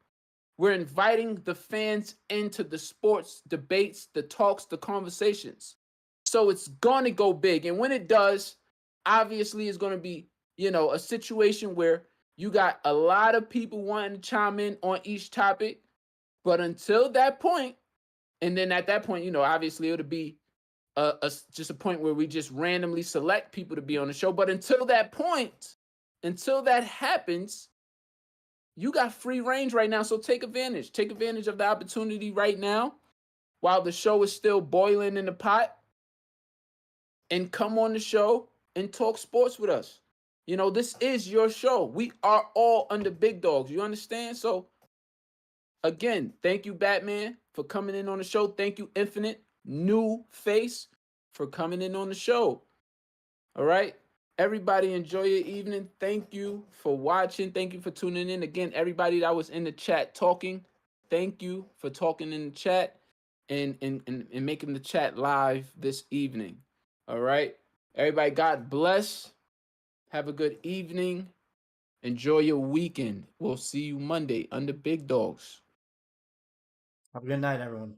We're inviting the fans into the sports debates, the talks, the conversations. So it's gonna go big, and when it does, obviously it's gonna be, you know, a situation where you got a lot of people wanting to chime in on each topic. But until that point, and then at that point, you know, obviously it'll be just a point where we just randomly select people to be on the show. But until that point, until that happens, you got free range right now. So take advantage. Take advantage of the opportunity right now while the show is still boiling in the pot, and come on the show and talk sports with us. You know, this is your show. We are all under big dogs. You understand? So again, thank you, Batman, for coming in on the show. Thank you, Infinite, new face, for coming in on the show. All right. Everybody enjoy your evening. Thank you for watching. Thank you for tuning in. Again, everybody that was in the chat talking, thank you for talking in the chat and making the chat live this evening. All right. Everybody, God bless. Have a good evening. Enjoy your weekend. We'll see you Monday under Big Dogs. Have a good night, everyone.